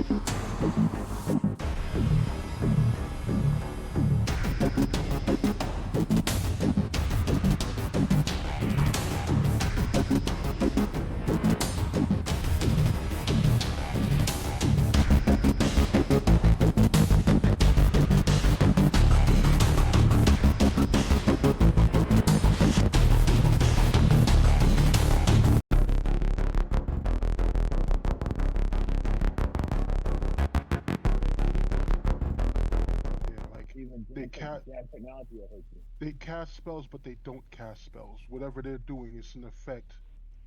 Yeah, like Even they doing things, cast bad technology will hurt you. they cast spells, but they don't cast spells. Whatever they're doing is an effect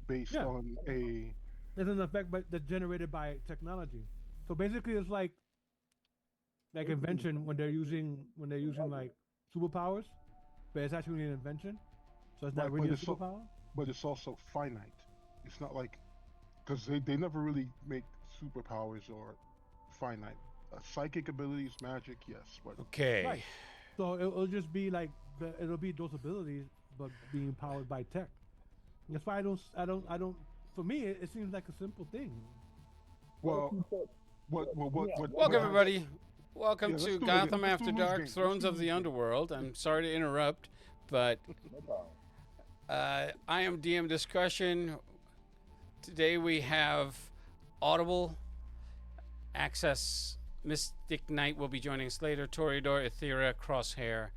based Yeah, on a. there's an effect that's generated by technology. So basically, it's like Basically, invention when they're using like superpowers, but it's actually an invention. So it's not Right, really a superpower. but it's also finite. It's not like because they never really make superpowers or finite. Psychic abilities, magic, yes, but Okay. Right. So it'll just be like it'll be those abilities, but being powered by tech. That's why I don't. For me, it seems like a simple thing. what if well, you took, yeah, what Welcome, what if, you everybody. Welcome yeah, to Gotham let's do After loose Dark, games. Let's Thrones do of loose the games. Underworld. I'm sorry to interrupt, but no problem. I am DM Discussion. Today we have Audible Access. Mystic Knight will be joining us later. Toreador, Ethera, Crosshair,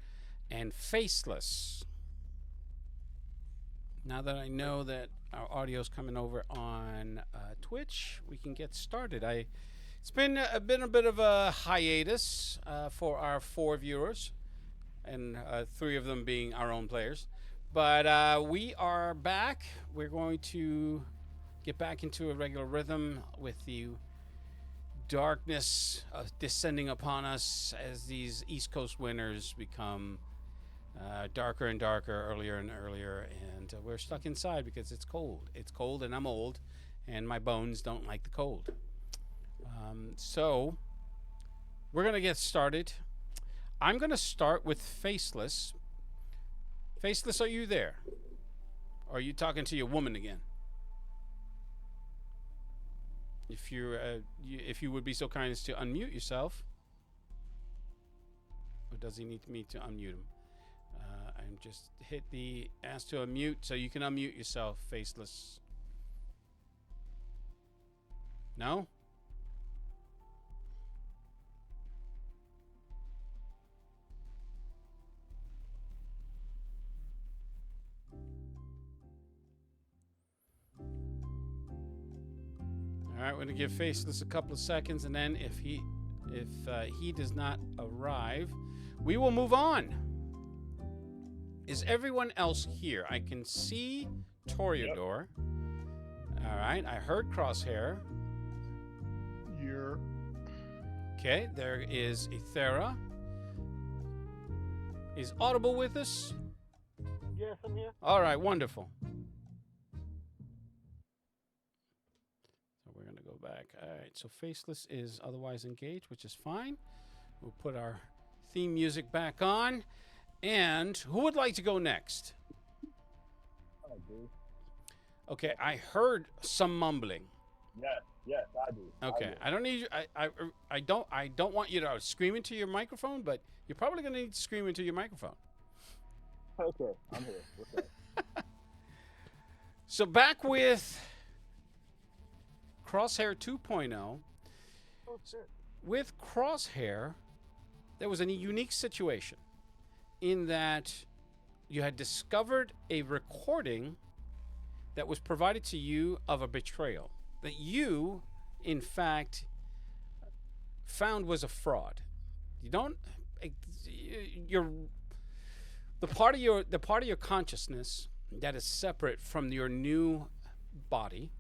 and Faceless. Now that I know that our audio is coming over on Twitch, we can get started. It's been a bit of a hiatus for our 4 viewers, and 3 of them being our own players. But we are back. We're going to get back into a regular rhythm with the darkness descending upon us as these East Coast winters become darker and darker, earlier and earlier, and we're stuck inside because it's cold. It's cold, and I'm old, and my bones don't like the cold. So we're gonna get started. I'm gonna start with Faceless. Faceless, are you there? Or are you talking to your woman again? If if you would be so kind as to unmute yourself, or does he need me to unmute him? And just hit the ask to unmute so you can unmute yourself, Faceless. No? All right, we're gonna give Faceless a couple of seconds, and then if he does not arrive, we will move on. Is everyone else here? I can see Toreador. All right, I heard Crosshair. You're Okay, there is Ethera. Is Audible with us? Yes, I'm here. All right, wonderful. So we're gonna go back. All right, so Faceless is otherwise engaged, which is fine. We'll put our theme music back on. And who would like to go next? I do. Okay, I heard some mumbling. Yes, I do. Okay, I don't need you. I don't want you to scream into your microphone, but you're probably gonna need to scream into your microphone. Okay, I'm here. What's up? So back with Crosshair 2.0. Oh shit. With Crosshair, there was a unique situation in that you had discovered a recording that was provided to you of a betrayal that you, in fact, found was a fraud. You don't. You're the part of your consciousness that is separate from your new body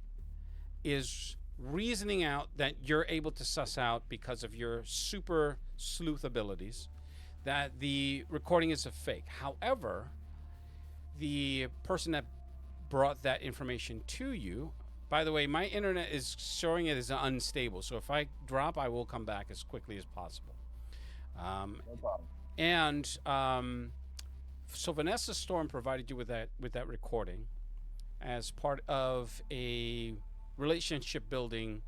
is reasoning out that you're able to suss out because of your super sleuth abilities that the recording is a fake. However, the person that brought that information to you, by the way, my internet is showing it as unstable, so if I drop, I will come back as quickly as possible. No problem. And so Vanessa Storm provided you with that recording as part of a relationship building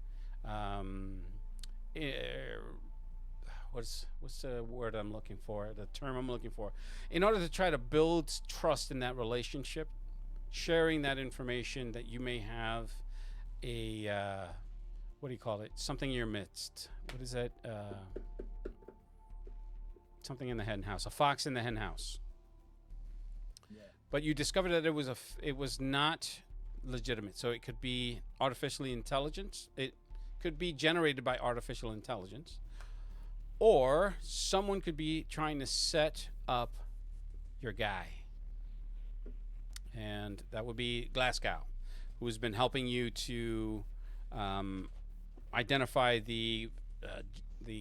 what's the word I'm looking for? The term I'm looking for. In order to try to build trust in that relationship, sharing that information that you may have a what do you call it? Something in your midst. What is that? Something in the hen house. A fox in the hen house. Yeah. But you discovered that it was not legitimate. So it could be artificially intelligence. It could be generated by artificial intelligence, or someone could be trying to set up your guy, and that would be Glasgow, who has been helping you to identify the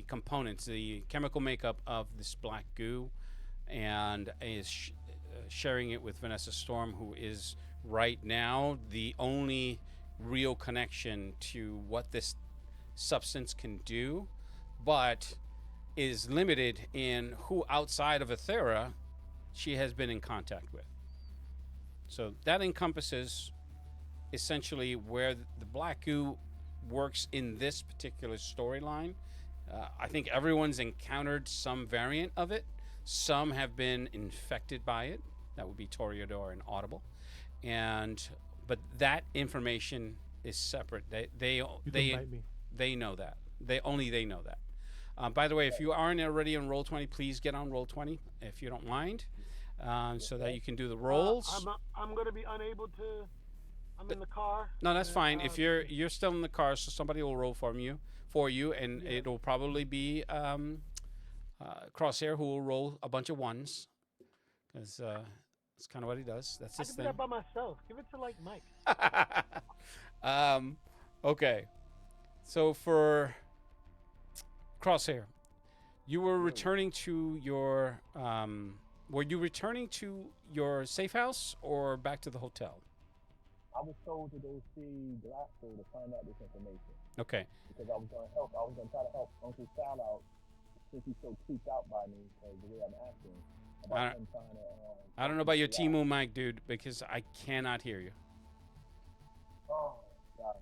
components, the chemical makeup of this black goo, and is sharing it with Vanessa Storm, who is right now the only real connection to what this substance can do, but is limited in who outside of Aethera she has been in contact with. So that encompasses essentially where the black goo works in this particular storyline. I think everyone's encountered some variant of it. Some have been infected by it. That would be Toreador and Audible. But that information is separate. They know that. They know that. By the way, if you aren't already on Roll20, please get on Roll20 if you don't mind, so that you can do the rolls. I'm going to be unable to. I'm in the car. No, that's fine. If you're still in the car, so somebody will roll for you, and it'll probably be Crosshair who will roll a bunch of ones, because that's kind of what he does. That's I his can thing. do that by myself. Give it to like Mike. Okay. So for Crosshair, you were returning to your. Were you returning to your safe house or back to the hotel? I was told to go see Glasgow to find out this information. Okay. Because I was going to help. I was going to try to help Uncle Sal out since he's so creeped out by me because the way I'm acting. About him trying to, I don't know about your Timu mic, dude, because I cannot hear you. Oh, God.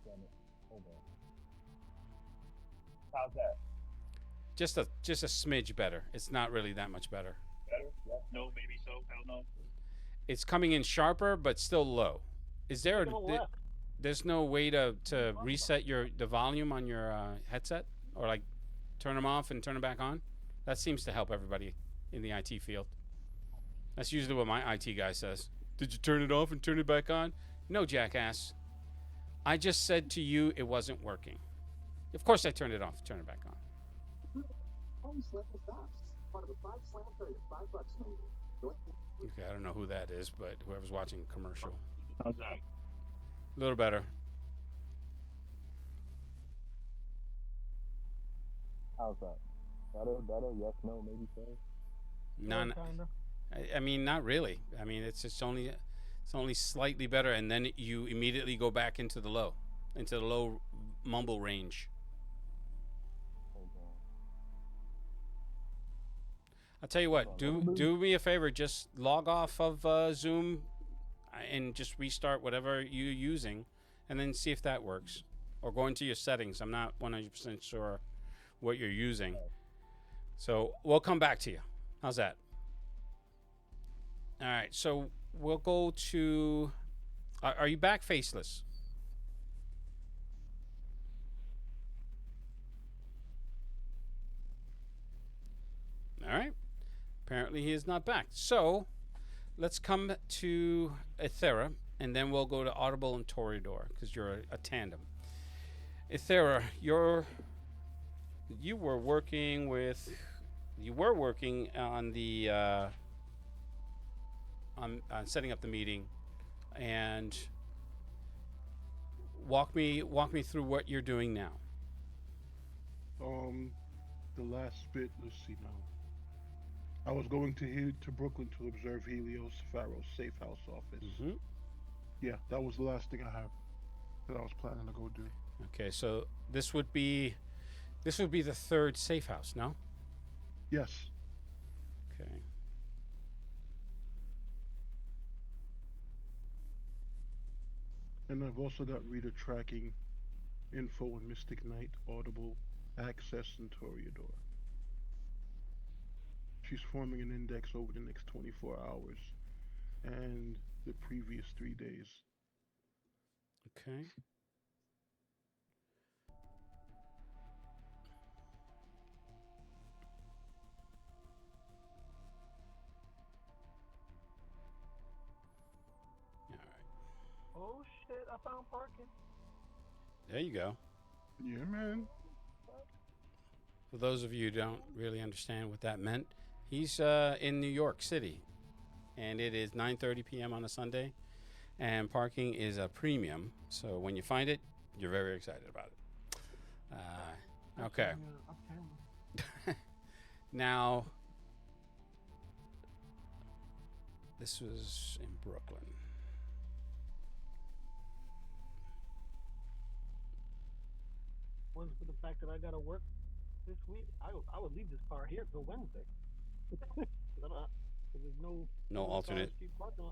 Damn it. Hold on. How's that? Just a smidge better. It's not really that much better. Better? Yes. No, maybe so. Hell no. It's coming in sharper, but still low. Is there there's no way to reset the volume on your headset, or like turn them off and turn them back on? That seems to help everybody in the IT field. That's usually what my IT guy says. Did you turn it off and turn it back on? No, jackass. I just said to you it wasn't working. Of course I turned it off, turn it back on. Okay, I don't know who that is, but whoever's watching a commercial. How's that? A little better. How's that? Better? Yes, no, maybe so. None. I mean, not really. I mean, it's only slightly better, and then you immediately go back into the low mumble range. I'll tell you what. Do me a favor. Just log off of Zoom, and just restart whatever you're using, and then see if that works. Or go into your settings. I'm not 100% sure what you're using. So we'll come back to you. How's that? All right. So we'll go to. Are you back faceless? All right. Apparently he is not back. So let's come to Aethera, and then we'll go to Audible and Toreador, because you're a tandem. Aethera, you were working on the on setting up the meeting, and walk me through what you're doing now. The last bit. Let's see now. I was going to Brooklyn to observe Helios Pharaoh's safe house office. Mm-hmm. Yeah, that was the last thing I have that I was planning to go do. Okay, so this would be the third safe house, no? Yes. Okay. And I've also got reader tracking info on Mystic Knight, Audible, access and Toreador. She's forming an index over the next 24 hours and the previous 3 days. Okay. All right. Oh shit! I found parking. There you go. Yeah, man. For those of you who don't really understand what that meant, he's in New York City, and it is 9:30 p.m. on a Sunday, and parking is a premium. So when you find it, you're very excited about it. Okay. Now, this was in Brooklyn. Was for the fact that I gotta work this week. I would leave this car here till Wednesday. There's No alternate. parking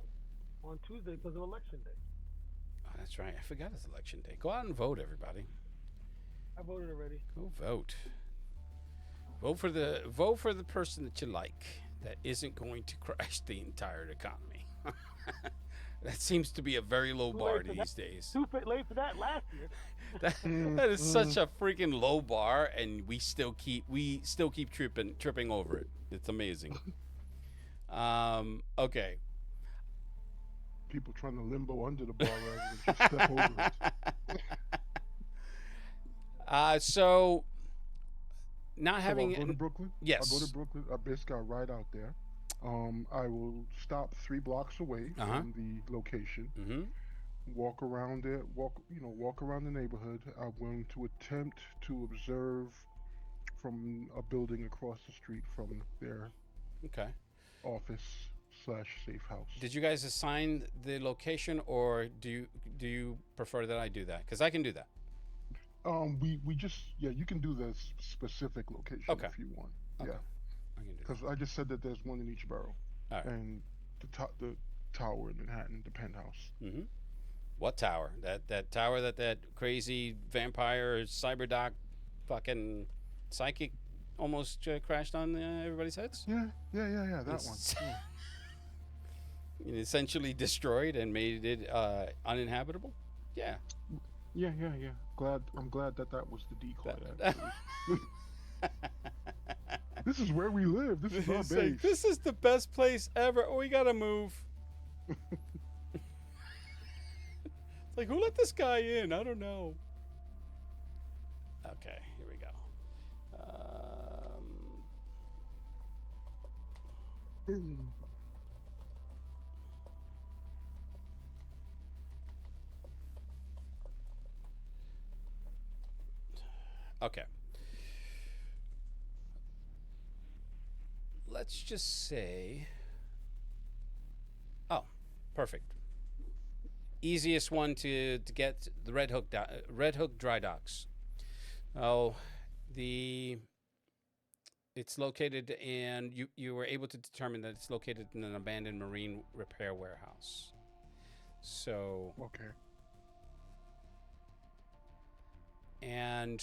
on Tuesday because of election day. Oh, that's right. I forgot it's election day. Go out and vote, everybody. I voted already. Go vote. Vote for the person that you like that isn't going to crash the entire economy. That seems to be a very low bar these days. Too late for that last year. That is such a freaking low bar, and we still keep tripping over it. It's amazing. Okay. People trying to limbo under the bar rather than just step over it. So not having I'll go to Brooklyn. Yes. I'll go to Brooklyn. I basically got right out there. I will stop 3 blocks away from the location. Mm-hmm. Walk around it. Walk around the neighborhood. I'm going to attempt to observe from a building across the street from their office/safe house. Did you guys assign the location, or do you prefer that I do that? Because I can do that. We just you can do the specific location if you want. Okay. Yeah. I can do that. Because I just said that there's one in each borough. All right. And the tower in Manhattan, the penthouse. Mm-hmm. What tower? That tower that crazy vampire cyberdoc fucking psychic almost crashed on everybody's heads? Yeah. That one. Yeah. It essentially destroyed and made it uninhabitable? Yeah. Yeah. I'm glad that was the decoy. This is where we live. This is our base. Like, this is the best place ever. Oh, we gotta move. It's like, who let this guy in? I don't know. Okay, here we go. Okay. Let's just say, perfect. Easiest one to get the Red Hook dry docks. It's located, and you were able to determine that it's located in an abandoned marine repair warehouse. So okay. And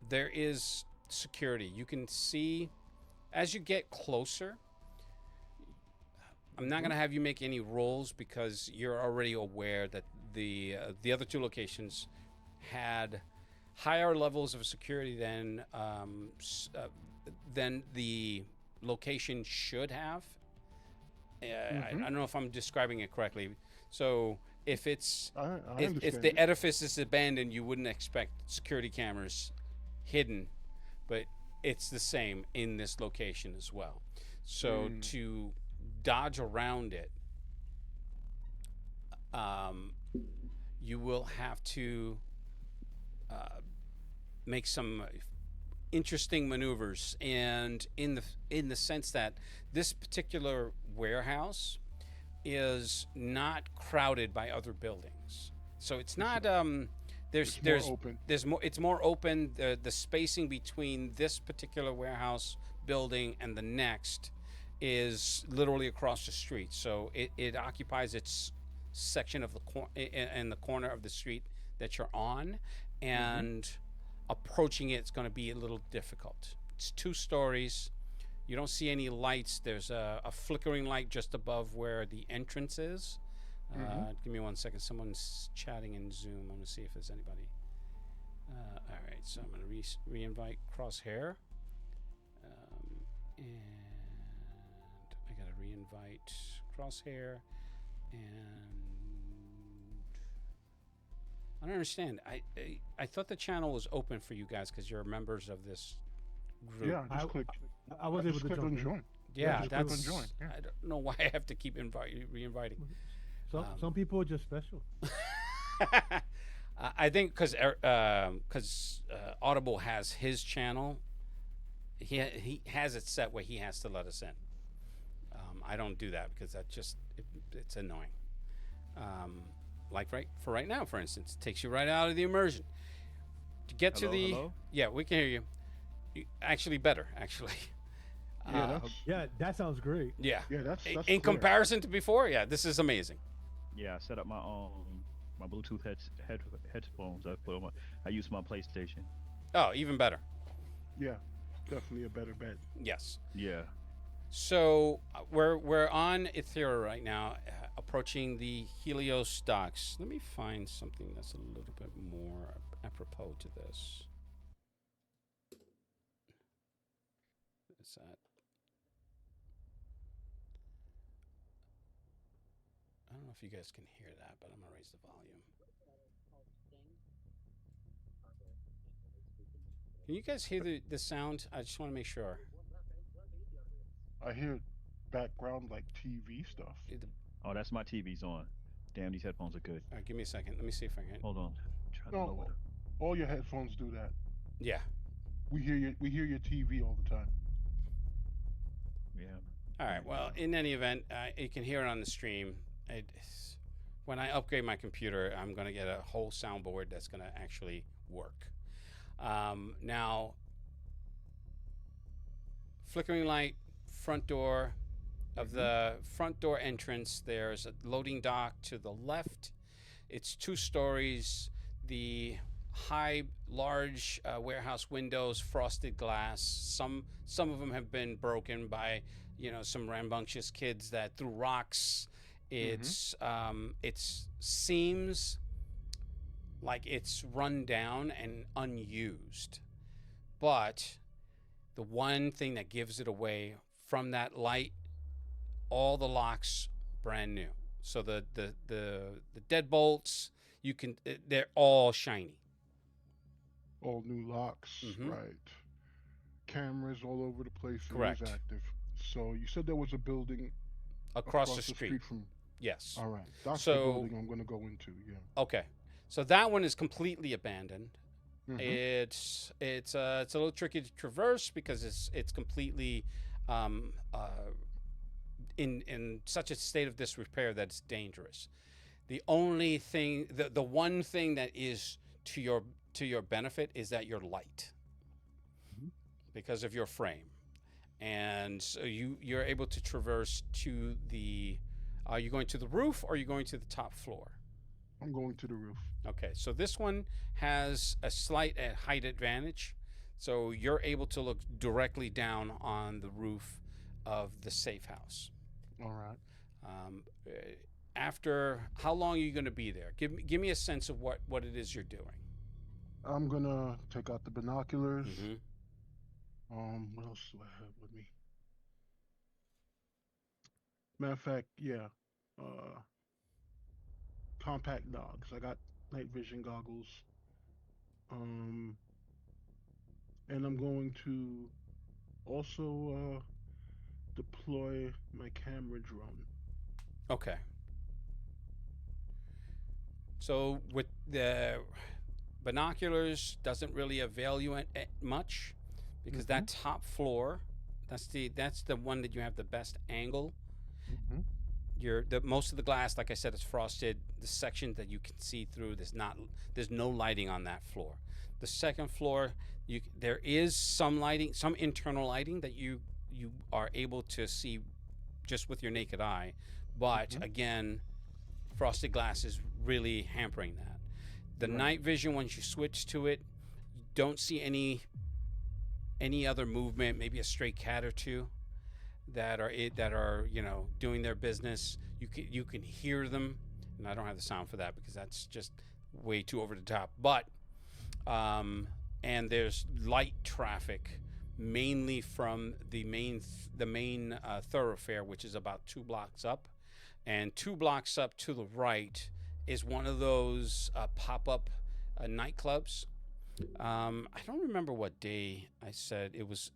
there is security. You can see as you get closer. I'm not going to have you make any rolls because you're already aware that the other 2 locations had higher levels of security than the location should have. I don't know if I'm describing it correctly. So if it's if the edifice is abandoned, you wouldn't expect security cameras hidden, but it's the same in this location as well. So to dodge around it, you will have to make some interesting maneuvers, and in the sense that this particular warehouse is not crowded by other buildings, so it's not it's more open. The spacing between this particular warehouse building and the next is literally across the street, so it occupies its section of the corner of the street that you're on, and approaching it's going to be a little difficult. It's 2 stories. You don't see any lights. There's a flickering light just above where the entrance is. Give me 1 second. Someone's chatting in Zoom. I want to see if there's anybody. All right, so I'm going to re-invite Crosshair. And I got to re-invite Crosshair. And I don't understand. I thought the channel was open for you guys because you're members of this group. Yeah, just click. I was able to click on join. Yeah, just click on that's. join. Yeah. I don't know why I have to keep re-inviting. Some people are just special. I think because Audible has his channel, he has it set where he has to let us in. I don't do that because that just it's annoying. Like right now, for instance, it takes you right out of the immersion. To get to the hello? Yeah, we can hear you. Actually, better actually. Yeah, that sounds great. Yeah. Yeah, that's In clear. comparison to before, yeah, this is amazing. Yeah, I set up my my Bluetooth headphones. I use my PlayStation. Oh, even better. Yeah, definitely a better bet. Yes. Yeah. So we're on Ethera right now, approaching the Helios docks. Let me find something that's a little bit more apropos to this. Is that? I don't know if you guys can hear that, but I'm gonna raise the volume. Can you guys hear the sound? I just want to make sure. I hear background like TV stuff. Oh, that's my TV's on. Damn, these headphones are good. All right, give me a second. Let me see if I can. Hold on. Try to No, lower them. all your headphones do that. Yeah. We hear your TV all the time. Yeah. All right. Well, in any event, you can hear it on the stream. When I upgrade my computer, I'm going to get a whole soundboard that's going to actually work. Now, flickering light, front door. Of the front door entrance, there's a loading dock to the left. It's 2 stories. The large warehouse windows, frosted glass. Some of them have been broken by some rambunctious kids that threw rocks. It seems like it's run down and unused. But the one thing that gives it away from that light, all the locks brand new. So the deadbolts, they're all shiny. All new locks, right? Cameras all over the place. Correct. It is active. So you said there was a building Across the street. from. Yes. All right, that's the building I'm going to go into. Yeah. Okay. So that one is completely abandoned. It's a little tricky to traverse because it's completely in such a state of disrepair that it's dangerous. The only thing, the one thing that is to your benefit is that you're light because of your frame, and so you're able to traverse to the. Are you going to the roof or are you going to the top floor? I'm going to the roof. Okay, so this one has a slight height advantage, so you're able to look directly down on the roof of the safe house. All right. After how long are you going to be there? Give me a sense of what it is you're doing. I'm gonna take out the binoculars. What else do I have with me? Matter of fact, yeah. Compact dogs. I got night vision goggles. And I'm going to also deploy my camera drone. Okay. So with the binoculars, doesn't really avail you much because that top floor, that's the one that you have the best angle. Most of the glass, like I said, is frosted. The section that you can see through, there's no lighting on that floor. The second floor, there is some lighting, some internal lighting that you are able to see just with your naked eye, but again, frosted glass is really hampering that. The night vision, once you switch to it, don't see any other movement, maybe a stray cat or two that are doing their business. You can hear them, and I don't have the sound for that because that's just way too over the top. But and there's light traffic, mainly from the main thoroughfare, which is about 2 blocks up, and 2 blocks up to the right is one of those pop-up nightclubs. I don't remember what day I said it was.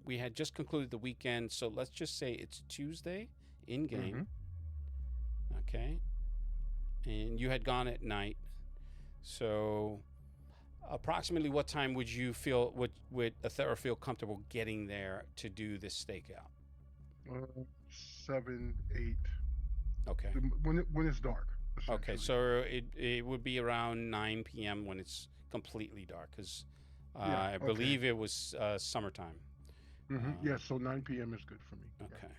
We had just concluded the weekend, so let's just say it's Tuesday in game. Okay, and you had gone at night. So, approximately what time would you feel would Athera feel comfortable getting there to do this stakeout? 7, 8. Okay. When it's dark. Okay, so it would be around 9 p.m. when it's completely dark, because I believe it was summertime. Yeah, so 9 p.m. is good for me. Okay.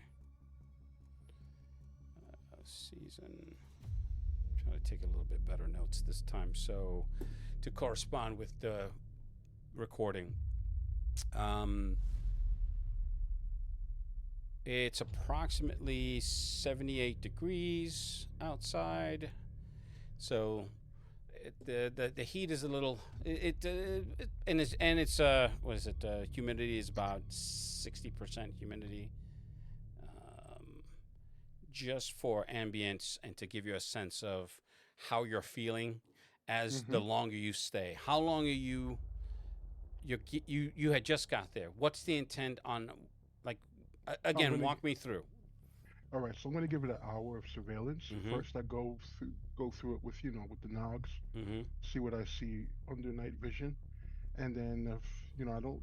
Season. Try to take a little bit better notes this time, so to correspond with the recording. It's approximately 78 degrees outside, so the heat is a little and it's what is it? Humidity is about 60% humidity, just for ambience and to give you a sense of how you're feeling as the longer you stay. How long are you had just got there? What's the intent on, like, again, walk me through. All right, so I'm going to give it an hour of surveillance. First, I go through it with the nogs, see what I see under night vision, and then if I don't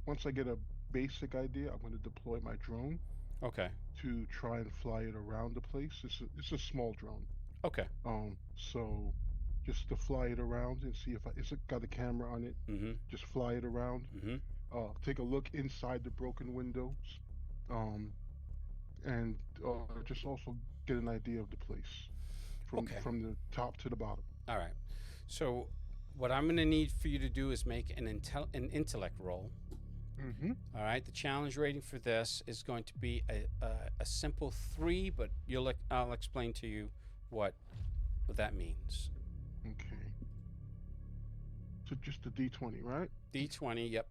once I get a basic idea, I'm going to deploy my drone. Okay. To try and fly it around the place. It's a small drone. Okay. So just to fly it around and see if it's got a camera on it. Just fly it around. Take a look inside the broken windows. And just also get an idea of the place from the top to the bottom. All right. So what I'm going to need for you to do is make an intellect roll. All right. The challenge rating for this is going to be a simple 3, but I'll explain to you what that means. Okay. So just a D20, right? D20. Yep.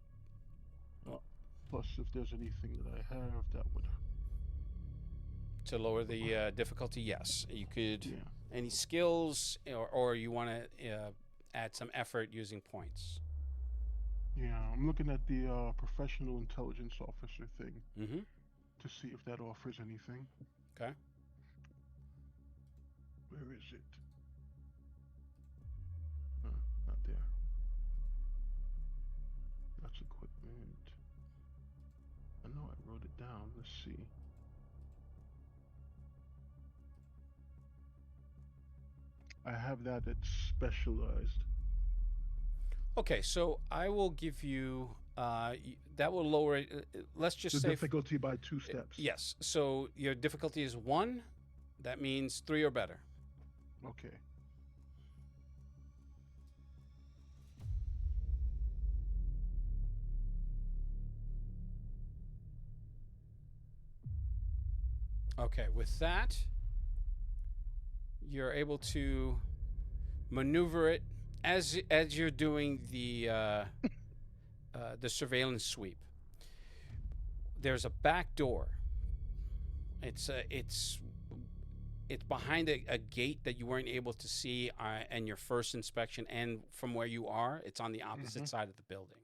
Plus, if there's anything that I have that would. To lower the difficulty, yes. You could, any skills, or you want to add some effort using points. Yeah, I'm looking at the professional intelligence officer thing to see if that offers anything. Okay. Where is it? Not there. That's equipment. I know I wrote it down. Let's see. I have that. It's specialized. Okay, so I will give you that will lower it. Let's just say difficulty by 2 steps. Yes. So your difficulty is 1. That means 3 or better. Okay. Okay. With that, you're able to maneuver it as you're doing the surveillance sweep. There's a back door. It's behind a gate that you weren't able to see in your first inspection, and from where you are, it's on the opposite side of the building.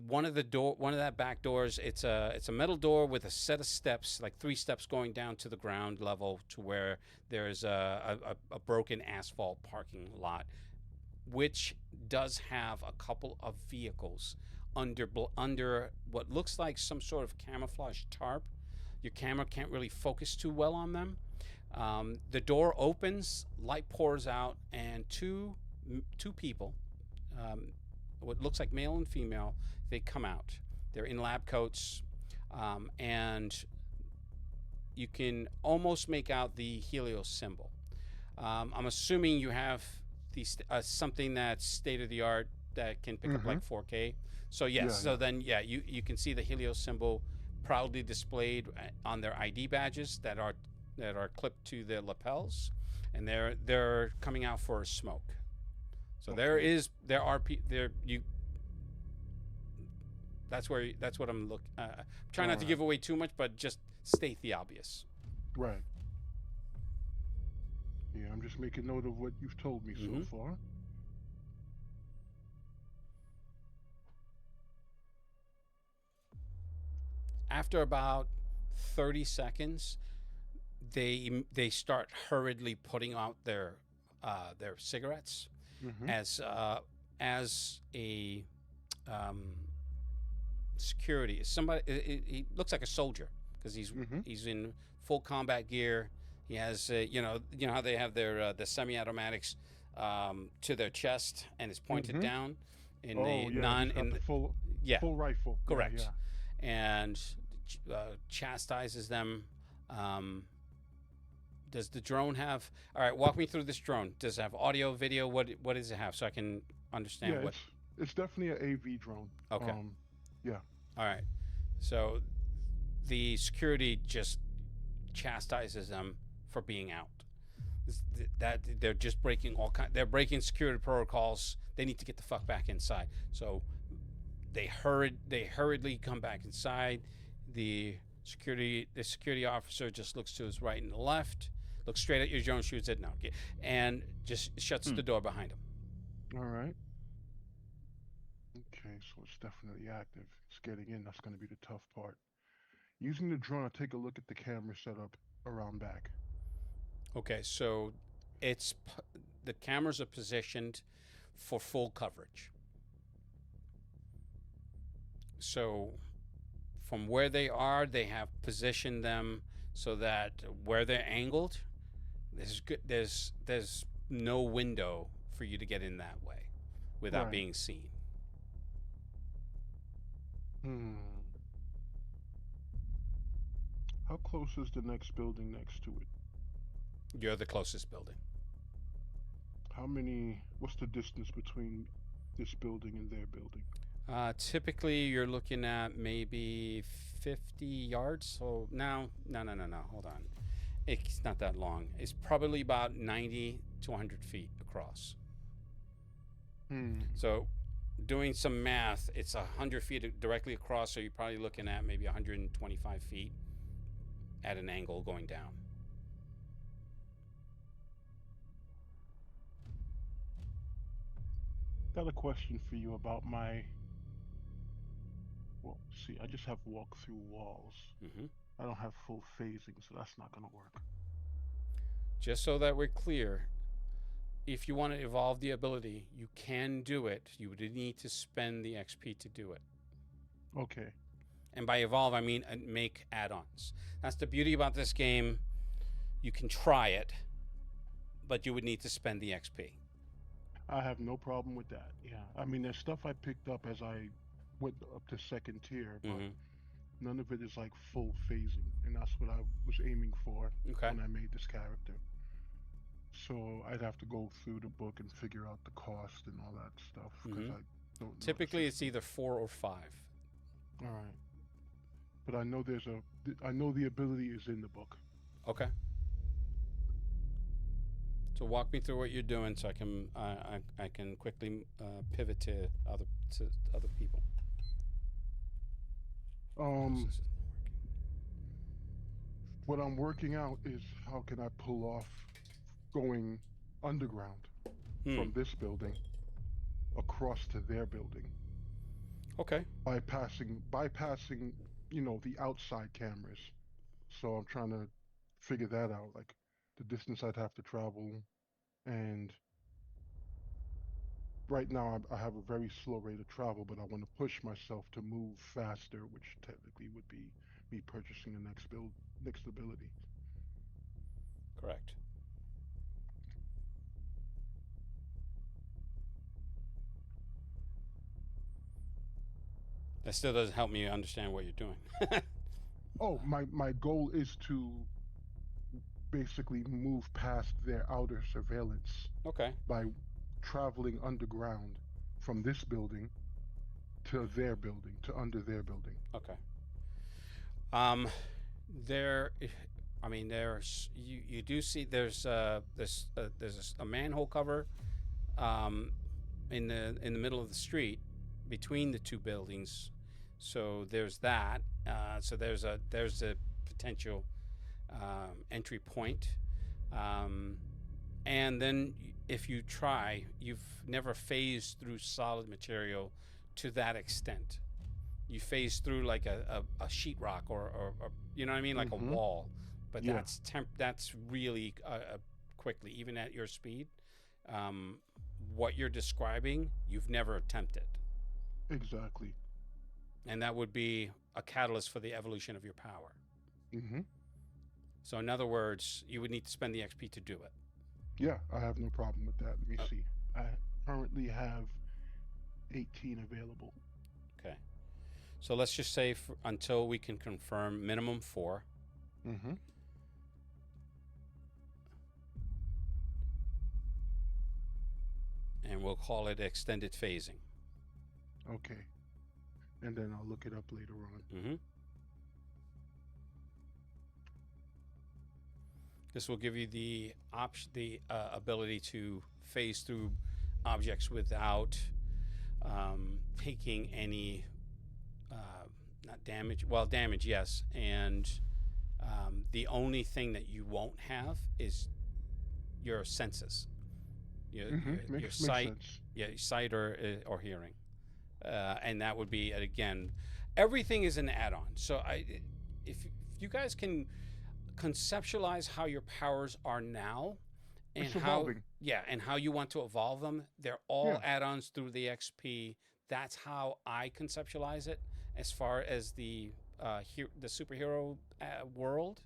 One of that back doors, it's a metal door with a set of steps, like 3 steps going down to the ground level to where there's a broken asphalt parking lot, which does have a couple of vehicles under what looks like some sort of camouflage tarp. Your camera can't really focus too well on them. The door opens, light pours out, and two people, what looks like male and female, they come out. They're in lab coats, and you can almost make out the Helios symbol. I'm assuming you have something that's state of the art that can pick up Mm-hmm. like 4K. So yes, Yeah, so yeah. then you can see the Helios symbol proudly displayed on their ID badges that are clipped to their lapels, and they're coming out for a smoke. So Okay. there are there you. That's what I'm looking. Try All not to right. give away too much, but just state the obvious. Right. Yeah, I'm just making note of what you've told me so Hmm. far. After about 30 seconds, they start hurriedly putting out their cigarettes Mm-hmm. as a um, security. Somebody he looks like a soldier because Mm-hmm. he's in full combat gear. He has you know how they have their the semi-automatics to their chest and it's pointed Mm-hmm. down in Oh the yeah, he's non got in the yeah, full rifle. Yeah, correct, yeah. and chastises them. Um, does the drone have? All right, walk me through this drone. Does it have audio, video? What does it have so I can Yeah, understand what? it's definitely an AV drone. Okay, Yeah. all right. So the security just chastises them for being out. That they're just breaking they're breaking security protocols. They need to get the fuck back inside. So they hurriedly come back inside. The security officer just looks to his right and left, looks straight at your drone, shoots it, no, and just shuts Hmm. the door behind him. All right. Okay, so it's definitely active. It's getting in. That's going to be the tough part. Using the drone, I'll take a look at the camera setup around back. Okay, so it's the cameras are positioned for full coverage. So from where they are, they have positioned them so that where they're angled, there's no window for you to get in that way without Right. being seen. Hmm. How close is the next building next to it? You're the closest building. What's the distance between this building and their building? Typically, you're looking at maybe 50 yards. So no. Hold on. It's not that long. It's probably about 90 to 100 feet across. Hmm. So, doing some math, it's 100 feet directly across. So you're probably looking at maybe 125 feet at an angle going down. Got a question for you about my. Well, see, I just have walk through walls. Hmm. I don't have full phasing, so that's not gonna work. Just so that we're clear, if you want to evolve the ability, you can do it. You would need to spend the XP to do it. Okay. And by evolve, I mean make add-ons. That's the beauty about this game. You can try it, but you would need to spend the XP. I have no problem with that. Yeah. I mean, there's stuff I picked up as I went up to second tier, but Mm-hmm. none of it is like full phasing, and that's what I was aiming for Okay. when I made this character. So I'd have to go through the book and figure out the cost and all that stuff because Mm-hmm. I don't know Typically, the it's system. either 4 or 5. All right, but I know I know the ability is in the book. Okay. So walk me through what you're doing, so I can quickly pivot to other people. Um, This isn't what I'm working out is how can I pull off going underground working. from this building across to their building, Okay. bypassing the outside cameras. So I'm trying to figure that out, like the distance I'd have to travel. And right now I have a very slow rate of travel, but I want to push myself to move faster, which technically would be me purchasing the next ability. Correct. That still doesn't help me understand what you're doing. Oh, my goal is to basically move past their outer surveillance Okay. by traveling underground from this building to their building to under their building. Okay. Um, there, I mean, you do see there's a manhole cover in the middle of the street between the two buildings, so there's that. So there's a potential entry point, and then if you try, you've never phased through solid material to that extent. You phase through like a sheetrock or you know what I mean, like a wall, but Yeah. that's really quickly, even at your speed. What you're describing, you've never attempted, Exactly. and that would be a catalyst for the evolution of your power. Mm-hmm. So in other words, you would need to spend the XP to do it. Yeah, I have no problem with that. Let me see. I currently have 18 available. Okay. So let's just say until we can confirm minimum 4. Mm-hmm. And we'll call it extended phasing. Okay. And then I'll look it up later on. Mm-hmm. This will give you the ability to phase through objects without taking any not damage. Well, damage, yes, and the only thing that you won't have is your senses, your sight, sense. yeah, sight or hearing, and that would be again, everything is an add-on. So if you guys can conceptualize how your powers are now and It's how evolving. and how you want to evolve them, they're all Yeah. add-ons through the XP. That's how I conceptualize it as far as the superhero world,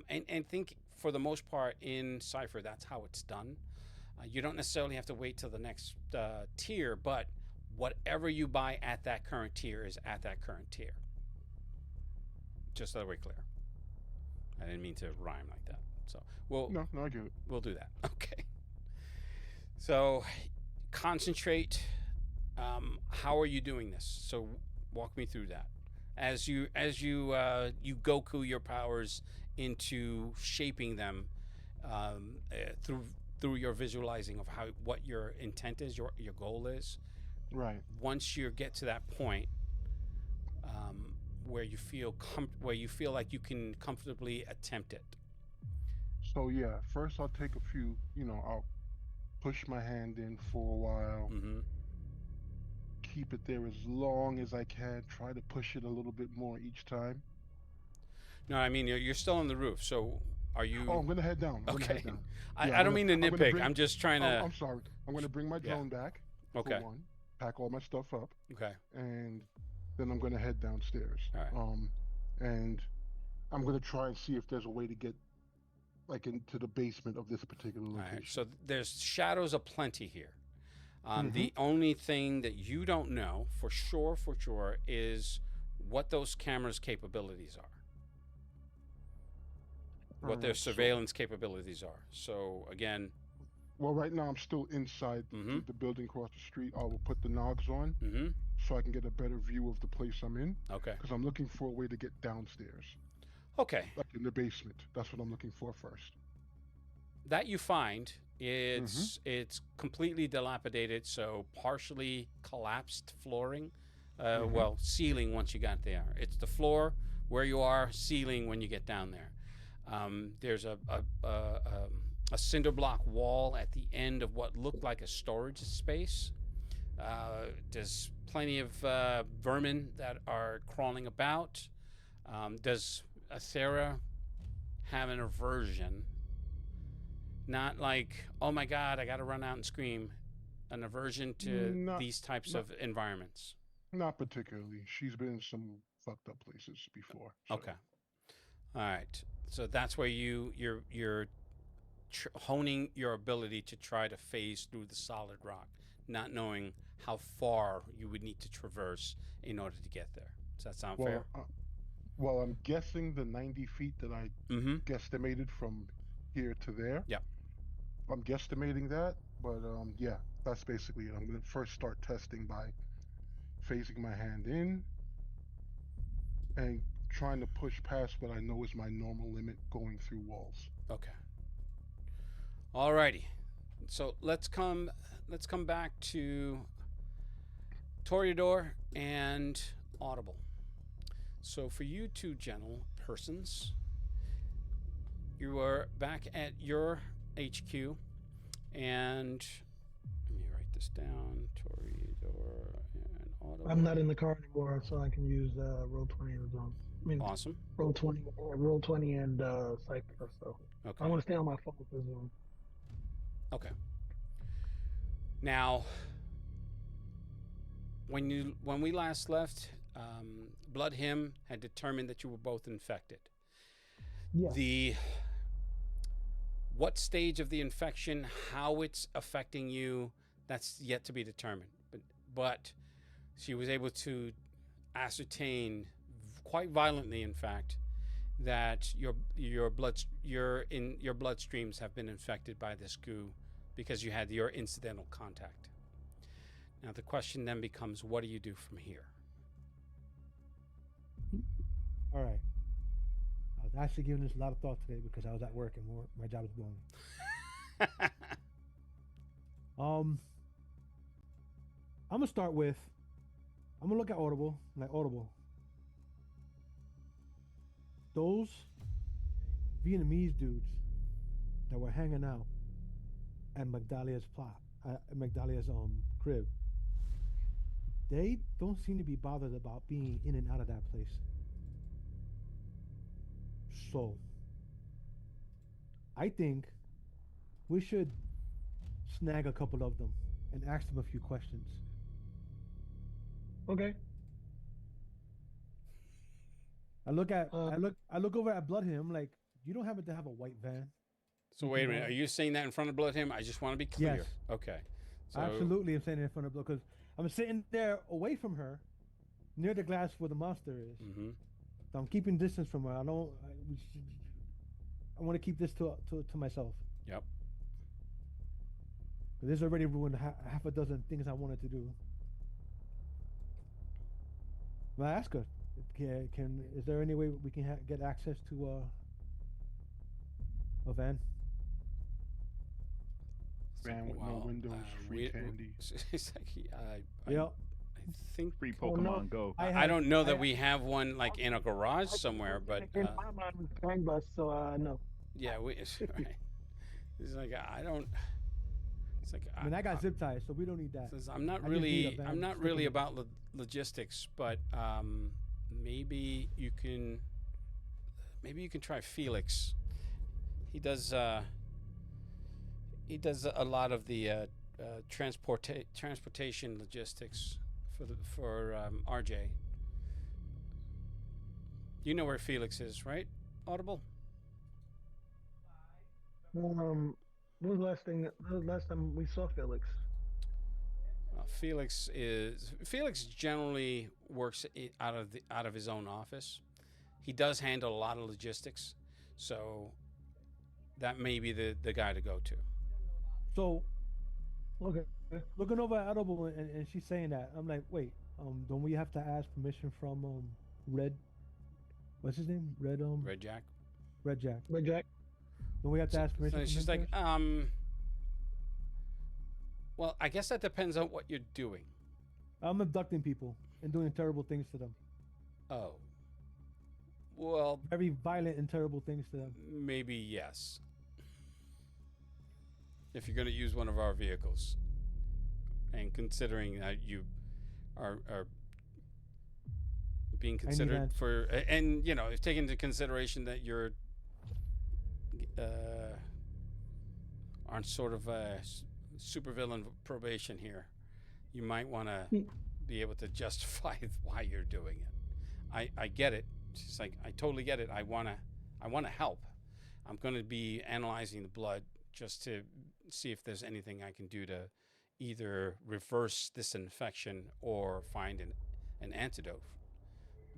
and think for the most part in Cypher that's how it's done. You don't necessarily have to wait till the next tier, but whatever you buy at that current tier is at that current tier. Just so that we're clear. I didn't mean to rhyme like that. So No, I get it. we'll do that. Okay. So concentrate. How are you doing this? So walk me through that. As you you Goku your powers into shaping them through your visualizing of what your intent is, your goal is. Right. Once you get to that point, where you feel like you can comfortably attempt it. So yeah, first I'll take a few, I'll push my hand in for a while, Mm-hmm. keep it there as long as I can, try to push it a little bit more each time. No, I mean you're still on the roof. So are you? Oh, I'm gonna head down. I'm Okay. gonna head down. I don't mean to nitpick. I'm just trying to. I'm sorry. I'm gonna bring my drone back. Okay. For one, pack all my stuff up. Okay. And then I'm gonna head downstairs. All right. And I'm gonna try and see if there's a way to get like into the basement of this particular location. All right. So there's shadows aplenty here. The only thing that you don't know for sure is what those cameras' capabilities are. What their surveillance capabilities are. So again. Well, right now I'm still inside the building across the street. I will put the nogs on so I can get a better view of the place I'm in. Okay. Because I'm looking for a way to get downstairs. Okay. Like in the basement. That's what I'm looking for first. That you find it's completely dilapidated, so partially collapsed flooring. Well, ceiling once you got there. It's the floor where you are, ceiling when you get down there. There's a cinder block wall at the end of what looked like a storage space. There's plenty of vermin that are crawling about. Does Athera have an aversion? Not like, oh my God, I got to run out and scream. An aversion to these types of environments? Not particularly. She's been in some fucked up places before. So. Okay. All right. So that's where you're honing your ability to try to phase through the solid rock, not knowing how far you would need to traverse in order to get there. Does that sound fair? Well, I'm guessing the 90 feet that I guesstimated from here to there. Yeah. I'm guesstimating that, but yeah, that's basically it. I'm gonna first start testing by phasing my hand in and trying to push past what I know is my normal limit going through walls. Okay. Alrighty. So let's come back to Toreador and Audible. So for you two gentle persons, you are back at your HQ, and let me write this down. Toreador and Audible. I'm not in the car anymore, so I can use roll 20 as well. I mean, Awesome. roll 20, and Cypher. So Okay. I want to stay on my phone for Zoom. Okay. Now, when we last left, Blood Him had determined that you were both infected. Yeah. What stage of the infection, how it's affecting you, that's yet to be determined. But she was able to ascertain quite violently, in fact, that your bloodstreams have been infected by this goo because you had your incidental contact. Now the question then becomes, what do you do from here? All right. I was actually giving this a lot of thought today because I was at work and my job was blowing. I'm gonna start with. I'm gonna look at Audible. Like Audible. Those Vietnamese dudes that were hanging out at Magdalia's crib. They don't seem to be bothered about being in and out of that place. So, I think we should snag a couple of them and ask them a few questions. Okay. I look over at Blood Him like, you don't happen to have a white van? So wait a minute, are you saying that in front of Blood Him? I just want to be clear. Yes. Okay. So, absolutely, I'm saying it in front of Blood because I'm sitting there away from her, near the glass where the monster is. Mm-hmm. So I'm keeping distance from her. I want to keep this to myself. Yep. This already ruined half a dozen things I wanted to do. But I ask her, is there any way we can get access to a van? Van with no windows, free candy. It's like, Yeah. I think Free Pokemon Go. I don't know that we have one like in a garage somewhere, but in my mind was Bang Bus, so no. yeah, it's right. It's like I don't. It's like I mean, I got zip ties, so we don't need that. I'm not really about logistics, but maybe you can try Felix. He does a lot of the transportation logistics for RJ. You know where Felix is, right? Audible. When was the last time we saw Felix? Felix generally works out of his own office. He does handle a lot of logistics, so that may be the guy to go to. So, Okay. looking over at Audible and she's saying that, I'm like, wait, don't we have to ask permission from Red? What's his name? Red Jack. Red Jack. Red Jack. Don't we have to ask permission? So from she's him like, first? well, I guess that depends on what you're doing. I'm abducting people and doing terrible things to them. Oh. Well, Very violent and terrible things to them. maybe yes. If you're going to use one of our vehicles, and considering that you are being considered for, and you know, if taking into consideration that you're on sort of a supervillain probation here, you might want to be able to justify why you're doing it. I get it. It's like, I totally get it. I want to help. I'm going to be analyzing the blood just to see if there's anything I can do to either reverse this infection or find an antidote.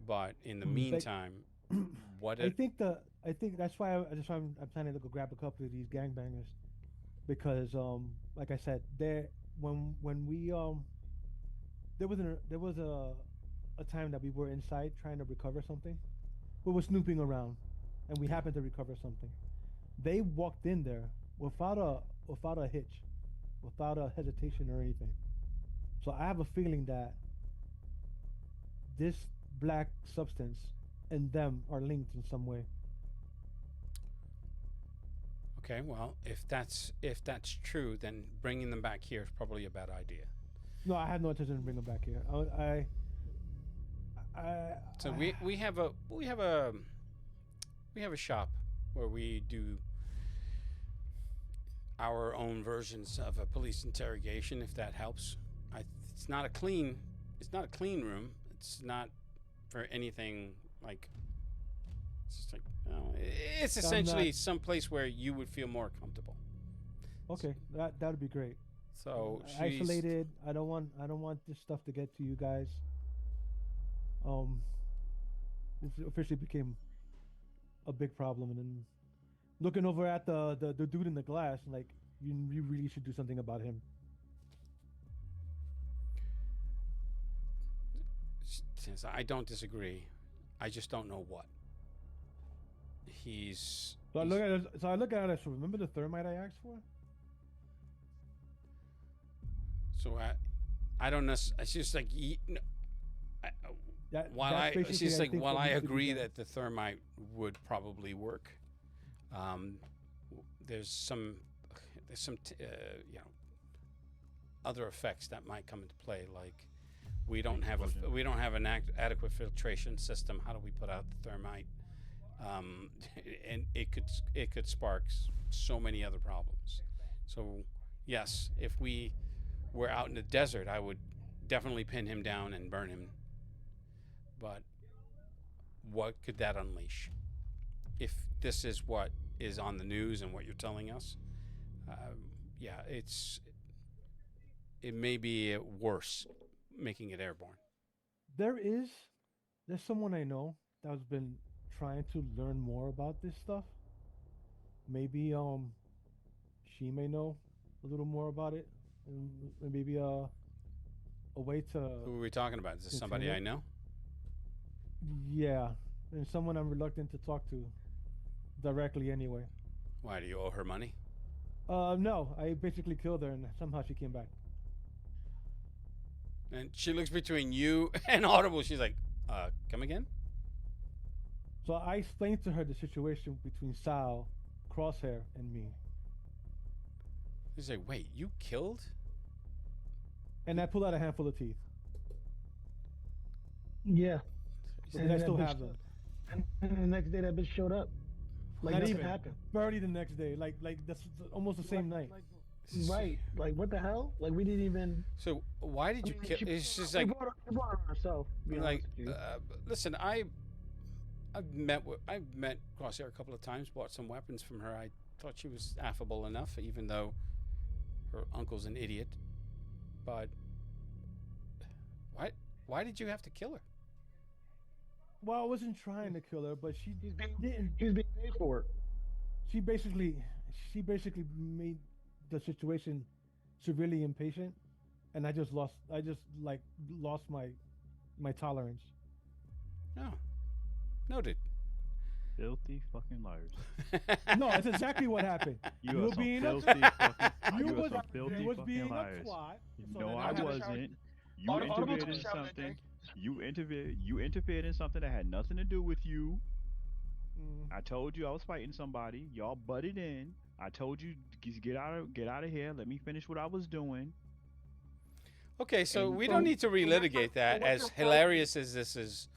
But in the meantime, I think that's why I'm planning to go grab a couple of these gangbangers because like I said, when we there was a time that we were inside trying to recover something. We were snooping around, and we Yeah. happened to recover something. They walked in there without a hitch, without a hesitation or anything. So I have a feeling that this black substance and them are linked in some way. Okay, well, if that's true, then bringing them back here is probably a bad idea. No, I have no intention to bring them back here. I, So we have a shop where we do our own versions of a police interrogation, if that helps. It's not a clean room. It's not for anything like. It's just like, it's I'm not essentially some place where you would feel more comfortable. okay. That would be great. So she's Isolated. I don't want this stuff to get to you guys. Um, it officially became a big problem, and then looking over at the dude in the glass, like you really should do something about him. Since I don't disagree, I just don't know what he's. So I he's look at it. So I look at it. So remember the thermite I asked for? so I don't know. It's just like I, That's it's basically just I like think while what I needs to be agree done. that the thermite would probably work. Um, there's some other effects that might come into play, like Explosion. we don't have an adequate filtration system. How do we put out the thermite? Um, and it could spark so many other problems. So yes, if we were out in the desert, I would definitely pin him down and burn him. But what could that unleash? If this is what is on the news and what you're telling us, yeah, it may be worse, making it airborne. There is there's someone I know that's been trying to learn more about this stuff. Maybe she may know a little more about it, and maybe a way to Who are we talking about? Is this contain somebody I it. know? Yeah, and someone I'm reluctant to talk to directly anyway. Why do you owe her money? No, I basically killed her, and somehow she came back. And she looks between you and Audible. She's like, come again? So I explained to her the situation between Sal, Crosshair, and me, She's like, wait, you killed? and I pulled out a handful of teeth, Yeah. She's and And I then that still bitch, have them. and the next day that bitch showed up. Like Not nothing even. happened. Barely the next day, like that's almost the same night. Right. Like what the hell? Like we didn't even. So why did I you mean, kill? she, It's just we like, brought her on herself. To be like, honest with you. listen, I've met Crosshair a couple of times. Bought some weapons from her. I thought she was affable enough, even though her uncle's an idiot. But why why did you have to kill her? Well, I wasn't trying to kill her, but she He's being didn't. he's being paid for it. She basically she basically made the situation severely impatient, and I just like lost my tolerance. No, noted. Filthy fucking liars. No, it's exactly what happened. You You are were some being a filthy fucking. you You are was some you filthy was fucking being a liars. twat. So No, then I had to- wasn't. You Audible took interfered a in shower that day. something. You interfered. You interfered in something that had nothing to do with you. Mm. I told you I was fighting somebody. Y'all butted in. I told you get out of here. Let me finish what I was doing. Okay, so And we So, don't need to so what relitigate that. what As you're hilarious as this is,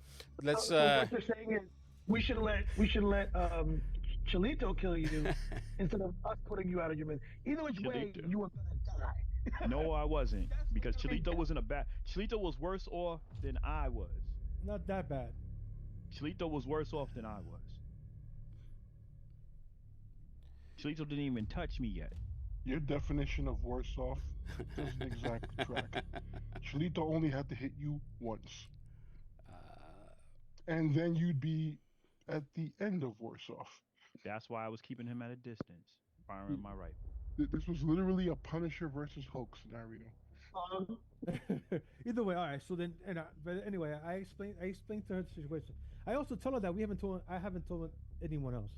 let's. so what you're saying is we should let Chalito kill you instead of us putting you out of your misery. Either which way, Chalito. you were gonna die. No, I wasn't That's what because you're being Chalito paid. wasn't a bad. Chalito was worse off than I was. Not that bad. Chalito was worse off than I was. Chalito didn't even touch me yet. Your definition of worse off doesn't exactly track. Chalito only had to hit you once, uh, and then you'd be at the end of worse off. That's why I was keeping him at a distance, firing my rifle. This was literally a Punisher versus Hulk scenario. Um, Either way, all right. So then, but anyway, I explained to her the situation. I also told her that I haven't told anyone else.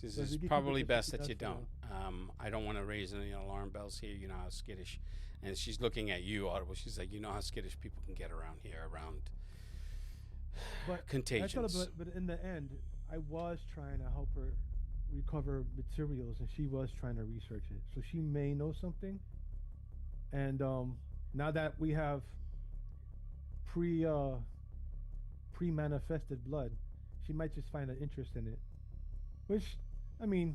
This So if is we could keep it probably just best between that us you for now. don't. I don't want to raise any alarm bells here. You know how skittish, and she's looking at you, Audible. She's like, you know how skittish people can get around here, around But I told her, contagions. but in the end, I was trying to help her recover materials, and she was trying to research it. So she may know something. And now that we have pre pre manifested blood, she might just find an interest in it. Which, I mean,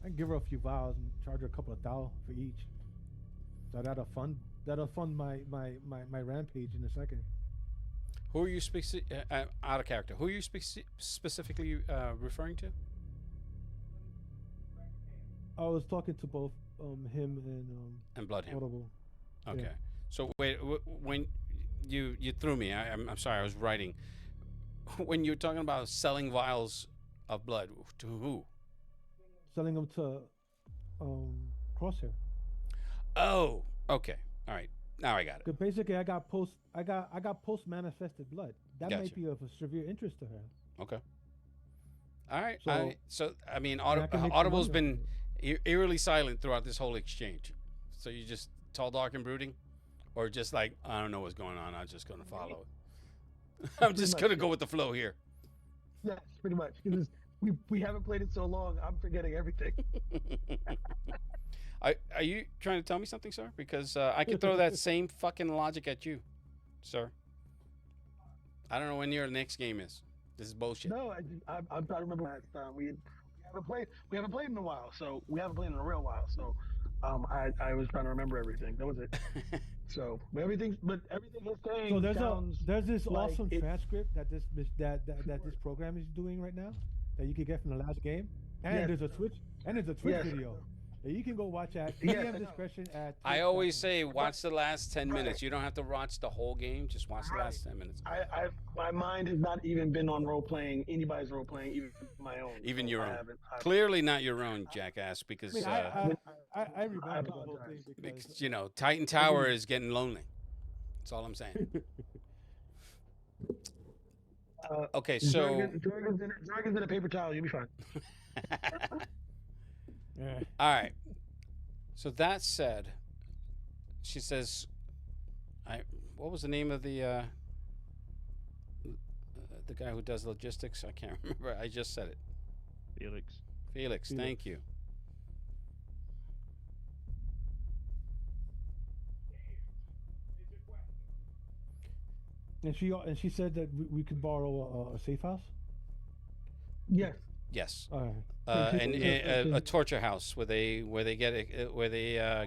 I give her a few vials and charge her a couple of thou for each. So that'll fund my rampage in a second. Who are you out of character? Who are you specifically referring to? I was talking to both him and And Bloodham. Audible. Okay. Yeah. So wait, when you threw me, I'm sorry. I was writing. When you're talking about selling vials of blood to who? Selling them to Crosshair. Oh, okay. All right. Now I got it. Because basically, I got post manifested blood. That Gotcha. might be of a severe interest to her. Okay. All right. So- So I mean, And I can make some Audible's money been off of eerily silent throughout this whole exchange. So you just tall, dark, and brooding, or just like I don't know what's going on. I'm just gonna follow it. I'm just much, gonna yeah. go with the flow here. yes, pretty much. Because we haven't played it so long, I'm forgetting everything. Are you trying to tell me something, sir? Because I could throw that same fucking logic at you, sir. I don't know when your next game is. This is bullshit. No, I'm trying to remember last time we haven't played in a while, so we haven't played in a real while. So, I was trying to remember everything. That was it. So, but everything is saying. So sounds there's this like awesome it- transcript that this program is doing right now that you can get from the last game, and Yes. there's a Twitch Yes. video that you can go watch at Yes, PM I know. discretion at. I always say watch the last 10 Right. minutes. You don't have to watch the whole game. Just watch the last 10 minutes. My mind has not even been on role playing anybody's role playing, even my own. Even So your I own. haven't- Clearly not your own, jackass, because, I mean, I remember the whole apologize. thing because because, you know, Titan Tower is getting lonely. That's all I'm saying. Okay, so... Dragons in a paper towel. You'll be fine. yeah. All right. So that said, she says, what was the name of the guy who does logistics? I can't remember. I just said it. Felix. Felix, thank you. And she said that we could borrow a safe house. Yes. Yes. All right. And a torture house where they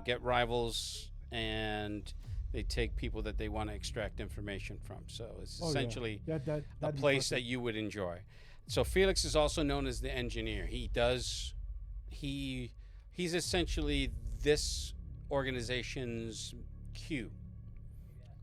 get rivals and they take people that they want to extract information from. So it's essentially a that'd be place that perfect. you would enjoy. So Felix is also known as the engineer. He's essentially this organization's Q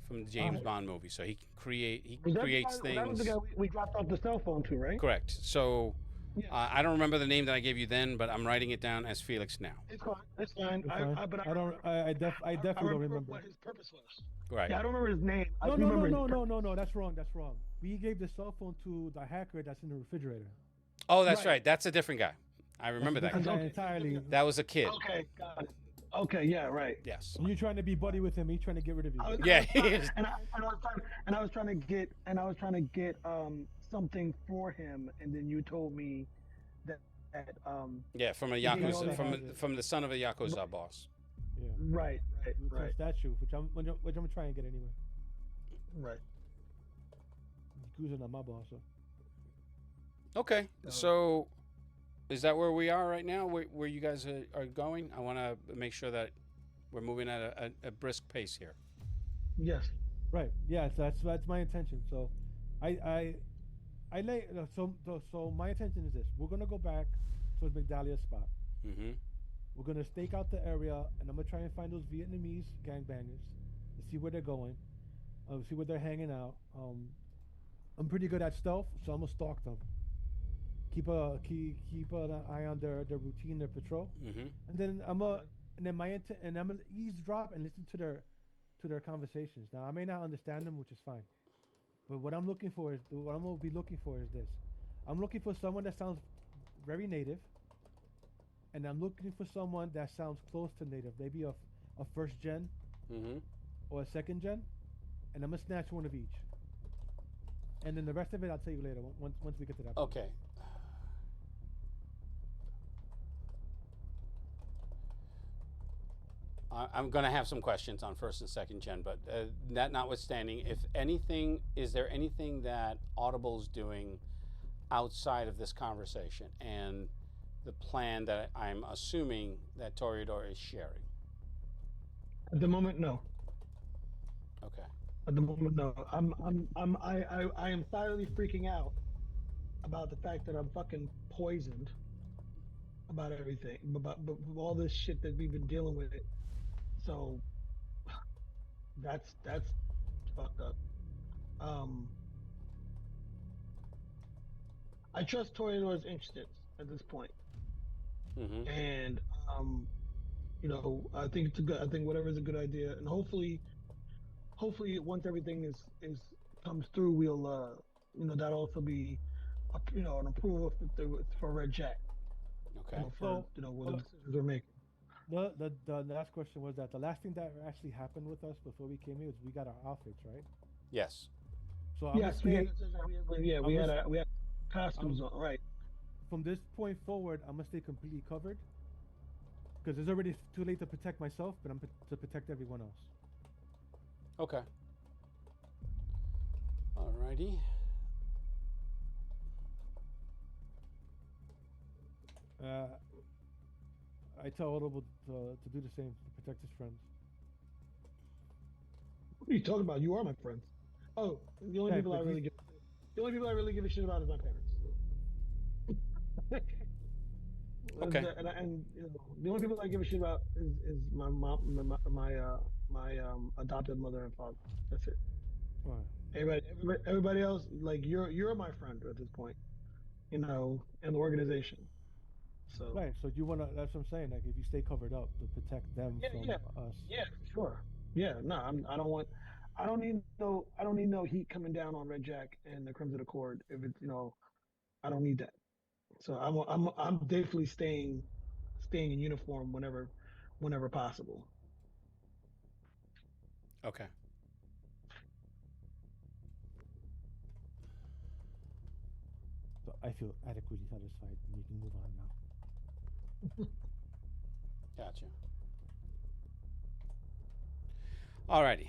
from the James Bond movie. So he creates things. That was the guy we dropped off the cell phone to, right? Correct. So Yeah. I don't remember the name that I gave you then, but I'm writing it down as Felix now. It's fine. It's fine. It's fine. I definitely don't remember. what his purpose was. Right. Yeah, I don't remember his name. I No, do no, no, remember no, his no, no, no. That's wrong. That's wrong. We gave the cell phone to the hacker that's in the refrigerator. Oh, that's Right. right. That's a different guy. I remember that That's a guy. different guy entirely. That was a kid. Okay, got it. Okay, yeah, right. Yes. You trying to be buddy with him? He's trying to get rid of you. Yeah, he is. And I was trying to get something for him, and then you told me that Yeah, from a Yeah, yakuza, yeah. from the son of a yakuza boss. Yeah. right, It's a right, statue, which I'm trying to get anyway. right. Yakuza not my boss. So. Okay, so is that where we are right now? Where you guys are going? I want to make sure that we're moving at a brisk pace here. Yes. Right. Yeah. So that's my intention. So, I lay so my intention is this: we're gonna go back towards McDahlia's spot. Mm-hmm. We're gonna stake out the area, and I'm gonna try and find those Vietnamese gangbangers to see where they're going, see where they're hanging out. I'm pretty good at stealth, so I'm gonna stalk them, keep an eye on their routine, their patrol, Mm-hmm. and then I'm gonna eavesdrop and listen to their conversations. Now I may not understand them, which is fine. But what I'm gonna be looking for is this. I'm looking for someone that sounds very native, and I'm looking for someone that sounds close to native, maybe a first gen Mm-hmm. or a second gen, and I'm gonna snatch one of each. And then the rest of it I'll tell you later once we get to that point. Okay. I'm going to have some questions on first and second gen, but that notwithstanding, if anything, is there anything that Audible's doing outside of this conversation and the plan that I'm assuming that Toreador is sharing? At the moment, no. Okay. At the moment, no. I am silently freaking out about the fact that I'm fucking poisoned about everything, about all this shit that we've been dealing with. So that's fucked up. Um, I trust Toreador's instincts at this point, Mm-hmm. and um, I think it's a good. I think whatever is a good idea, and hopefully, once everything is comes through, we'll that also be, an approval for Red Jack, Okay. for So what the uh, decisions we're making. the last question was that the last thing that actually happened with us before we came here was we got our outfits right. Yes. So I'm gonna Yes, we stay. had. Yeah, I'm gonna we had I'm costumes on, right? from this point forward. I'm gonna stay completely covered because it's already too late to protect myself, but to protect everyone else. Okay. Alrighty. Uh, I tell Audible to do the same to protect his friends. What are you talking about? You are my friends. Oh, Yeah, but he's the only people I really give a shit about is my parents. Okay. And the only people I give a shit about is my mom, my adopted mother and father. That's it. right. Everybody else, like you're my friend at this point, and the organization. So Right. So you wanna? That's what I'm saying. Like if you stay covered up to protect them yeah, from yeah, us. yeah, for sure. Yeah, no, I don't want, I don't need no heat coming down on Red Jack and the Crimson Accord. If it's, I don't need that. So I'm definitely staying in uniform whenever possible. Okay. So I feel adequately satisfied, and we can move on now. Gotcha. Alrighty.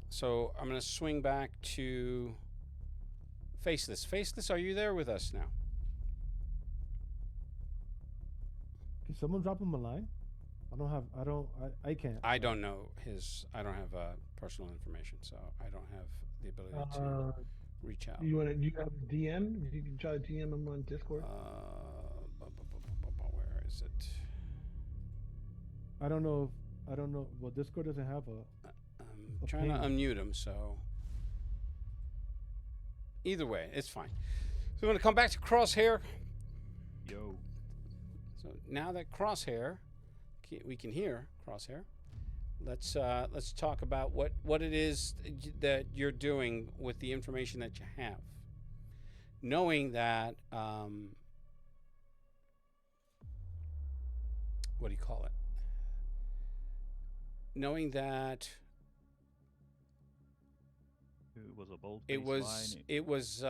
So I'm going to swing back to Faceless. Faceless, are you there with us now? Can someone drop him a line? I don't have. I don't. I can't. I don't know his. I don't have personal information, so I don't have the ability to reach out. You have his DM? You can try to DM him on Discord. Where is it? I don't know. I don't know. Well, Discord doesn't have a. I'm trying to unmute him, so either way, it's fine. So we're going to come back to Crosshair. Yo. So now that Crosshair, we can hear Crosshair. Let's talk about what it is that you're doing with the information that you have, knowing that what do you call it? Knowing that It was a bold it was line. it was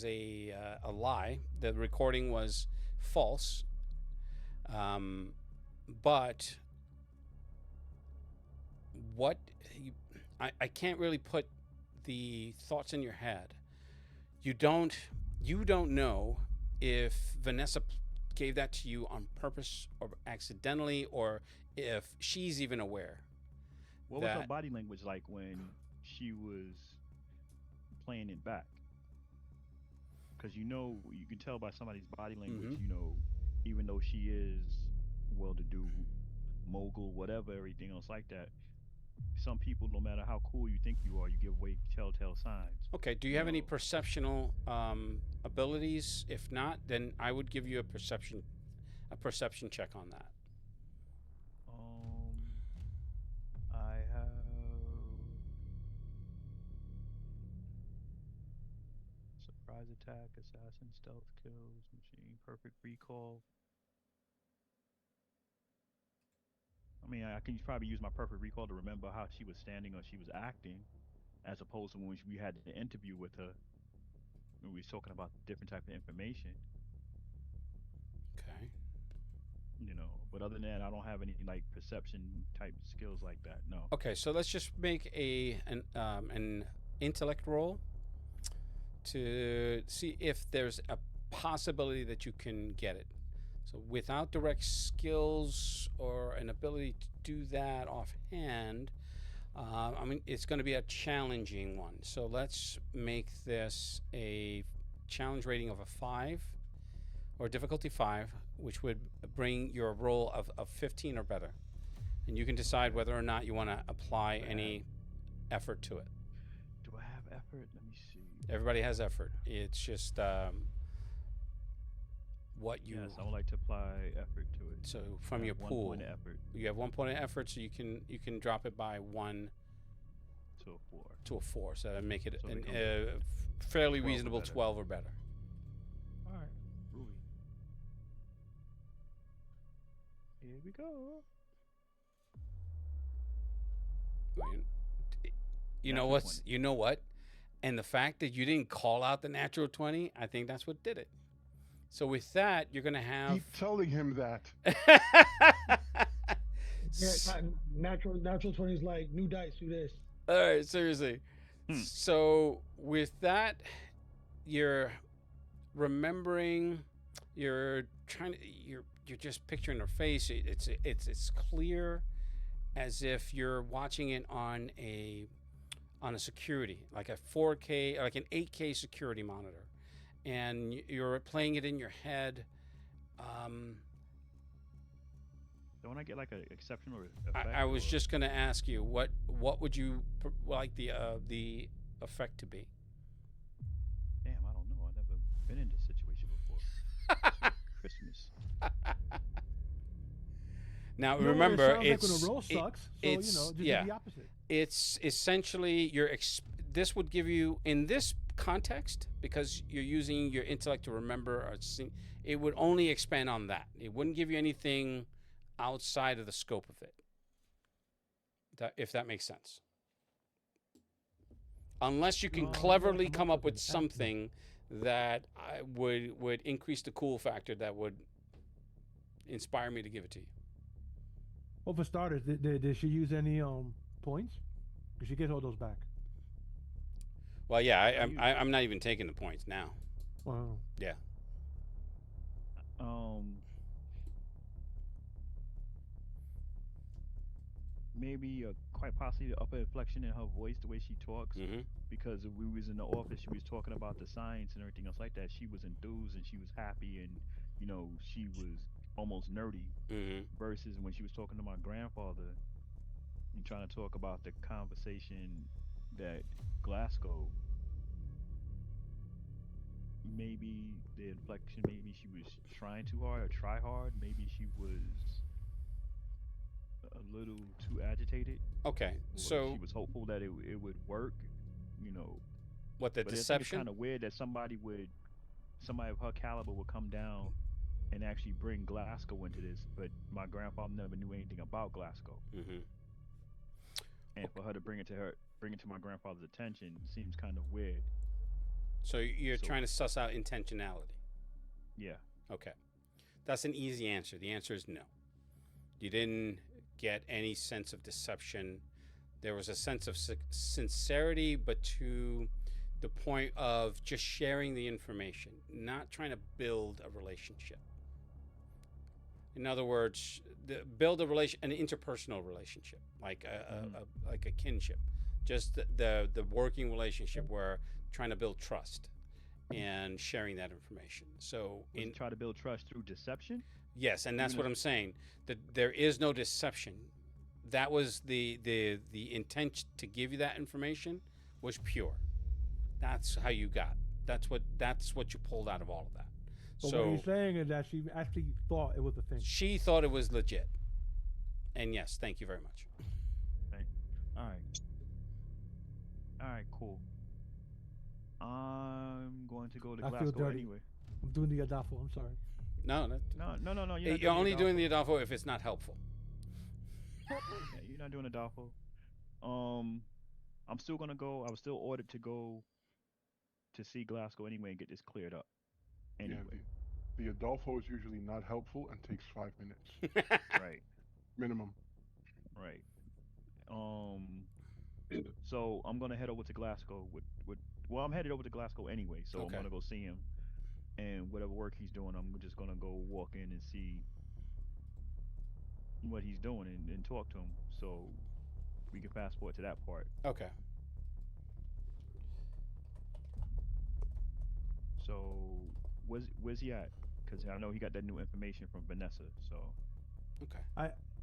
a lie. The recording was false, but what I can't really put the thoughts in your head. You don't know if Vanessa gave that to you on purpose or accidentally, or if she's even aware. What was her body language like when she was playing it back? Because you can tell by somebody's body language, even though she is well-to-do, mogul, whatever, everything else like that. Some people, no matter how cool you think you or you give away telltale signs. Okay. Do you You have any know, perceptional abilities? If not, then I would give you a perception check on that. I have surprise attack, assassin, stealth kills, machine, perfect recall. I mean, I can probably use my perfect recall to remember how she was standing or she was acting, as opposed to when we had the interview with her, when we was talking about different type of information. Okay. But other than that, I don't have any like perception type skills like that. No. Okay. So let's just make an intellect roll to see if there's a possibility that you can get it. So without direct skills or an ability to do that offhand, I mean, it's going to be a challenging one. So let's make this a challenge rating of a 5 or difficulty 5, which would bring your roll of 15 or better. And you can decide whether or not you want to apply any effort to it. Do I have effort? Let me see. Everybody has effort. It's just what you. Yes, I would like to apply effort to it. So from I your have pool, 1 point of effort you have 1 point of effort, so you can drop it by 1 to a 4. to a 4. So that make it So it an becomes fairly 12 or reasonable better. 12 or better. All right, Ruby. Here we go. You know Natural what? 20. You know what? And the fact that you didn't call out the natural 20, I think that's what did it. So with that, you're going to have. Keep telling him that. Yeah, natural 20s like new dice, do this. All right, seriously. So with that, you're remembering. You're trying to. You're just picturing her face. It's clear, as if you're watching it on a security, like a 4K, like an 8K security monitor, and you're playing it in your head. Don't I get like an exceptional effect? I was or- just going to ask you what would you like the effect to be? Damn, I don't know. I've never been in this situation before. Christmas. Now No, remember, it sounds like when a roll sucks. So it's just yeah. do the opposite. It's essentially this would give you, in this context, because you're using your intellect to remember or it would only expand on that. It wouldn't give you anything outside of the scope of it. If that makes sense. Unless you can No, cleverly I'm come up up with with an something that would increase the cool factor that would inspire me to give it to you. Well, for starters, did she use any points? Because she gets all those back. Well, yeah, I'm not even taking the points now. Wow. Yeah. Maybe quite possibly the upper inflection in her voice, the way she talks. Mm-hmm. Because if we was in the office, she was talking about the science and everything else like that. She was enthused and she was happy and she was almost nerdy. Mm-hmm. Versus when she was talking to my grandfather and trying to talk about the conversation that Glasgow. Maybe the inflection, maybe she was trying too hard or try hard. Maybe she was a little too agitated. Okay, so she was hopeful that it would work, what, the But it's deception? kind of weird that somebody of her caliber would come down and actually bring Glasgow into this. But my grandfather never knew anything about Glasgow, Mm-hmm. and for her to bring it to my grandfather's attention seems kind of weird. So you're So- trying to suss out intentionality. Yeah. Okay. That's an easy answer. The answer is no. You didn't get any sense of deception. There was a sense of sincerity, but to the point of just sharing the information, not trying to build a relationship. In other words, build an interpersonal relationship, like a kinship, just the working relationship where trying to build trust and sharing that information. So Try to build trust through deception. yes, and that's Even what if- I'm saying. That there is no deception. That was the intent to give you that information, was pure. That's how you got. That's what you pulled out of all of that. But So what he's saying is that she actually thought it was a thing. she thought it was legit. And yes, thank you very much. Okay. All right. All right. Cool. I'm going to go to I feel Glasgow dirty. anyway. I'm doing the Adolfo. I'm sorry. No, No. you're only doing the Adolfo if it's not helpful. Yeah, you're not doing Adolfo. I'm still gonna go. I was still ordered to go to see Glasgow anyway and get this cleared up. Anyway, Yeah, the Adolfo is usually not helpful and takes 5 minutes right, minimum. right. Um, so I'm gonna head over to Glasgow with. Well, I'm headed over to Glasgow anyway, so Okay. I'm gonna go see him, and whatever work he's doing, I'm just gonna go walk in and see what he's doing and talk to him, so we can fast forward to that part. Okay. So where's he at? Because I know he got that new information from Vanessa. So Okay.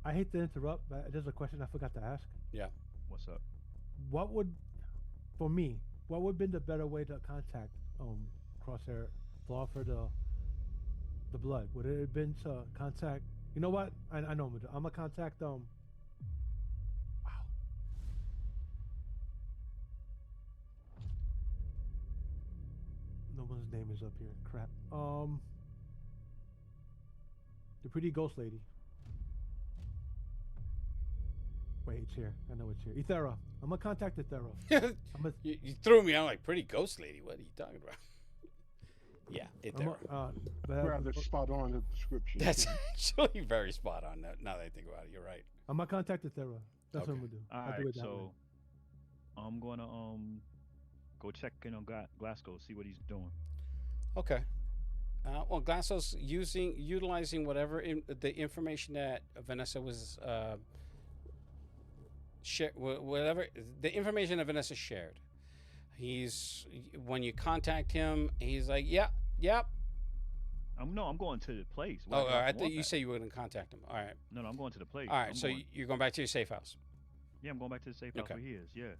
I hate to interrupt, but there's a question I forgot to ask. Yeah. what's up? What would, for me, what would have been the better way to contact Crosshair to offer the blood? Would it have been to contact? You know what? I know. I'm gonna contact Wow. No one's name is up here. Crap. The pretty ghost lady. Wait, it's here. I know it's here. Ethera. I'm gonna contact Ethera. You threw me. I'm like, pretty ghost lady. What are you talking about? Yeah, Rather spot on the description. That's actually very spot on. Now that I think about it, you're right. I'm gonna contact Ethera. That's what Okay. I'm gonna do. All I'll right, do it that way. so I'm gonna go check in on Glasgow, see what he's doing. Okay. Well, Glassow's utilizing whatever the information that Vanessa was whatever the information that Vanessa shared. When you contact him, he's like, yep. I'm going to the place. Oh, I thought you said you were going to contact him. All right. No, I'm going to the place. All right. You're going back to your safe house. Yeah, I'm going back to the safe house Okay. where he is. Yeah.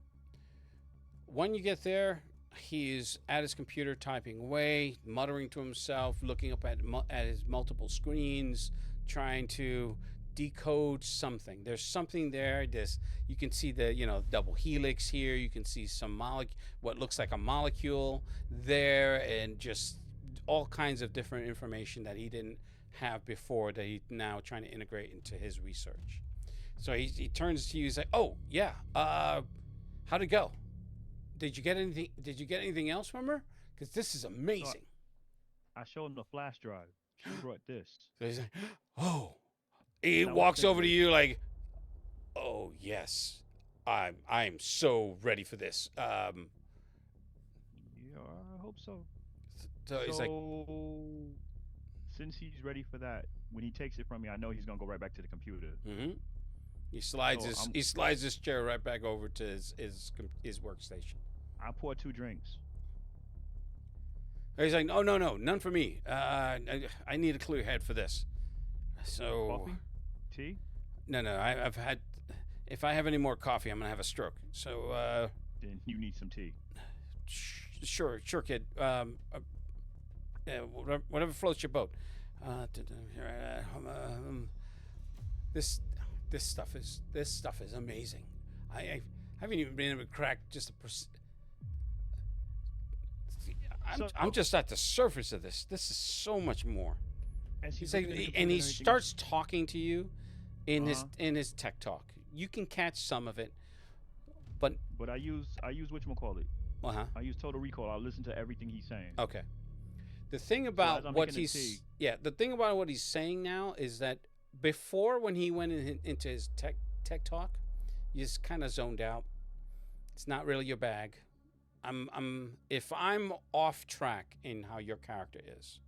When you get there, he's at his computer typing away, muttering to himself, looking up at his multiple screens, trying to decode something. There's something there. You can see the double helix here. You can see some what looks like a molecule there, and just all kinds of different information that he didn't have before that he's now trying to integrate into his research. So he turns to you. He's like, "Oh yeah, how'd it go? Did you get anything? Did you get anything else from her? Because this is amazing." I showed him the flash drive. She brought this. So he's like, "Oh." He walks over to you like, "Oh yes, I'm so ready for this." Yeah, I hope so. So he's like, since he's ready for that, when he takes it from me, I know he's gonna go right back to the computer. mm-hmm. He slides his chair right back over to his workstation. I poured 2 drinks. He's like, "No, none for me. I need a clear head for this." So Coffee? Tea? No, I've had. If I have any more coffee, I'm gonna have a stroke. So Then you need some tea. Sure, kid. Whatever floats your boat. This stuff is amazing. I haven't even been able to crack just I'm just at the surface of this. This is so much more. He's like, and he starts talking to you in his tech talk. You can catch some of it, but I use whatchamacallit. I use Total Recall. I listen to everything he's saying. Okay. The thing about the thing about what he's saying now is that before, when he went into his tech talk, you just kind of zoned out. It's not really your bag. If I'm off track in how your character is,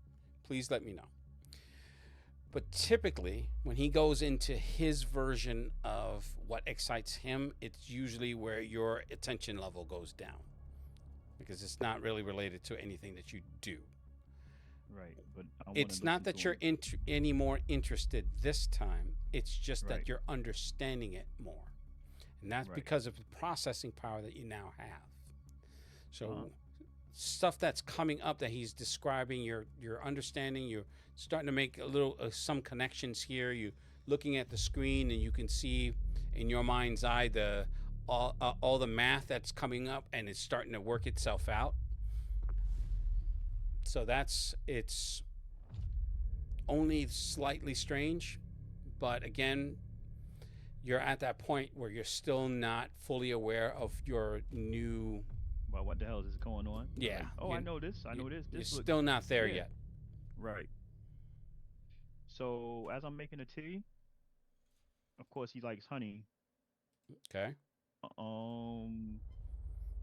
please let me know. But typically, when he goes into his version of what excites him, it's usually where your attention level goes down, because it's not really related to anything that you do. Right, but it's not that you're any more interested this time. It's just that you're understanding it more, and that's because of the processing power that you now have. So stuff that's coming up that he's describing, you're understanding, you're starting to make a little some connections here. You looking at the screen and you can see in your mind's eye the all the math that's coming up, and it's starting to work itself out. So it's only slightly strange, but again, you're at that point where you're still not fully aware of your new. Well, what the hell is going on? Yeah. Like, oh, I know this. I know this. You're This looks still not there yeah. yet. Right. So as I'm making a tea, of course he likes honey. Okay.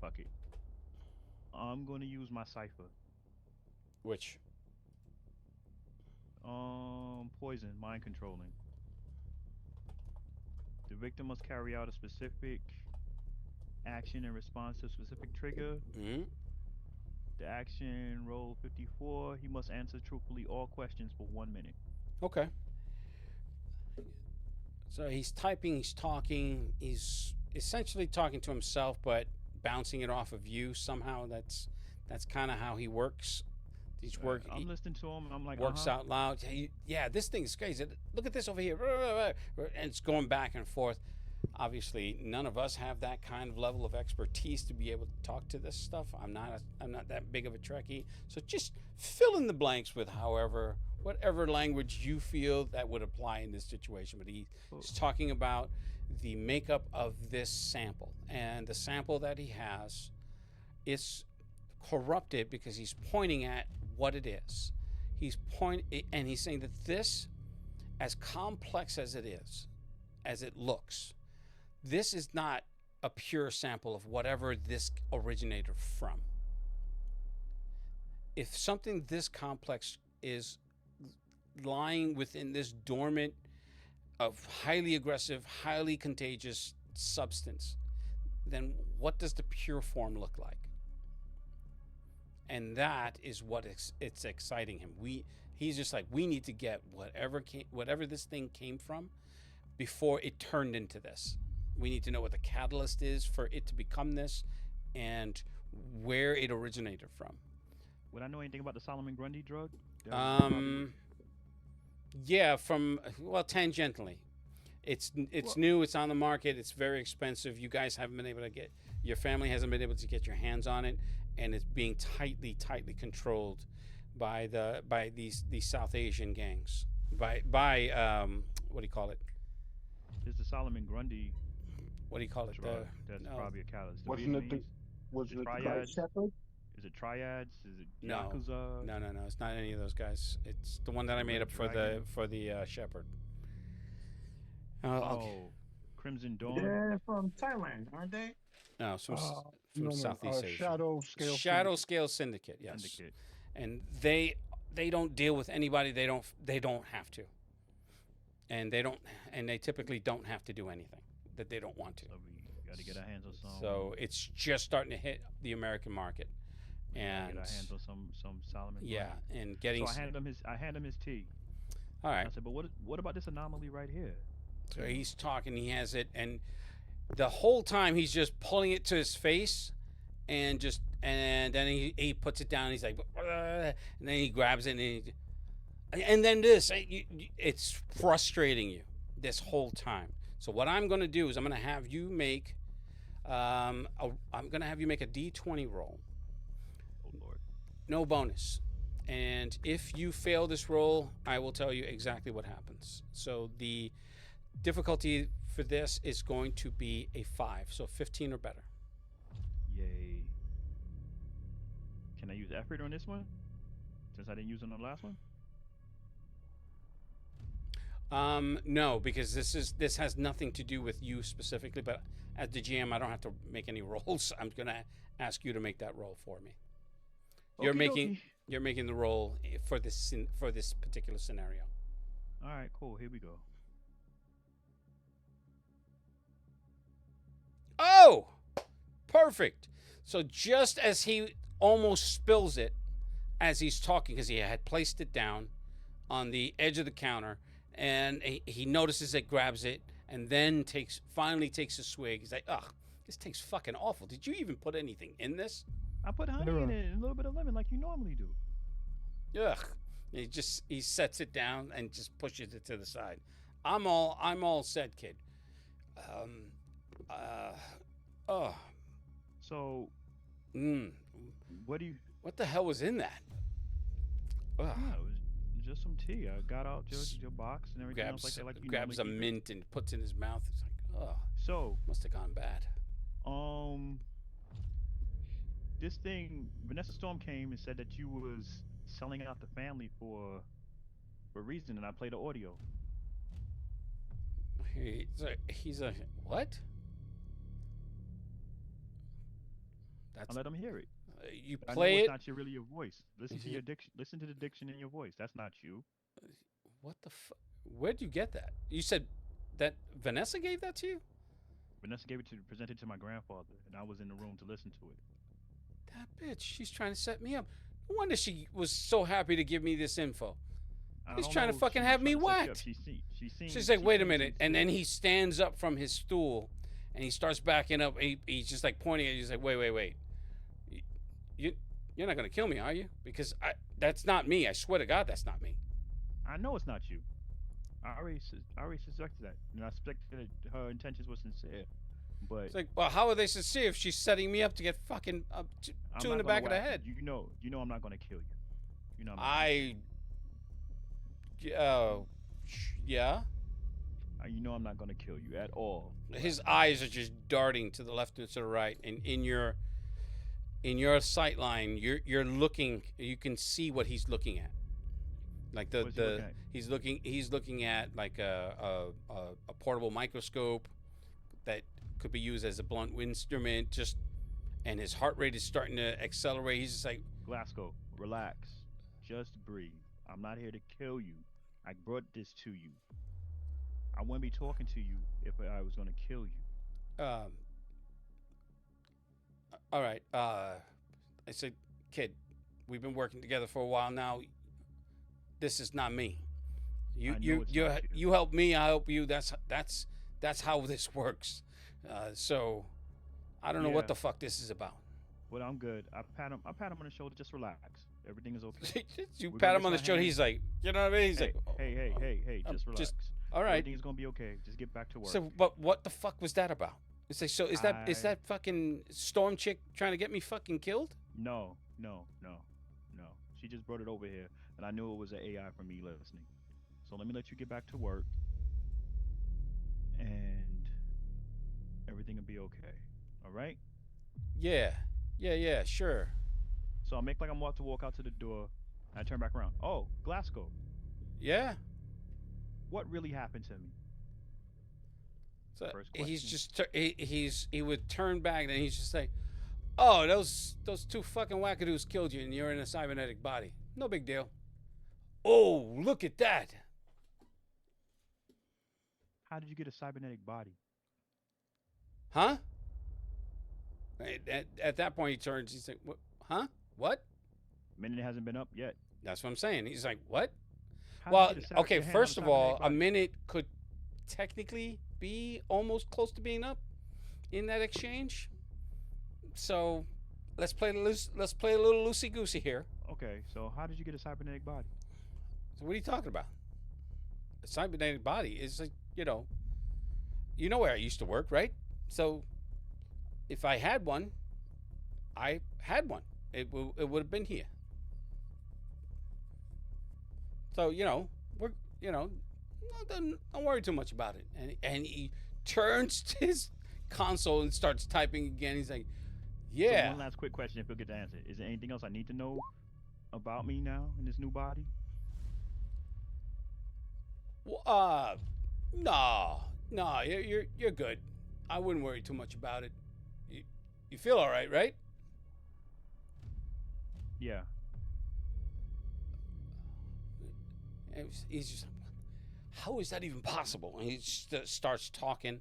Fuck it. I'm gonna use my cipher. Which? Poison, mind controlling. The victim must carry out a specific action in response to a specific trigger. Mm-hmm. The action roll 54. He must answer truthfully all questions for 1 minute. Okay. So he's typing, he's talking, he's essentially talking to himself, but bouncing it off of you somehow. That's kind of how he works. I'm listening to him. I'm like, works out loud. Yeah, this thing is crazy. Look at this over here, and it's going back and forth. Obviously, none of us have that kind of level of expertise to be able to talk to this stuff. I'm not that big of a Trekkie, so just fill in the blanks with whatever language you feel that would apply in this situation. But he's talking about the makeup of this sample, and the sample that he has is corrupted because he's pointing at what it is. He's saying that this, as complex as it is, as it looks, this is not a pure sample of whatever this originated from. If something this complex is lying within this dormant, of highly aggressive, highly contagious substance, then what does the pure form look like? And that is what it's exciting him. He's just like, we need to get whatever this thing came from before it turned into this. We need to know what the catalyst is for it to become this, and where it originated from. Would I know anything about the Solomon Grundy drug? Yeah, tangentially. It's new, it's on the market, it's very expensive. You guys haven't been able to your family hasn't been able to get your hands on it, and it's being tightly controlled by these South Asian gangs. By what do you call it? There's the Solomon Grundy. What do you call it? That's probably a catalyst. Wasn't it the triads? Shepherd? Is it triads? Is it No. Yakuza? No. It's not any of those guys. It's the one that I made up for the Shepherd. Crimson Dawn. They're from Thailand, aren't they? No, from Southeast Asia. Shadow Scale Syndicate. Yes. Syndicate. And they don't deal with anybody. They don't have to. And they typically don't have to do anything that they don't want to. So we got to get our hands on some. So it's just starting to hit the American market. And get our hands on some Solomon. Yeah, Grundy. and getting. So I hand him his tea. All right. I said, but what about this anomaly right here? So he's talking. He has it, and the whole time he's just pulling it to his face, and then he puts it down. He's like, and then he grabs it, and then this. It's frustrating you this whole time. So what I'm going to do is I'm going to have you make. I'm going to have you make a D20 roll. Oh Lord. No bonus. And if you fail this roll, I will tell you exactly what happens. So the difficulty for this is going to be a 5, so 15 or better. Yay. Can I use effort on this one? Since I didn't use it on the last one? No, because this has nothing to do with you specifically, but as the GM, I don't have to make any rolls. I'm going to ask you to make that roll for me. You're making the roll for this particular scenario. All right, cool. Here we go. Oh, perfect. So just as he almost spills it as he's talking, because he had placed it down on the edge of the counter, and he notices it, grabs it, and then finally takes a swig. He's like, ugh, this tastes fucking awful. Did you even put anything in this? I put honey Sarah. in it and a little bit of lemon like you normally do. Ugh. He sets it down and just pushes it to the side. I'm all set, kid. Um. Uh. Oh. So, Mm. what do you? What the hell was in that? Ugh. Yeah, it was just some tea. I got out your box and everything else like Grabs that, like you grabs normally a keep it. mint and puts it in his mouth. It's like, oh, So, must have gone bad. um, this thing, Vanessa Storm came and said that you was selling out the family for a reason, and I played the audio. He's a what? I That's let him hear it. you I know play it's it. not your really your voice. Listen to Yeah. your diction. Listen to the diction in your voice. That's not you. What the fuck? Where'd you get that? You said that Vanessa gave that to you? Vanessa gave it to present it to my grandfather, and I was in the room to listen to it. That bitch. She's trying to set me up. No wonder she was so happy to give me this info. I He's don't trying to know if fucking she was have me trying to set you up. whacked. She's She's like, wait a minute. And then he stands up from his stool and he starts backing up. He's just like pointing at you. He's like, wait. You, you're not going to kill me, are you? Because that's not me. I swear to God, that's not me. I know it's not you. I already suspected that, and I suspected that her intentions were sincere. But It's like, well, how are they sincere if she's setting me up to get fucking I'm two not in the gonna back of the whack head? You know, I'm not gonna kill you. You know, I'm not gonna Yeah. you know, I'm not gonna kill you at all. His eyes are just darting to the left and to the right, and in your sight line, you're looking. You can see what he's looking at. Like What's he looking at? he's looking at like a portable microscope that could be used as a blunt instrument. Just and his heart rate is starting to accelerate. He's just like, Glasgow, relax. Just breathe. I'm not here to kill you. I brought this to you. I wouldn't be talking to you if I was gonna kill you. um, all right. I said, kid, we've been working together for a while now. This is not me. I know it's not you. You help me, I help you. That's how this works. So I don't know what Yeah. the fuck this is about. Well, I'm good. I pat him on the shoulder. Just relax. Everything is okay. You We're pat gonna him on the get shoulder. some He's like, you know what I mean? He's Hey, like, hey, I'm just relax. just all right. Everything's gonna be okay. Just get back to work. So, but what the fuck was that about? It's like, so is that fucking storm chick trying to get me fucking killed? No. She just brought it over here, and I knew it was an AI for me listening. So let me let you get back to work, and everything will be okay. All right? Yeah, sure. So I'll make like I'm about to walk out to the door, and I turn back around. Oh, Glasgow, Yeah. what really happened to me? So First he's question. just he would turn back and he's just like, oh, those two fucking wackadoos killed you and you're in a cybernetic body. No big deal. Oh, look at that. How did you get a cybernetic body? Huh? At that point he turns. He's like, what? Huh? What? Minute hasn't been up yet. That's what I'm saying. He's like, what? How Well, did you get a okay. your hand on First a of all, cybernetic a body? minute could technically be almost close to being up in that exchange. So let's play a little loosey goosey here. Okay, so how did you get a cybernetic body? So what are you talking about? A cybernetic body is like, you know where I used to work, right? So if I had one, I had one. It would have been here. So we're don't worry too much about it. And he turns to his console and starts typing again. He's like, So yeah. one last quick question, if you'll get the answer. Is there anything else I need to know about me now in this new body? Well, no, you're good. I wouldn't worry too much about it. You feel all right, right? Yeah. He's just, how is that even possible? And he starts talking.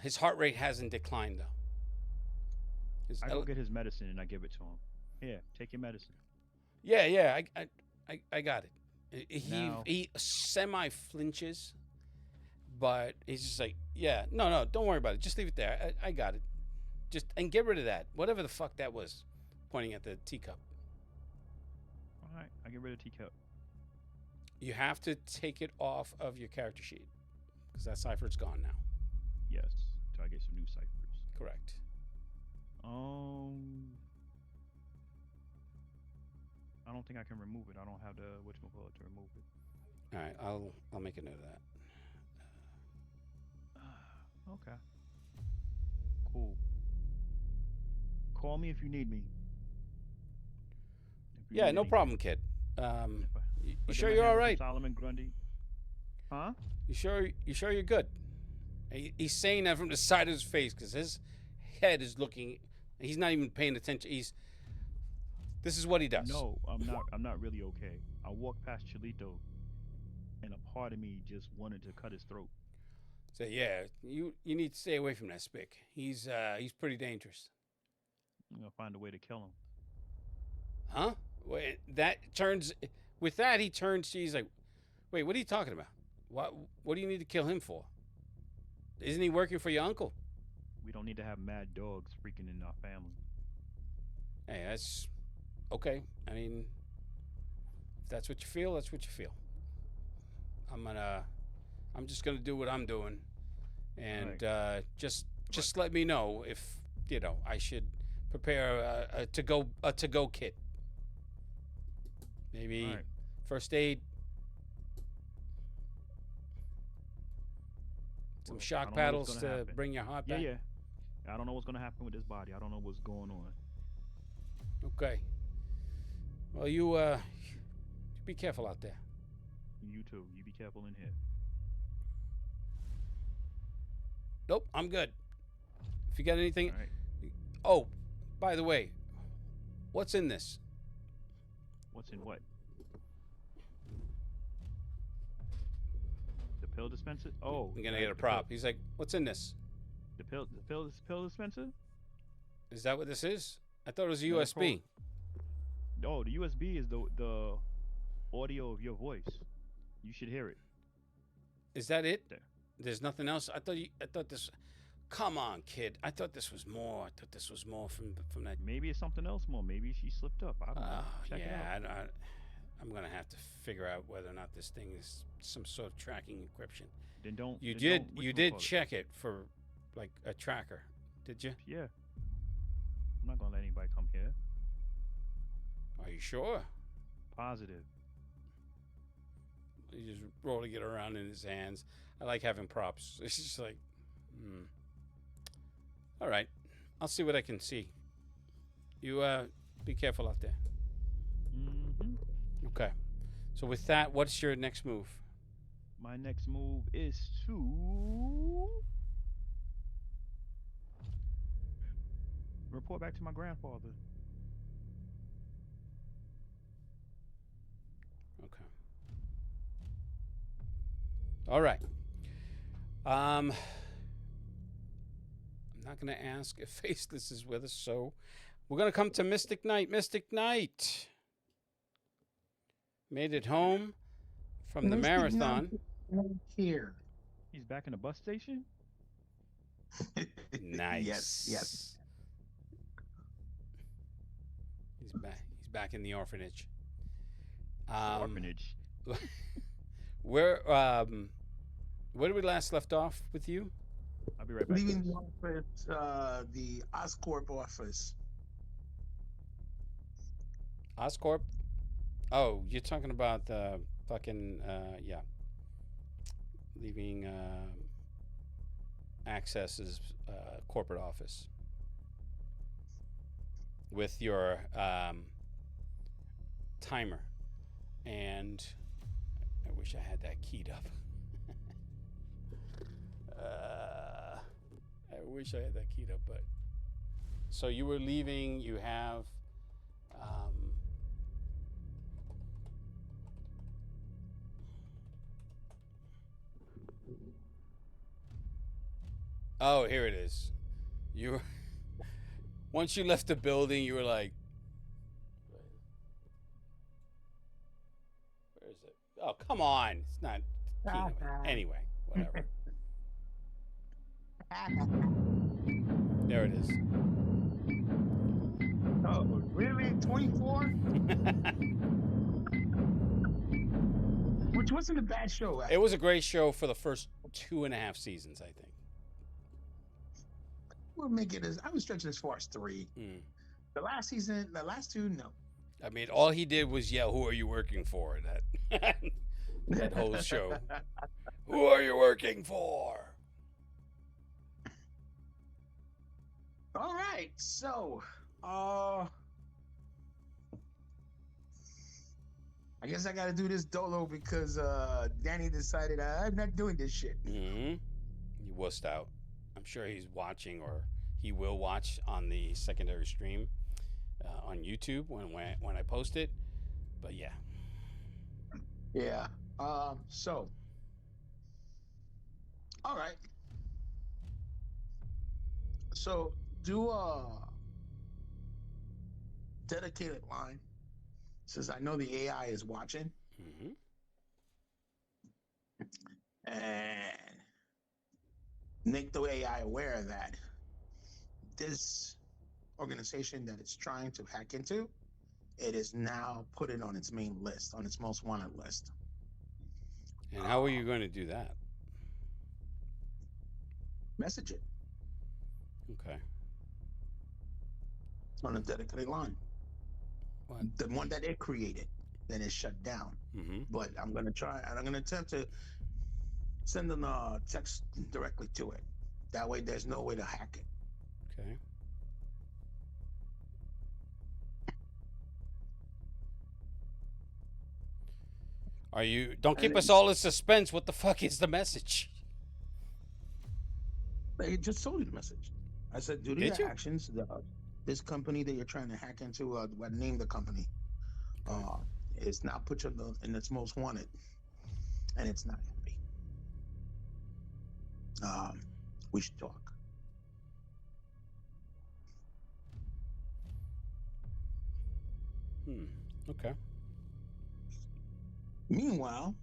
His heart rate hasn't declined though. I go get his medicine and I give it to him. Here, take your medicine. Yeah, I got it. Now- He semi flinches, but he's just like, yeah, no, don't worry about it. Just leave it there. I got it. Just and get rid of that. Whatever the fuck that was, pointing at the teacup. All right, I get rid of teacup. You have to take it off of your character sheet because that cipher's gone now. Yes, till I get some new ciphers. Correct. I don't think I can remove it. I don't have the whatchamacallit to remove it. All right, I'll make a note of that. Okay. Cool. Call me if you need me. If you Yeah, need no anything. problem, kid. If I- You Look at sure my you're all hand with right? some Solomon Grundy. Huh? You sure you're good? He's saying that from the side of his face because his head is looking. He's not even paying attention. This is what he does. No, I'm not. I'm not really okay. I walked past Cholito, and a part of me just wanted to cut his throat. So yeah, you need to stay away from that spick. He's pretty dangerous. I'm gonna find a way to kill him. Huh? Wait, that turns with that he turns. He's like, wait, what are you talking about? What do you need to kill him for? Isn't he working for your uncle? We don't need to have mad dogs freaking in our family. Hey, that's okay. I mean, if that's what you feel, that's what you feel. I'm just gonna do what I'm doing, and just let me know if I should prepare a to go kit. Maybe All right. first aid, some Well, I shock don't know what's paddles gonna to happen. bring your heart Yeah, back. yeah. I don't know what's gonna happen with this body. I don't know what's going on. Okay. Well, you be careful out there. You too. You be careful in here. Nope, I'm good. If you got anything, All right. oh, by the way, what's in this? What's in what? The pill dispenser? Oh, I'm gonna right, get a the prop. pill- He's like, what's in this? The pill dispenser? Is that what this is? I thought it was a No, that's USB. Oh, the USB is the audio of your voice. You should hear it. Is that it? There. There's nothing else. I thought this. Come on, kid. I thought this was more. I thought this was more from that. Maybe it's something else more. Maybe she slipped up. I don't know. Check it out. yeah, I'm gonna have to figure out whether or not this thing is some sort of tracking encryption. Then don't. You then did don't you did whatchamacallit. check it for like a tracker, did you? Yeah. I'm not gonna let anybody come here. Are you sure? Positive. He's just rolling it around in his hands. I like having props. It's just like, all right, I'll see what I can see. You be careful out there. Mm-hmm. Okay. So with that, what's your next move? My next move is to report back to my grandfather. Okay. All right. I'm not going to ask if Faceless is with us, so we're going to come to Mystic Knight. Mystic Knight made it home from the marathon. Here. He's back in the bus station. Nice. Yes. He's back. He's back in the orphanage. Orphanage. Where did we last left off with you? I'll be right back. Leaving guys. the office, the Oscorp office. Oscorp? Oh, you're talking about the fucking yeah. Leaving Access's corporate office with your timer, and I wish I had that keyed up. I wish I had that keyed up, but so you were leaving. You have. Oh, here it is. You were, once you left the building, you were like, where is it? Oh, come on. It's not. Anyway, whatever. There it is. Oh, really? 24? Which wasn't a bad show, It actually. was a great show for the first 2.5 seasons, I think. We'll make it as I would stretch it as far as 3. The last season, the last 2, no. I mean, all he did was yell, "Who are you working for?" That that whole show. Who are you working for? All right, so I guess I got to do this dolo because Danny decided I'm not doing this shit. He wussed out. I'm sure he's watching, or he will watch on the secondary stream on YouTube when I post it. But yeah. Yeah. So, all right. So do a dedicated line since I know the AI is watching, and make the AI aware that this organization that it's trying to hack into, it is now put it on its main list, on its most wanted list. And how are you going to do that? Message it Okay. on a dedicated line. What? The one that it created, then it's shut down. But I'm going to try, and I'm going to attempt to send them a text directly to it. That way there's no way to hack it. Okay. Are you? Don't keep us all in suspense. What the fuck is the message? They just told you the message. I said, due to Did your you? actions, this company that you're trying to hack into, what name the company, is now put in its most wanted, and it's not happy. We should talk. Okay. Meanwhile,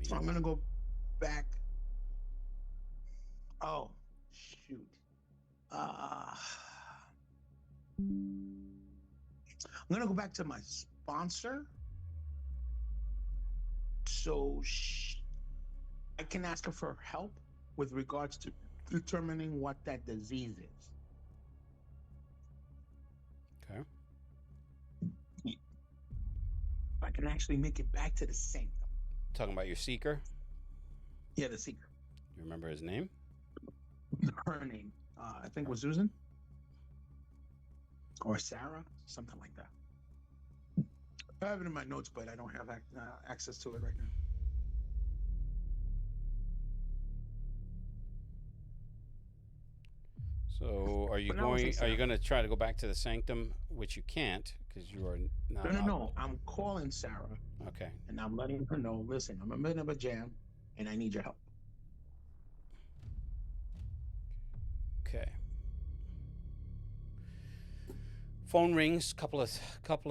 so I'm gonna go back. Oh, shoot. I'm gonna go back to my sponsor, so I can ask her for help with regards to determining what that disease is. Okay. I can actually make it back to the sanctum. Talking about your seeker? Yeah, the seeker. You remember his name? Her name, I think, was Susan or Sarah, something like that. I have it in my notes, but I don't have access to it right now. So, are you going to try to go back to the sanctum, which you can't because you are not? No. I'm calling Sarah. Okay. And I'm letting her know. Listen, I'm in the middle of a jam, and I need your help. Okay. Phone rings, couple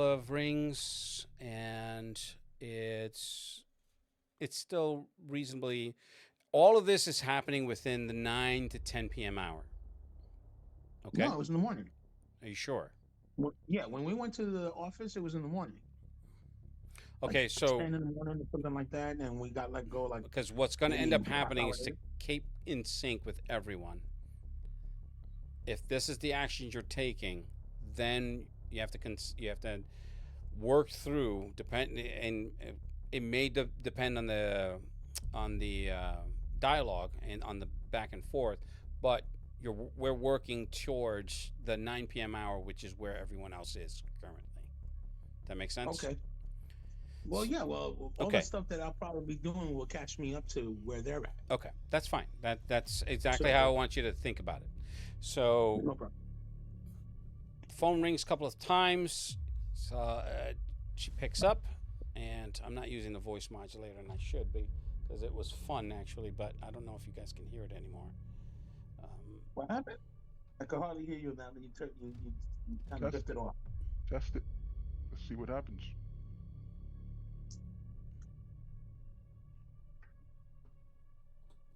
of rings, and it's still reasonably. All of this is happening within the 9 to 10 p.m. hour. Okay. No, it was in the morning. Are you sure? Well, yeah, when we went to the office, it was in the morning. Okay, like so 10 in the morning or something like that, and we got let go like. Because what's going to end up happening is to keep in sync with everyone. If this is the actions you're taking, then you have to work through and it may depend on the dialogue and on the back and forth, but we're working towards the 9 p.m. hour, which is where everyone else is currently. That makes sense? Okay. Well, yeah. Well, all the stuff that I'll probably be doing will catch me up to where they're at. Okay, that's fine. That's exactly how I want you to think about it. So, no problem. Phone rings a couple of times. So, she picks up, and I'm not using the voice modulator, and I should be because it was fun actually, but I don't know if you guys can hear it anymore. What happened? I can hardly hear you now. You kind of drifted off. Test it. Let's see what happens.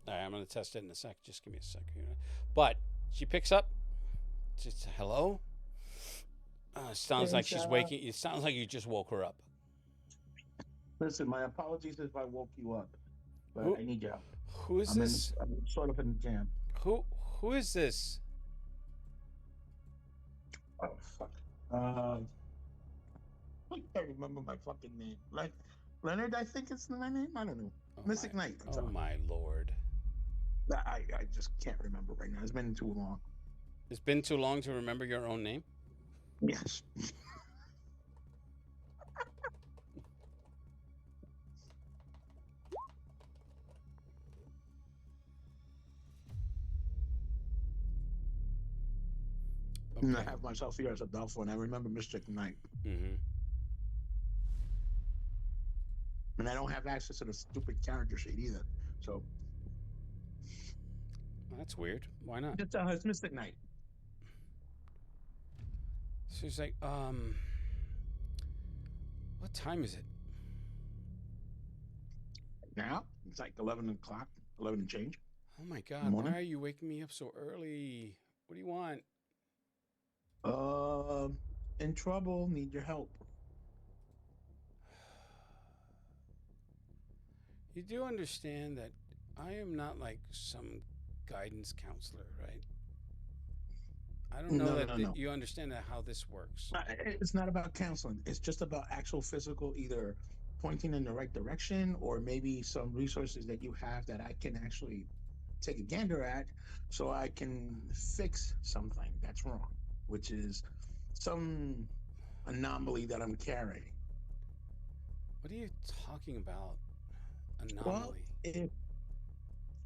All right, I'm going to test it in a sec. Just give me a sec. But she picks up. Just hello. Sounds like she's waking. It sounds like you just woke her up. Listen, my apologies if I woke you up, but Who- I need your help. Who is this? I'm sort of in the jam. Who is this? Oh fuck. I can't remember my fucking name. Like Leonard, I think it's my name. I don't know. Mystic Knight. Oh my lord! I just can't remember right now. It's been too long. It's been too long to remember your own name. Yes. Okay. And I have myself here as a doubtful, and I remember Mystic Knight. Mm-hmm. And I don't have access to the stupid character sheet either. So That's weird. Why not? just tell her it's Mystic Knight. She's like, what time is it? Now it's like 11 o'clock, 11 and change. Oh my god! Why are you waking me up so early? What do you want? In trouble. Need your help. You do understand that I am not like some guidance counselor, right? I don't know No. you understand how this works. It's not about counseling. It's just about actual physical, either pointing in the right direction or maybe some resources that you have that I can actually take a gander at so I can fix something that's wrong, which is some anomaly that I'm carrying. What are you talking about? Anomaly? Well, if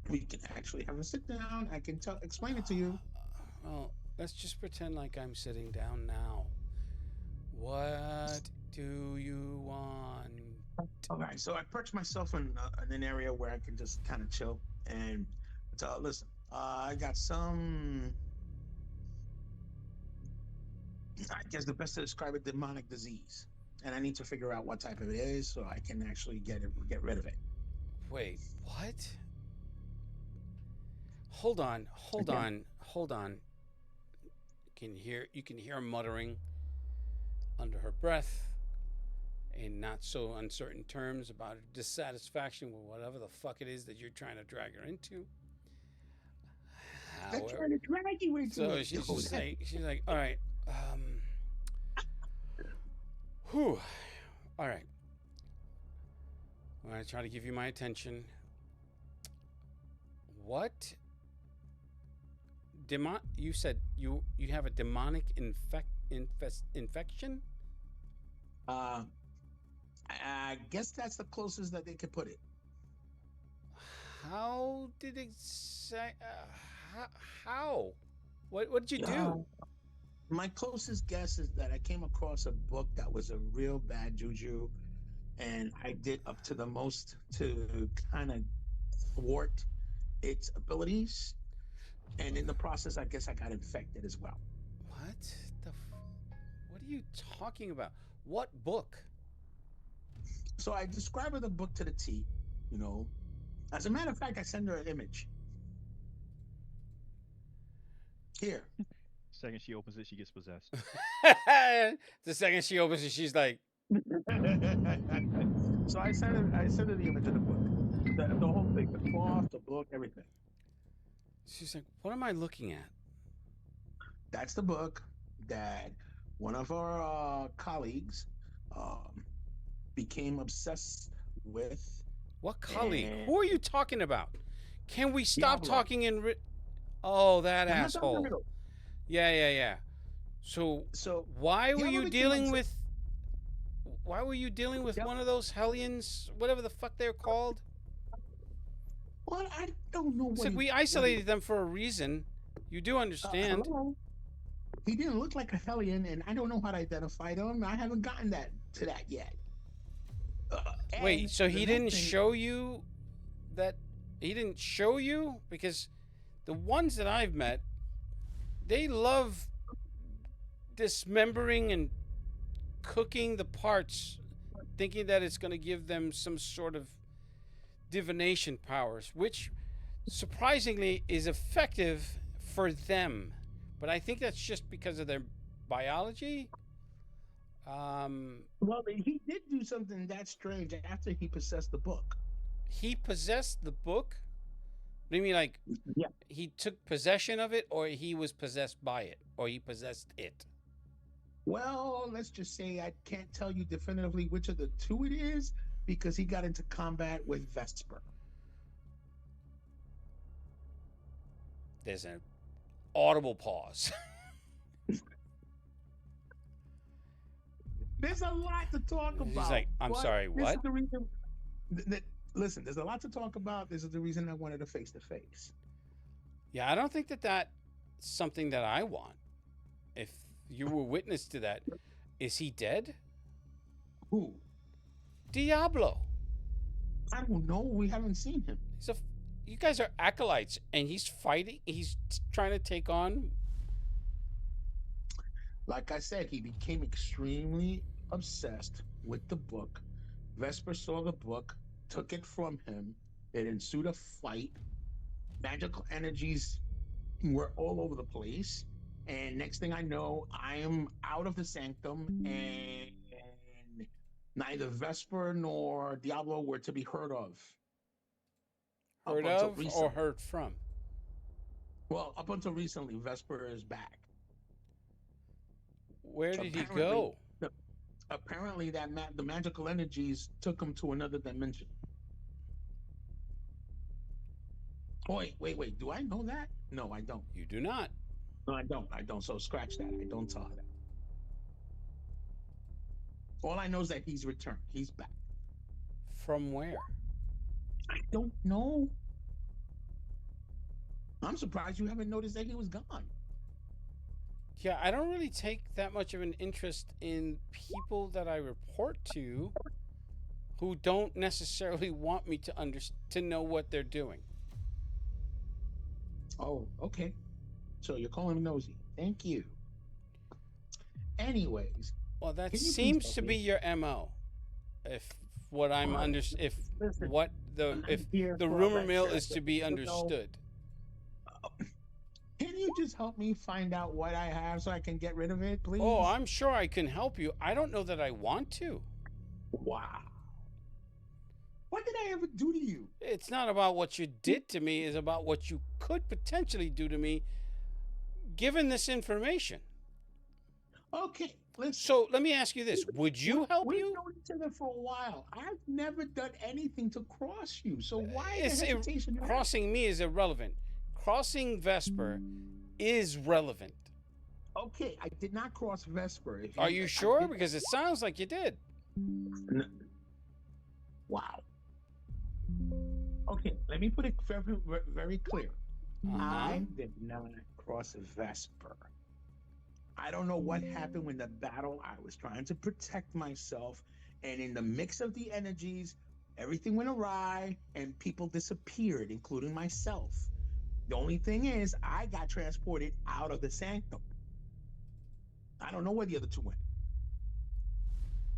we can actually have a sit down, I can explain it to you. Well, let's just pretend like I'm sitting down now. What do you want? Okay, so I perch myself in an area where I can just kind of chill and listen. I got some. I guess the best to describe it, demonic disease, and I need to figure out what type of it is so I can actually get rid of it. Wait, what? Hold on. You can hear muttering under her breath in not so uncertain terms about her dissatisfaction with whatever the fuck it is that you're trying to drag her into. They're trying to drag you into it. So she's like, all right, whew, all right. I'm gonna try to give you my attention. What? You said you have a demonic infection? I guess that's the closest that they could put it. How did it say? How? What did you do? My closest guess is that I came across a book that was a real bad juju, and I did up to the most to kind of thwart its abilities. And in the process, I guess I got infected as well. What are you talking about? What book? So I describe her the book to the T, you know. As a matter of fact, I send her an image. Here. Second she opens it, she gets possessed. The second she opens it, she's like. So I send her the image of the book, the whole thing, the cloth, the book, everything. She's like, what am I looking at? That's the book that one of our colleagues became obsessed with. What colleague? Who are you talking about? Can we stop talking in? Oh, that asshole. Yeah. So why were you dealing with? Why were you dealing with one of those hellions, whatever the fuck they're called? Well, I don't know. So we isolated them for a reason. You do understand. He didn't look like a hellion, and I don't know how to identify them. I haven't gotten to that yet. Wait, so he didn't show you that? He didn't show you? Because the ones that I've met, they love dismembering and cooking the parts, thinking that it's going to give them some sort of divination powers, which surprisingly is effective for them. But I think that's just because of their biology. Well, he did do something that strange after he possessed the book. He possessed the book. What do you mean, like Yeah. he took possession of it, or he was possessed by it, or he possessed it? Well, let's just say I can't tell you definitively which of the two it is because he got into combat with Vesper. There's an audible pause. There's a lot to talk about. He's like, I'm sorry, This what? is the reason listen, there's a lot to talk about. This is the reason I wanted a face-to-face. Yeah, I don't think that that's something that I want. If you were witness to that, is he dead? Who? Diablo. I don't know. We haven't seen him. You guys are acolytes, and he's fighting. He's trying to take on. Like I said, he became extremely obsessed with the book. Vesper saw the book, took it from him. It ensued a fight. Magical energies were all over the place. And next thing I know, I am out of the sanctum, and neither Vesper nor Diablo were to be heard of. Heard of or heard from? Well, up until recently, Vesper is back. Where did he go? Apparently, the magical energies took him to another dimension. Oh, wait. Do I know that? No, I don't. You do not. No, I don't. So scratch that. I don't tell her that. All I know is that he's returned. He's back. From where? I don't know. I'm surprised you haven't noticed that he was gone. Yeah, I don't really take that much of an interest in people that I report to who don't necessarily want me to know what they're doing. Oh, okay. So you're calling me nosy. Thank you. Anyways. Well, that seems to be your MO. If what I'm if the rumor mill is to be understood. Can you just help me find out what I have so I can get rid of it, please? Oh, I'm sure I can help you. I don't know that I want to. Wow. What did I ever do to you? It's not about what you did to me. It's about what you could potentially do to me given this information. Okay, listen. So let me ask you this. Would you help you? We've known each other for a while. I've never done anything to cross you. So why is the hesitation? Crossing me is irrelevant. Crossing Vesper is relevant. Okay, I did not cross Vesper. Are you sure? Because it sounds like you did. No. Wow. Okay, let me put it very, very clear. I did not cross Vesper. I don't know what happened when the battle. I was trying to protect myself, and in the mix of the energies, everything went awry, and people disappeared, including myself. The only thing is, I got transported out of the sanctum. I don't know where the other two went.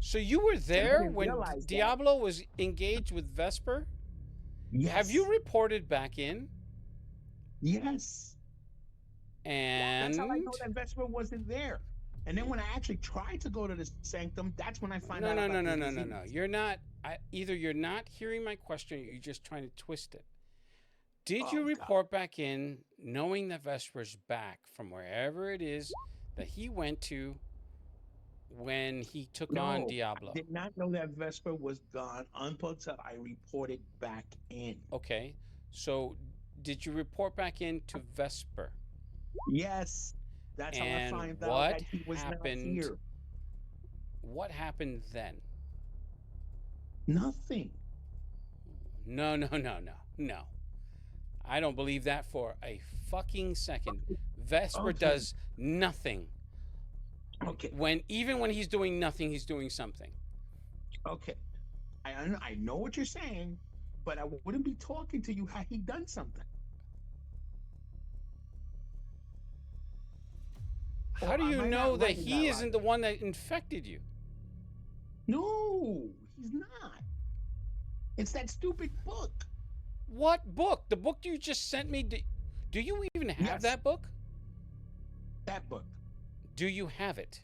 So you were there when Diablo was engaged with Vesper? Yes. Have you reported back in? Yes. And that's how I know that Vesper wasn't there. And then when I actually tried to go to the sanctum, that's when I find out. No. You're not. Either you're not hearing my question, or you're just trying to twist it. Did you report back in knowing that Vesper's back from wherever it is that he went to when he took on Diablo? I did not know that Vesper was gone until I reported back in. Okay. So did you report back in to Vesper? Yes. That's how I find out that he was not here. What happened then? Nothing. No. I don't believe that for a fucking second. Vesper does nothing. Okay. Even when he's doing nothing, he's doing something. Okay. I know what you're saying, but I wouldn't be talking to you had he done something. How do you know that he isn't the one that infected you? No, he's not. It's that stupid book. What book? The book you just sent me? Do you even have Yes. that book? That book. Do you have it?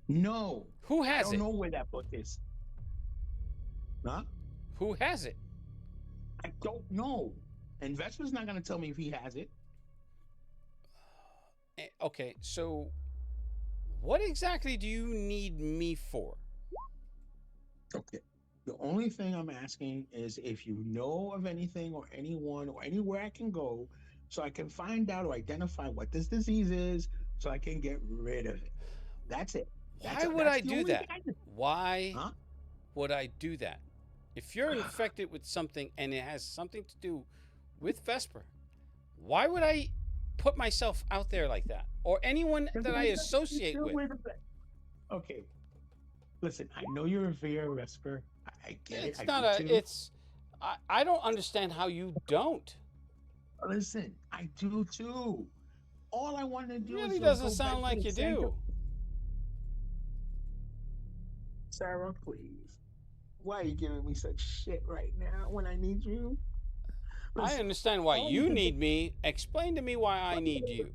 No. Who I has don't it? know where that book is. Huh? Who has it? I don't know. And Vesper's not going to tell me if he has it. Okay, so what exactly do you need me for? Okay. The only thing I'm asking is if you know of anything or anyone or anywhere I can go so I can find out or identify what this disease is so I can get rid of it. That's it. Why would that's I the do only that? thing I do. Why Huh? would I do that? If you're infected with something and it has something to do with Vesper, why would I put myself out there like that? Or anyone that I associate with? Okay. Listen, I know you're a Vera Vesper. I get It's it. not I a, do too. it's, I don't understand how you don't. Listen, I do too. All I want to It do really is doesn't go back sound to like the you center. do. Sarah, please. Why are you giving me such shit right now when I need you? I Listen, understand why all you need me. Explain to me why I need you.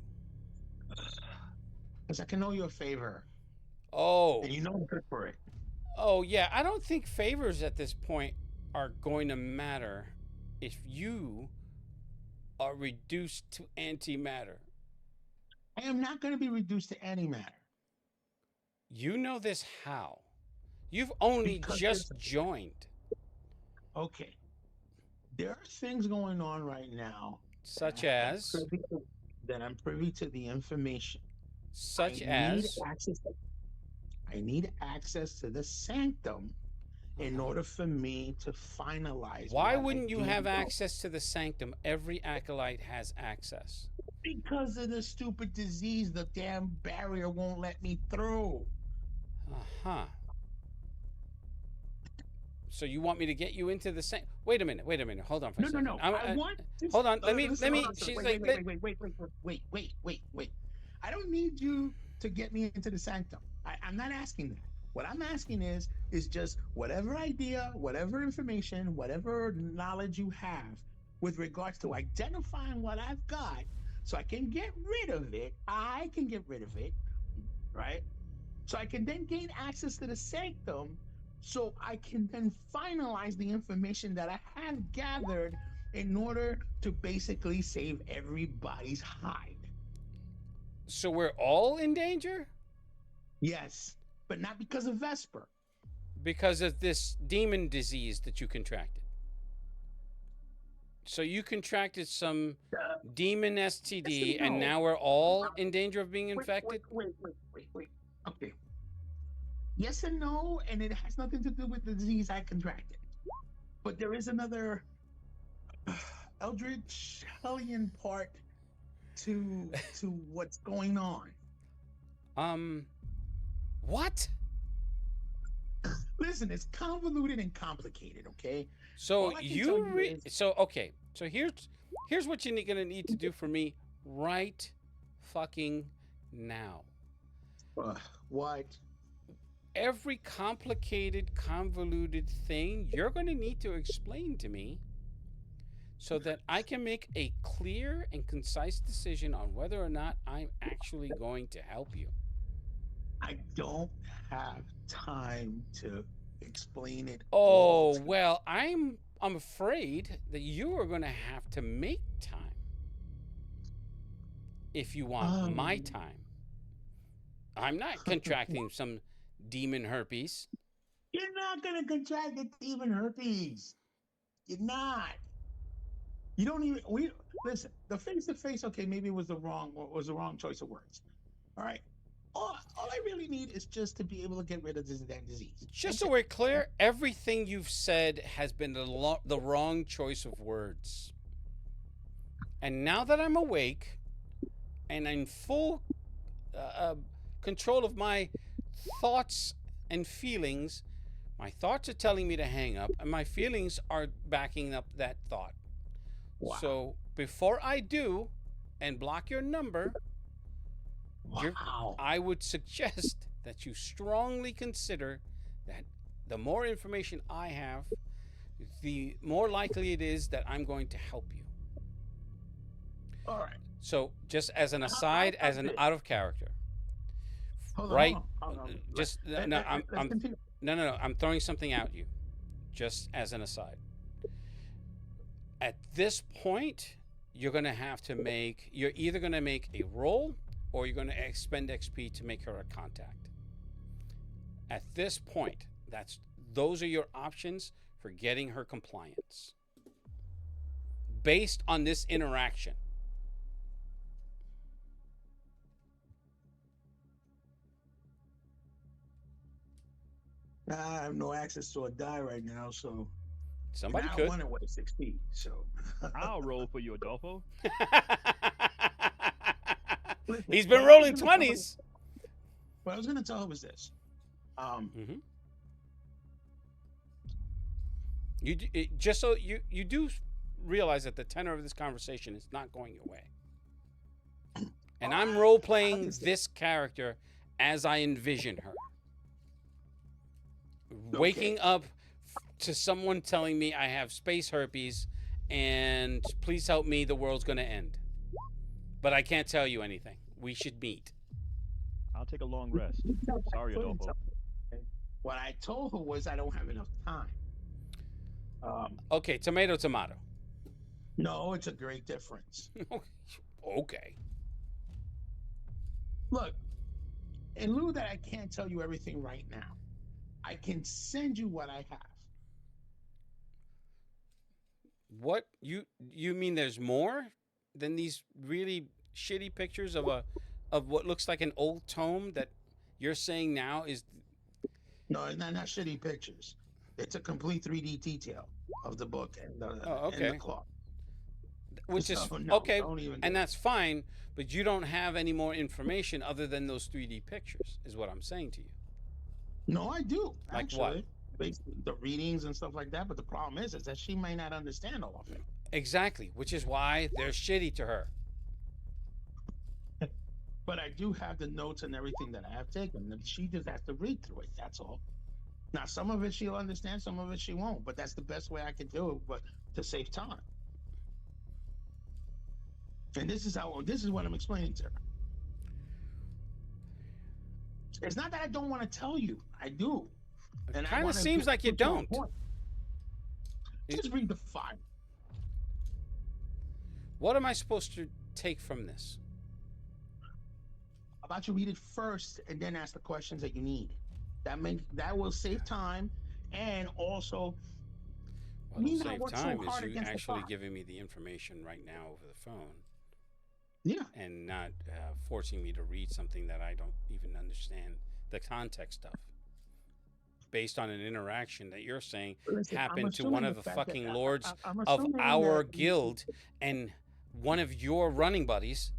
because I can owe you a favor, Oh, and you know I'm good for it. oh yeah. I don't think favors at this point are going to matter if you are reduced to antimatter. I am not going to be reduced to antimatter. You know this how? You've only Because just joined. okay, there are things going on right now Such that as? that I'm privy to the information. Such I need as? access. I need access to the sanctum in order for me to finalize. Why what wouldn't I you do have know. access to the sanctum? Every acolyte has access. Because of the stupid disease, the damn barrier won't let me through. Uh-huh. So you want me to get you into the sanctum? Wait a minute. Hold on for a second. No. I want to hold on. Let listen, me. hold on, She's wait, like, wait. I don't need you to get me into the sanctum. I'm not asking that. What I'm asking is just whatever idea, whatever information, whatever knowledge you have with regards to identifying what I've got so I can get rid of it. I can get rid of it, right? So I can then gain access to the sanctum so I can then finalize the information that I have gathered in order to basically save everybody's hide. so we're all in danger? Yes, but not because of Vesper. Because of this demon disease that you contracted. So you contracted some demon STD, and now we're all in danger of being infected? Wait. Okay. Yes and no, and it has nothing to do with the disease I contracted. But there is another eldritch hellion part to what's going on. What? Listen, it's convoluted and complicated, okay? So okay. So here's what you're gonna need to do for me right fucking now. What? Every complicated, convoluted thing you're gonna need to explain to me so that I can make a clear and concise decision on whether or not I'm actually going to help you. I don't have time to explain it. Oh, well, I'm afraid that you are going to have to make time if you want my time. I'm not contracting some demon herpes. You're not going to contract the demon herpes. You're not. You don't even. Listen. The face to face. Okay, maybe it was the wrong choice of words. All right. All I really need is just to be able to get rid of this damn disease. Just so we're clear, everything you've said has been the wrong choice of words. And now that I'm awake and in full control of my thoughts and feelings, my thoughts are telling me to hang up, and my feelings are backing up that thought. Wow. So before I do and block your number, I would suggest that you strongly consider that the more information I have, the more likely it is that I'm going to help you. All right. So, just as an How aside, about as an this? out of character, Hold on, right? hold on. Just Let's no, let's continue. no. I'm throwing something at you, just as an aside. At this point, you're going to have to make. You're either going to make a roll, or you're going to expend XP to make her a contact. At this point, those are your options for getting her compliance, based on this interaction. I have no access to a die right now, so Somebody I could. want to weigh 6 feet. So I'll roll for you, Adolfo. listen, He's been what I was rolling gonna tell her- 20s. What I was going to tell her was this. Mm-hmm. Just so you do realize that the tenor of this conversation is not going your way. And I'm role playing this character as I envision her. Waking up to someone telling me I have space herpes and please help me, the world's going to end. But I can't tell you anything. We should meet. I'll take a long rest. Sorry, Adolfo. What I told her was I don't have enough time. Okay, tomato, tomato. No, it's a great difference. Okay. Look, in lieu that I can't tell you everything right now, I can send you what I have. What you mean? There's more than these really shitty pictures of what looks like an old tome that you're saying now is? No, not shitty pictures. It's a complete 3D detail of the book and the, okay. and the cloth. Which is okay, and that's fine. But you don't have any more information other than those 3D pictures, is what I'm saying to you. No, I do. Like actually. what? Basically, the readings and stuff like that. But the problem is that she may not understand all of it. Exactly, which is why they're shitty to her. But I do have the notes and everything that I have taken. And she just has to read through it. That's all. Now, some of it she'll understand, some of it she won't. But that's the best way I can do it, but to save time. And this is what I'm explaining to her. It's not that I don't want to tell you. I do. It kind of seems like you don't. Just read the file. What am I supposed to take from this? How about you read it first and then ask the questions that you need? That will save time, and also what'll save time is you actually giving me the information right now over the phone. Yeah. And not forcing me to read something that I don't even understand the context of. Based on an interaction that you're saying happened to one of the fucking lords of our guild and one of your running buddies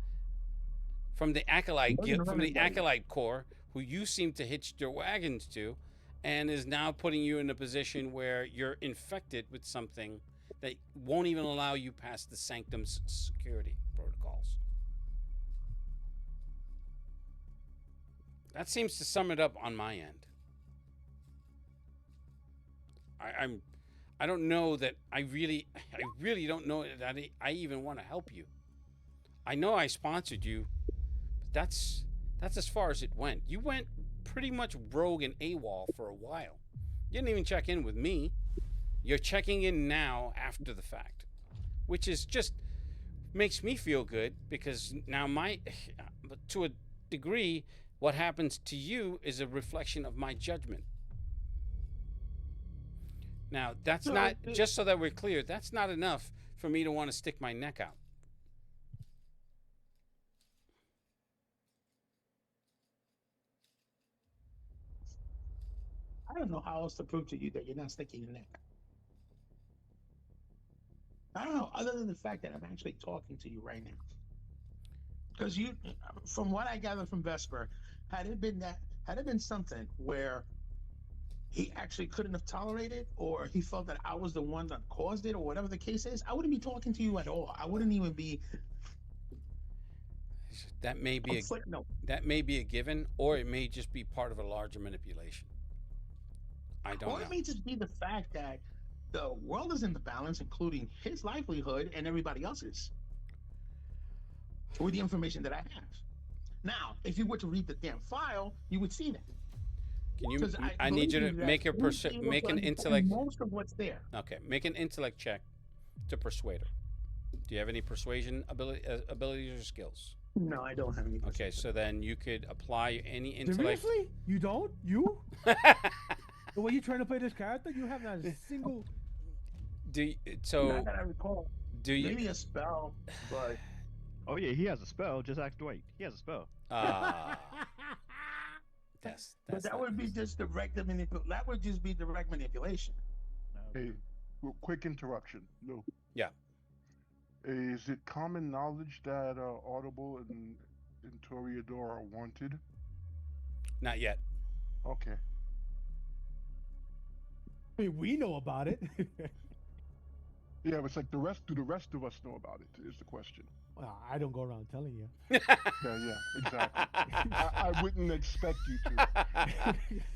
from the Acolyte guild, from the Acolyte Corps, who you seem to hitch your wagons to, and is now putting you in a position where you're infected with something that won't even allow you past the Sanctum's security protocols. That seems to sum it up on my end. I don't know that I really don't know that I even want to help you. I know I sponsored you, but that's as far as it went. You went pretty much rogue and AWOL for a while. You didn't even check in with me. You're checking in now after the fact, which is just makes me feel good because now to a degree, what happens to you is a reflection of my judgment. Now, that's not, just so that we're clear, that's not enough for me to want to stick my neck out. I don't know how else to prove to you that you're not sticking your neck. I don't know, other than the fact that I'm actually talking to you right now. Because from what I gather from Vesper, had it been something where he actually couldn't have tolerated, or he felt that I was the one that caused it, or whatever the case is, I wouldn't be talking to you at all. I wouldn't even be. That may be a given, or it may just be part of a larger manipulation. I don't know. Or it may just be the fact that the world is in the balance, including his livelihood and everybody else's, with the information that I have. Now, if you were to read the damn file, you would see that. Can you? Because I I need you to believe that make a you would be able make to an understand intellect. most of what's there. Okay, make an intellect check to persuade her. Do you have any persuasion abilities or skills? No, I don't have any. Okay, so then you could apply any intellect. Seriously? You don't? You? The way you're trying to play this character, you have not a single. Do you, Not so? that I recall. Do you? Maybe a spell, but Oh yeah, he has a spell. Just ask Dwight. He has a spell. That's but that not would be nice. just direct manipulation. That would just be direct manipulation. Hey, quick interruption. No. Yeah. Is it common knowledge that Audible and Toreador are wanted? Not yet. Okay. I mean, we know about it. Yeah, it's like the rest. Do the rest of us know about it? Is the question. Well, I don't go around telling you. Yeah, exactly. I wouldn't expect you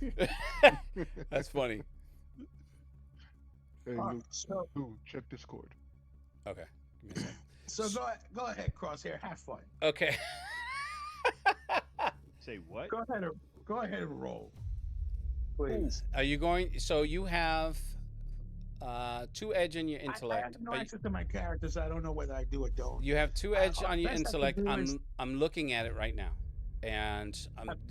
to. That's funny. Hey, So, Lou, check Discord. Okay. Give me a second. so go ahead, Crosshair. Have fun. Okay. Say what? Go ahead and roll, please. Are you going? So you have 2 edge on your I intellect. have no access to my characters. So I don't know whether I do or don't. You have 2 edge on your best I can intellect. do is- I'm looking at it right now, and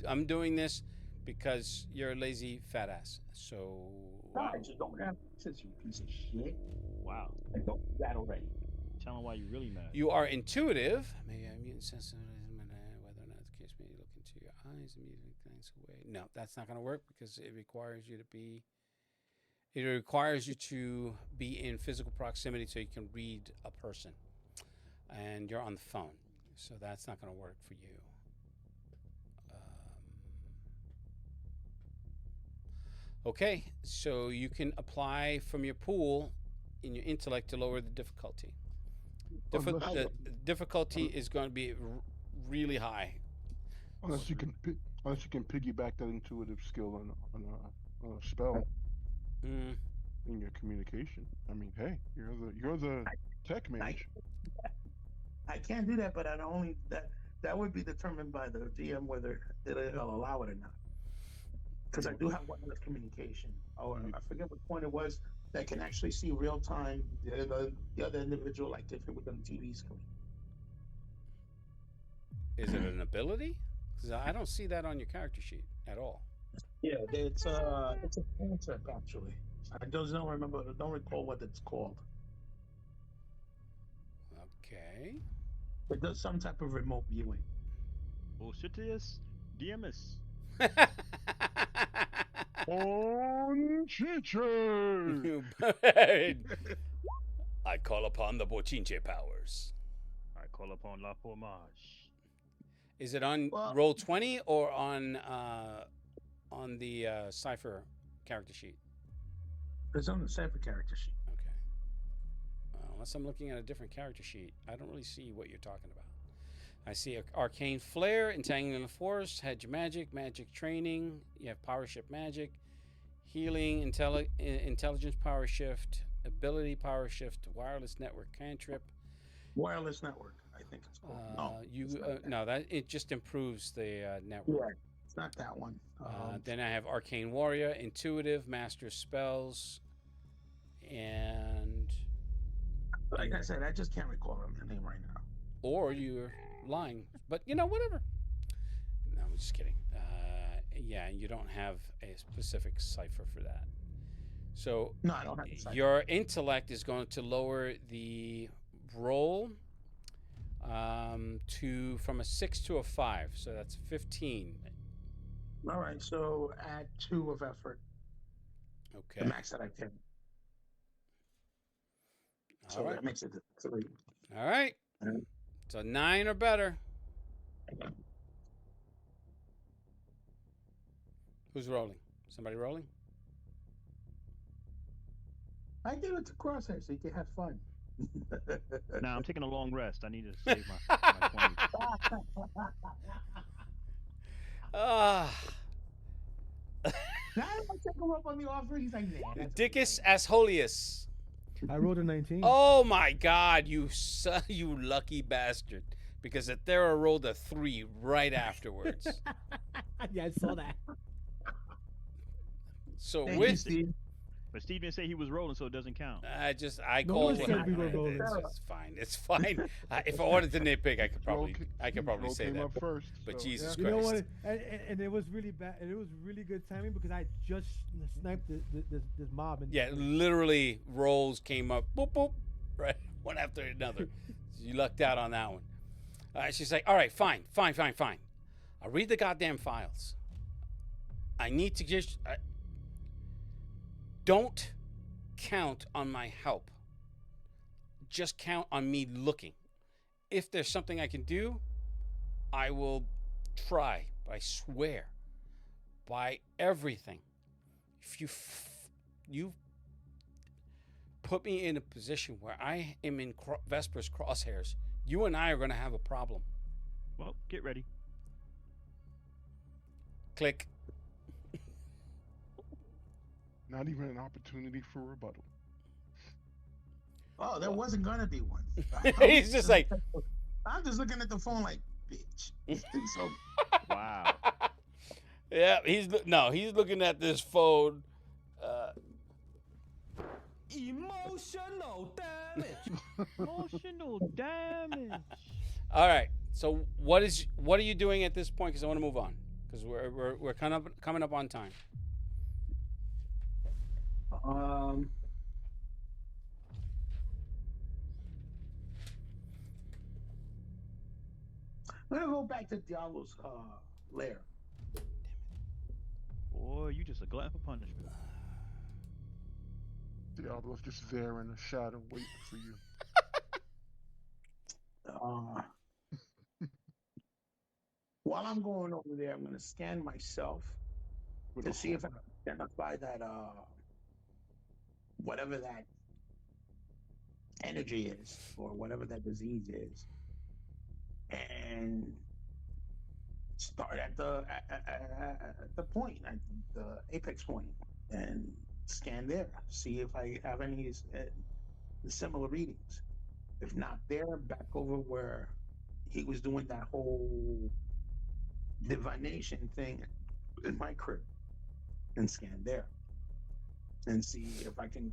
I'm doing this because you're a lazy fat ass. So I just don't have access, you piece of shit. Wow. I don't do that already. Tell him why you're really mad. you are intuitive. Maybe I'm mutant sensitive. Whether or not the case may look into your eyes immediately glance away. No, that's not going to work because it requires you to be. It requires you to be in physical proximity so you can read a person, and you're on the phone, so that's not going to work for you. Okay, so you can apply from your pool in your intellect to lower the difficulty. The difficulty is going to be really high. Unless you can piggyback that intuitive skill on a spell in your communication. I mean, hey, you're the tech mage. I can't do that, but that would be determined by the DM whether they'll allow it or not. Because I do have wireless communication. Oh, I forget what point it was that can actually see real time the other individual, like if it was on the TV screen. Is it an ability? Because I don't see that on your character sheet at all. Yeah, it's a concept actually. I just don't recall what it's called. Okay. It does some type of remote viewing. Bullshitius, DMS. On Chiche! I call upon the Bochinche powers. I call upon La Formage. Is it on Well- roll 20 or on the Cypher character sheet? It's on the Cypher character sheet. Okay. Unless I'm looking at a different character sheet, I don't really see what you're talking about. I see arcane flare, entangling the force, hedge magic, magic training. You have power shift magic, healing, intelligence power shift, ability power shift, wireless network cantrip. Wireless network, I think it's called. No, that it just improves the network. Yeah, it's not that one. Then I have arcane warrior, intuitive, master spells, and Like I said, I just can't recall the name right now. or you're lying, but whatever. No, I'm just kidding. Yeah, you don't have a specific cipher for that. So No, I don't have the Cypher. your intellect is going to lower the roll from a 6 to a 5, so that's 15. All right, so add 2 of effort, Okay. the max that I can. So All right. that makes it 3. All right. Alright. So 9 or better. Who's rolling? Somebody rolling? I give it to Crosshair so you can have fun. Now I'm taking a long rest. I need to save my 20. Ah. Now I take him up on the offer? He's like, nah, that's Dickus okay. Asholius. I rolled a 19. Oh my God, you lucky bastard! Because Athera rolled a 3 right afterwards. Yeah, I saw that. So Thank you, with Steve. But Steve didn't say he was rolling, so it doesn't count. I No call one what said we were happened. rolling. It's fine. It's fine. If I wanted to nitpick, I could probably Roll say came that. up first. But So, Jesus You Christ. know what? And it was really bad. And it was really good timing because I just sniped this mob. And Yeah, literally rolls came up, boop boop, right, one after another. So you lucked out on that one. She's like, all right, fine. I'll read the goddamn files. I need to just don't count on my help. Just count on me looking. If there's something I can do, I will try. But I swear, by everything, if you put me in a position where I am in Vesper's crosshairs, you and I are going to have a problem. Well, get ready. Click. not even an opportunity for rebuttal. Oh, there wasn't gonna be one. He's just like, I'm just looking at the phone like, bitch. This thing's so. Wow. yeah, he's looking at this phone. Emotional damage. Emotional damage. All right. So what are you doing at this point? Because I want to move on. Because we're kind of coming up on time. I'm gonna go back to Diablo's lair. Boy, you just a glutton for punishment. Diablo's just there in the shadow waiting for you. While I'm going over there, I'm gonna scan myself to see if I can identify that whatever that energy is or whatever that disease is, and start at the point, at the apex point, and scan there. See if I have any similar readings. If not there, back over where he was doing that whole divination thing in my crib, and scan there, and see if I can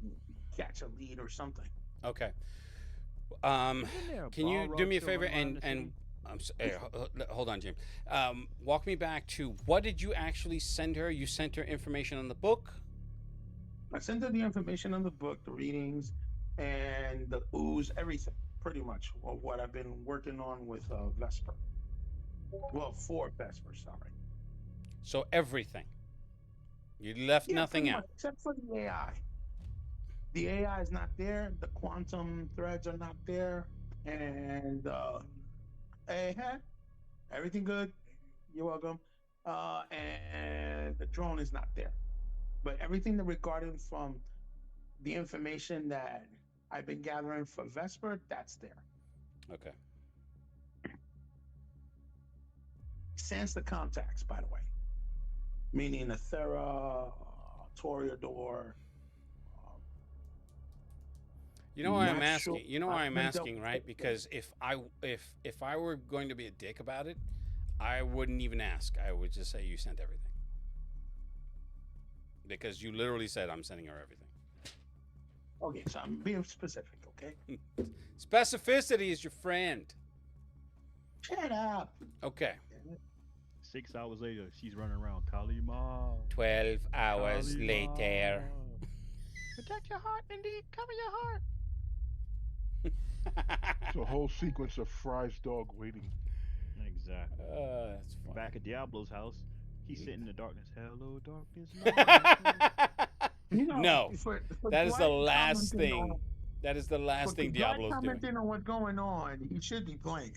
catch a lead or something. Okay. Isn't there a Can you bar do me a still favor running around and the city? hold on, Jim. Walk me back to what did you actually send her? You sent her information on the book. I sent her the information on the book, the readings, and the ooze, everything, pretty much, of what I've been working on with Vesper. Well, for Vesper, sorry. So everything. You left nothing pretty out. much, except for the AI. The AI is not there. The quantum threads are not there, and everything good. You're welcome. And the drone is not there. But everything that regarding from the information that I've been gathering for Vesper, that's there. Okay. Sans the contacts, by the way. Meaning Athera, Toreador. You know why I'm Not asking? sure. You know why I'm I've been asking, double- right? Because if I were going to be a dick about it, I wouldn't even ask. I would just say you sent everything. Because you literally said I'm sending her everything. Okay, so I'm being specific, okay? Specificity is your friend. Shut up. Okay. 6 hours later, she's running around. Kalima. 12 hours Kalima. later. Protect your heart, indeed. Cover your heart. It's a whole sequence of Fry's dog waiting. Exactly. That's funny. Back at Diablo's house, he's sitting in the darkness. Hello, darkness. my You know, No, for that is the Dwight last commenting thing. on- That is the last for thing Dwight Diablo's doing. commenting on what's going on, he should be playing.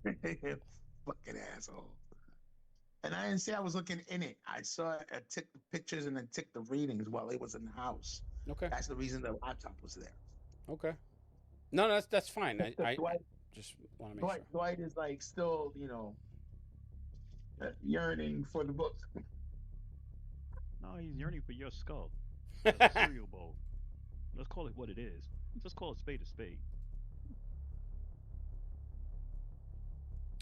Fucking asshole. And I didn't say I was looking in it. I saw it, I took the pictures and then took the readings while it was in the house. Okay. That's the reason the laptop was there. Okay. No, that's fine. I Dwight, just want to make sure. Dwight is like still, yearning for the book. No, he's yearning for your skull as a cereal bowl. Let's call it what it is. Let's call it spade a spade.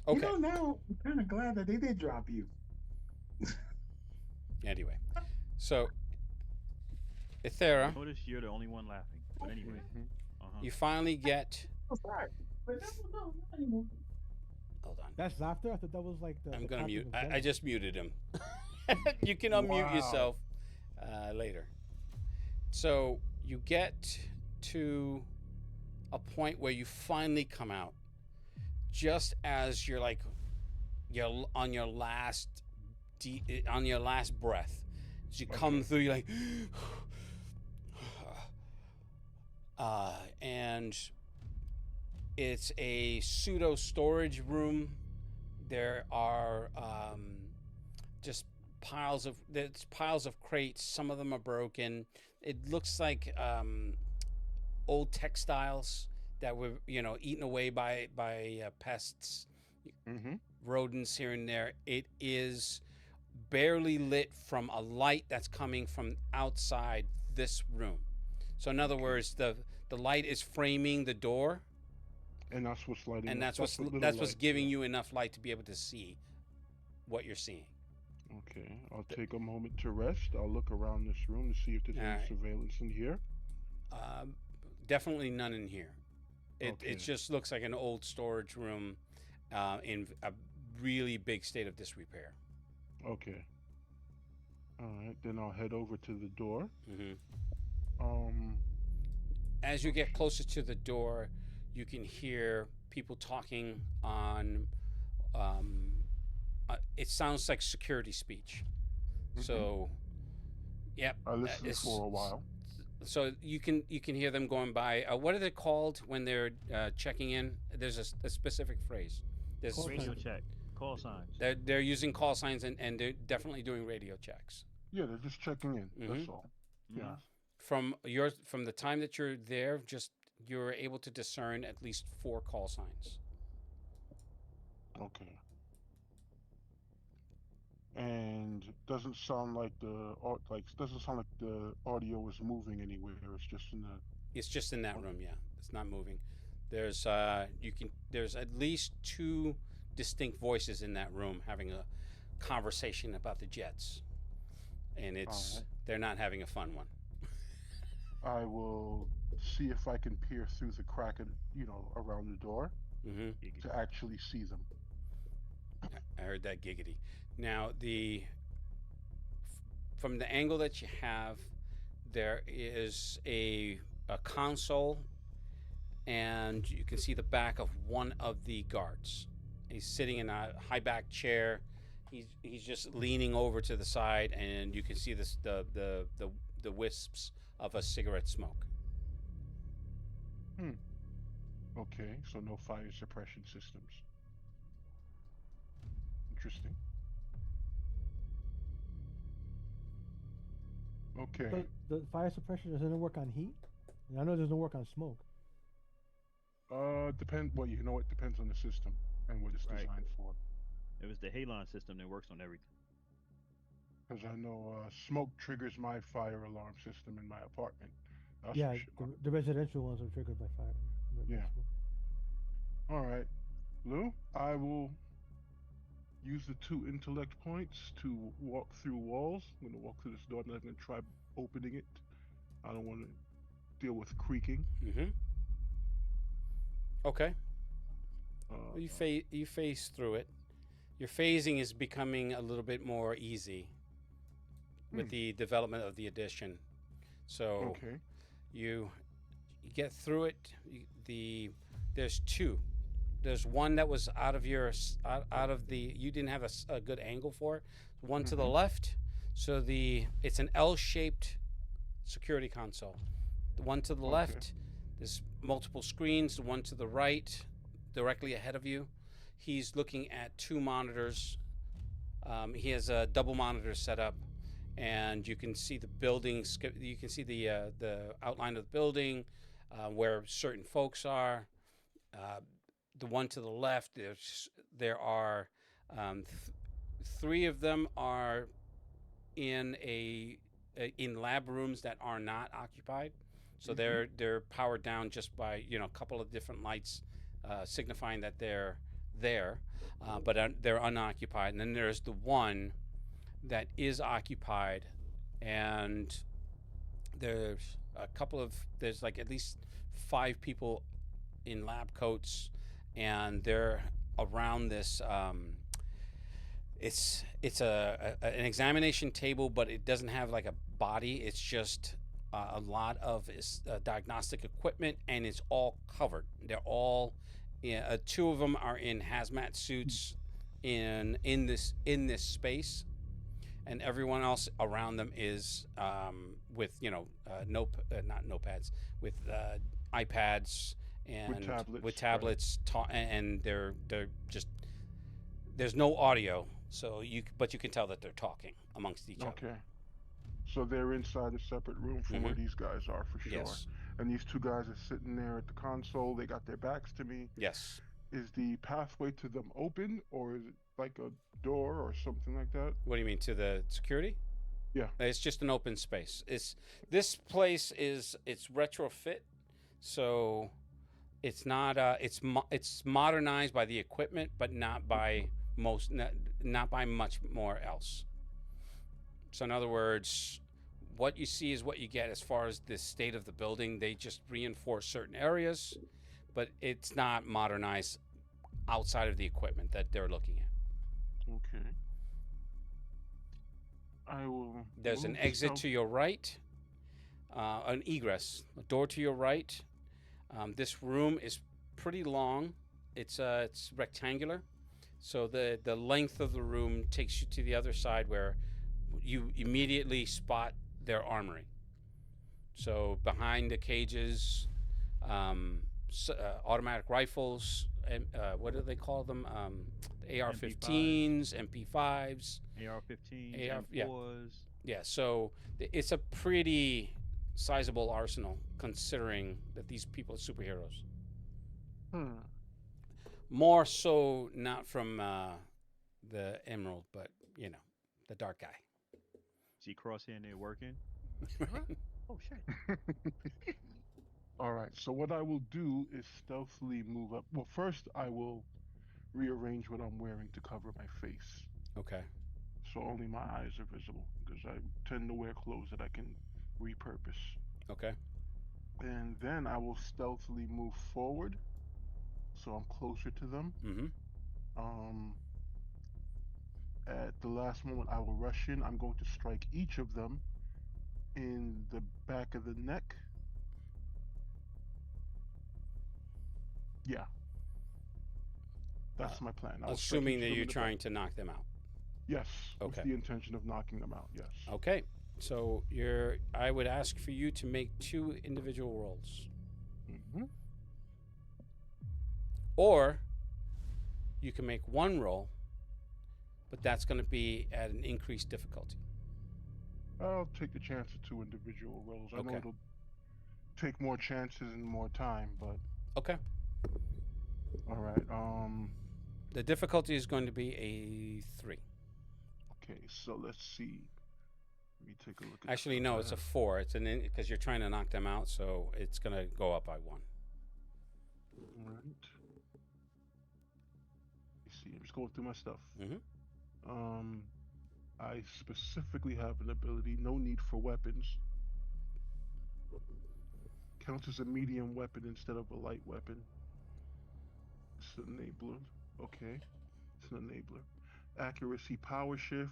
You Okay. know, now I'm kind of glad that they did drop you. Anyway, so Ithera, Notice you're the only one laughing. But anyway, Hmm. uh-huh. you finally get. I'm sorry. But no, not anymore. Hold on. That's laughter. I thought that was like I'm the gonna clapping mute. of I Venom. just muted him. You can unmute Wow. yourself later. So you get to a point where you finally come out, just as you're like you're on your last on your last breath. As you come Okay. through, you're like, and it's a pseudo storage room. There are just piles of crates. Some of them are broken. It looks like old textiles that were eaten away by pests, Hmm. rodents here and there. It is barely lit from a light that's coming from outside this room. So in other Okay. words, the light is framing the door, And that's what's lighting and up. That's what little that's what's light. giving Yeah. you enough light to be able to see what you're seeing. Okay. I'll take a moment to rest. I'll look around this room to see if there's All any right. surveillance in here. Um, Definitely none in here. It Okay. just looks like an old storage room in a really big state of disrepair. Okay. All right. Then I'll head over to the door. Hmm. Um. As you get Okay. closer to the door, you can hear people talking on. Um, it sounds like security speech. Hmm. So, yep. I listened It's, for a while. so you can hear them going by. What are they called when they're checking in? There's a specific phrase. There's a Call Radio signs. check. Call signs. they're using call signs, and they're definitely doing radio checks. Yeah, they're just checking in. Hmm. That's all. Mm-hmm. Yeah. From the time that you're there, just you're able to discern at least 4 call signs. Okay. And doesn't sound like doesn't sound like the audio is moving anywhere. It's just in the. It's just in that Oh, room, yeah. It's not moving. There's at least 2 distinct voices in that room having a conversation about the Jets, and all right. they're not having a fun one. I will see if I can peer through the crack, around the door Hmm. to actually see them. I heard that giggity. Now from the angle that you have, there is a console, and you can see the back of one of the guards. He's sitting in a high back chair. He's just leaning over to the side, and you can see the wisps of a cigarette smoke. Hmm. Okay, so no fire suppression systems. Interesting. Okay. The fire suppression doesn't work on heat. And I know it doesn't work on smoke. Depend. Well, you know it depends on the system and what it's Right. designed for. It was the Halon system that works on everything. Because I know smoke triggers my fire alarm system in my apartment. That's for Yeah, sure. the residential ones are triggered by fire. Yeah. All right, Lou. I will use the 2 intellect points to walk through walls. I'm gonna walk through this door. I'm not gonna try opening it. I don't want to deal with creaking. Mm-hmm. Okay. Uh, Well, you phase through it. Your phasing is becoming a little bit more easy with Hmm. the development of the addition. So Okay. you get through it. There's 2. There's one that was out of the you didn't have a good angle for it. One to the Mm-hmm. left. So it's an L-shaped security console. The one to the Okay. left, there's multiple screens. The one to the right, directly ahead of you, he's looking at 2 monitors. He has a double monitor set up, and you can see the building. You can see the outline of the building, where certain folks are. Uh, the one to the left, there are 3 of them are in in lab rooms that are not occupied. So Mhm. they're powered down just by a couple of different lights, signifying that they're there, but they're unoccupied. And then there's the one that is occupied, and there's like at least 5 people in lab coats, and they're around this. It's an examination table, but it doesn't have like a body. It's just a lot of diagnostic equipment, and it's all covered. They're all, yeah, 2 of them are in hazmat suits in this space, and everyone else around them is with not notepads, with iPads and With tablets. tablets, and they're just there's no audio, so but you can tell that they're talking amongst each Right. other. Okay. So they're inside a separate room from where these guys are for sure. Yes. And these 2 guys are sitting there at the console. They got their backs to me. Yes. Is the pathway to them open, or is it like a door or something like that? What do you mean, to the security? Yeah. It's just an open space. This place it's retrofit, so it's not it's modernized by the equipment, but not by not by much more else. So in other words, what you see is what you get as far as the state of the building. They just reinforce certain areas, but it's not modernized outside of the equipment that they're looking at. Okay. I will. There's an exit to your right, an egress, a door to your right. This room is pretty long. It's rectangular, so the length of the room takes you to the other side where you immediately spot their armory. So behind the cages, automatic rifles, and what do they call them? AR-15s, MP5s, AR-15s, yeah. M4s. Yeah, so it's a pretty sizable arsenal considering that these people are superheroes. More so not from the Emerald, but the dark guy. See Crosshair there working. Oh shit. All right. So what I will do is stealthily move up. Well, first I will rearrange what I'm wearing to cover my face, Okay. so only my eyes are visible, because I tend to wear clothes that I can repurpose. Okay. And then I will stealthily move forward, so I'm closer to them. Mm-hmm. Um, at the last moment, I will rush in. I'm going to strike each of them in the back of the neck. Yeah, that's my plan. I will strike Assuming each that of them you're in the trying back. to knock them out. Yes, with Okay. the intention of knocking them out. Yes. Okay. So I would ask for you to make 2 individual rolls. Mm-hmm. Or you can make 1 roll, but that's going to be at an increased difficulty. I'll take the chance of 2 individual rolls. I know Okay. it'll take more chances and more time, but Okay. all right. The difficulty is going to be a 3. Okay, so let's see. Let me take a look at. Actually, no, it's a 4. It's because you're trying to knock them out, so it's going to go up by 1. All right. Let's see. I'm just going through my stuff. Mm-hmm. I specifically have an ability. No need for weapons. Counts as a medium weapon instead of a light weapon. It's an enabler. Okay. It's an enabler. Accuracy power shift.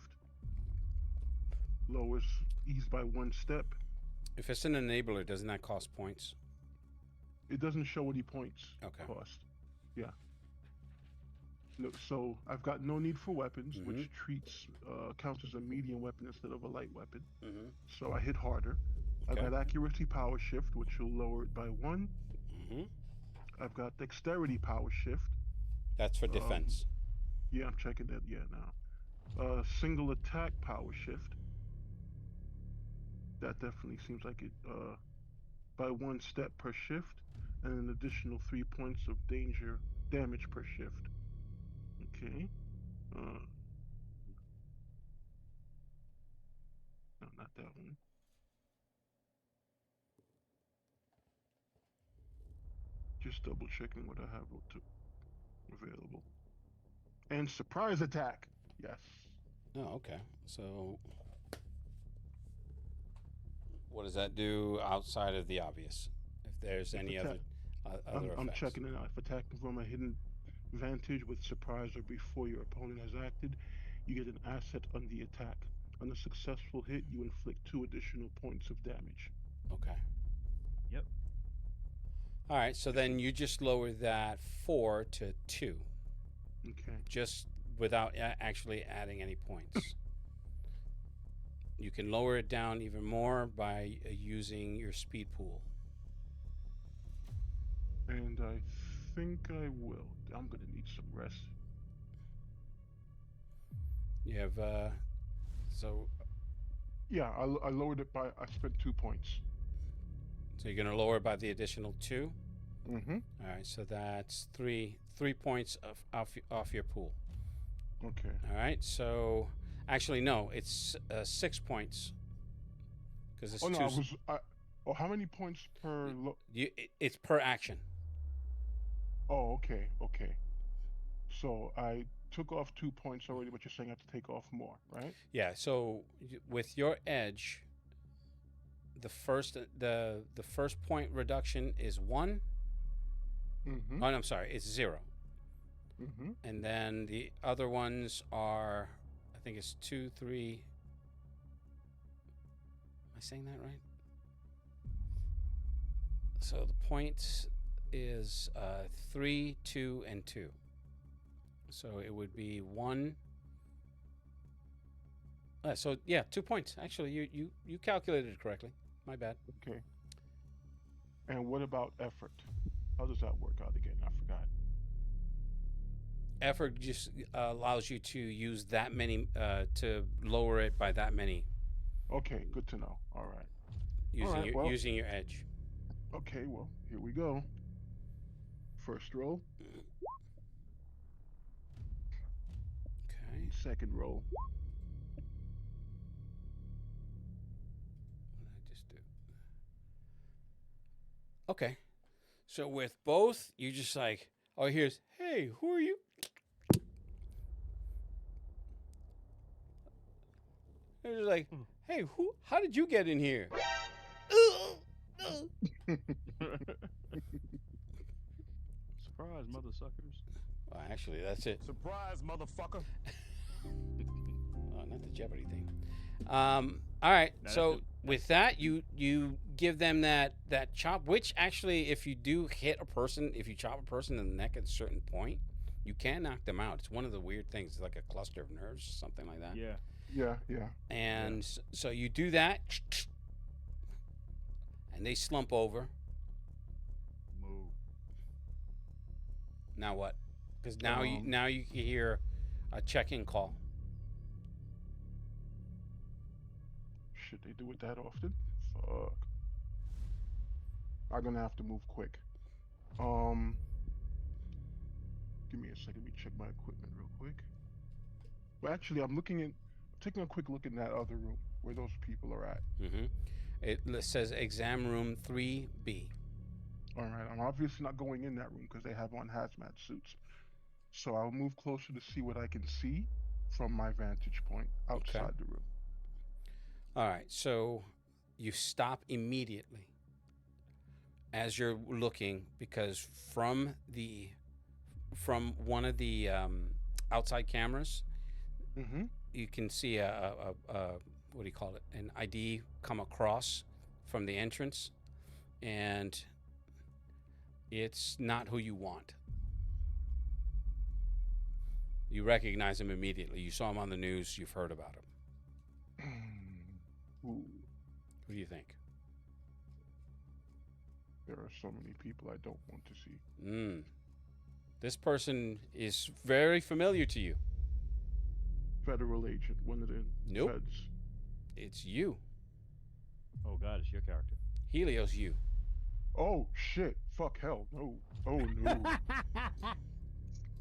Lowers ease by 1 step. If it's an enabler, doesn't that cost points? It doesn't show any points cost. Yeah. No, so I've got no need for weapons, which counts as a medium weapon instead of a light weapon. Mm-hmm. So I hit harder. Okay. I've got accuracy power shift, which will lower it by 1. Mm-hmm. I've got dexterity power shift. That's for defense. Yeah, I'm checking that. Yeah, now. Single attack power shift. That definitely seems like it. By 1 step per shift, and an additional 3 points of damage per shift. Okay. that one. Just double checking what I have available. And surprise attack. Yes. Oh, okay. So, what does that do outside of the obvious? If there's If any attack, other I'm effects. checking it out. If attacking from a hidden vantage with surprise or before your opponent has acted, you get an asset on the attack. On a successful hit, you inflict 2 additional points of damage. Okay. Yep. All right. So then you just lower that 4 to 2, Okay. just without actually adding any points. You can lower it down even more by using your speed pool. And I think I will. I'm gonna need some rest. You have so Yeah, I lowered it by. I spent 2 points. so you're going to lower it by the additional 2. Mm-hmm. All right. So that's 3 points off your pool. Okay. All right. So actually no, it's 6 points because it's Oh no, two. oh, how many points per? It's per action. Oh, okay, okay. So I took off 2 points already, but you're saying I have to take off more, right? Yeah. So with your edge, the first point reduction is 1. Mm-hmm. Oh, no, I'm sorry, it's 0. Mm-hmm. And then the other ones are, I think it's 2, 3. Am I saying that right? So the points is 3, 2, and 2. So it would be 1. So yeah, 2 points. Actually, you calculated it correctly. My bad. Okay. And what about effort? How does that work out again? I forgot. Effort just allows you to use that many to lower it by that many. Okay, good to know. All right. Using your edge. Okay, well, here we go. First roll. Okay. Second roll. What did I just do? Okay. So with both, you just like, oh, here's, hey, who are you? They're just like, hey, how did you get in here? Surprise, mother suckers. Well, actually, that's it. Surprise, motherfucker. Oh, not the Jeopardy thing. All right. So with that, you give them that chop. Which actually, if you do hit a person, if you chop a person in the neck at a certain point, you can knock them out. It's one of the weird things. It's like a cluster of nerves, something like that. Yeah. Yeah. And so you do that, and they slump over. Move. Now what? Because now you can hear a check-in call. Should they do it that often? Fuck. I'm gonna have to move quick. Give me a second. Let me check my equipment real quick. Well, actually, I'm taking a quick look in that other room where those people are at. Mm-hmm. It says exam room 3B. All right. I'm obviously not going in that room because they have on hazmat suits. So I'll move closer to see what I can see from my vantage point outside the room. All right. So you stop immediately as you're looking because from one of the outside cameras, you can see a what do you call it? An ID come across from the entrance, and it's not who you want. You recognize him immediately. You saw him on the news. You've heard about him. Ooh. Who do you think? There are so many people I don't want to see. This person is very familiar to you. Federal agent, one of the feds. It's you. Oh God, it's your character. Helios, you. Oh shit! Fuck hell no! Oh no!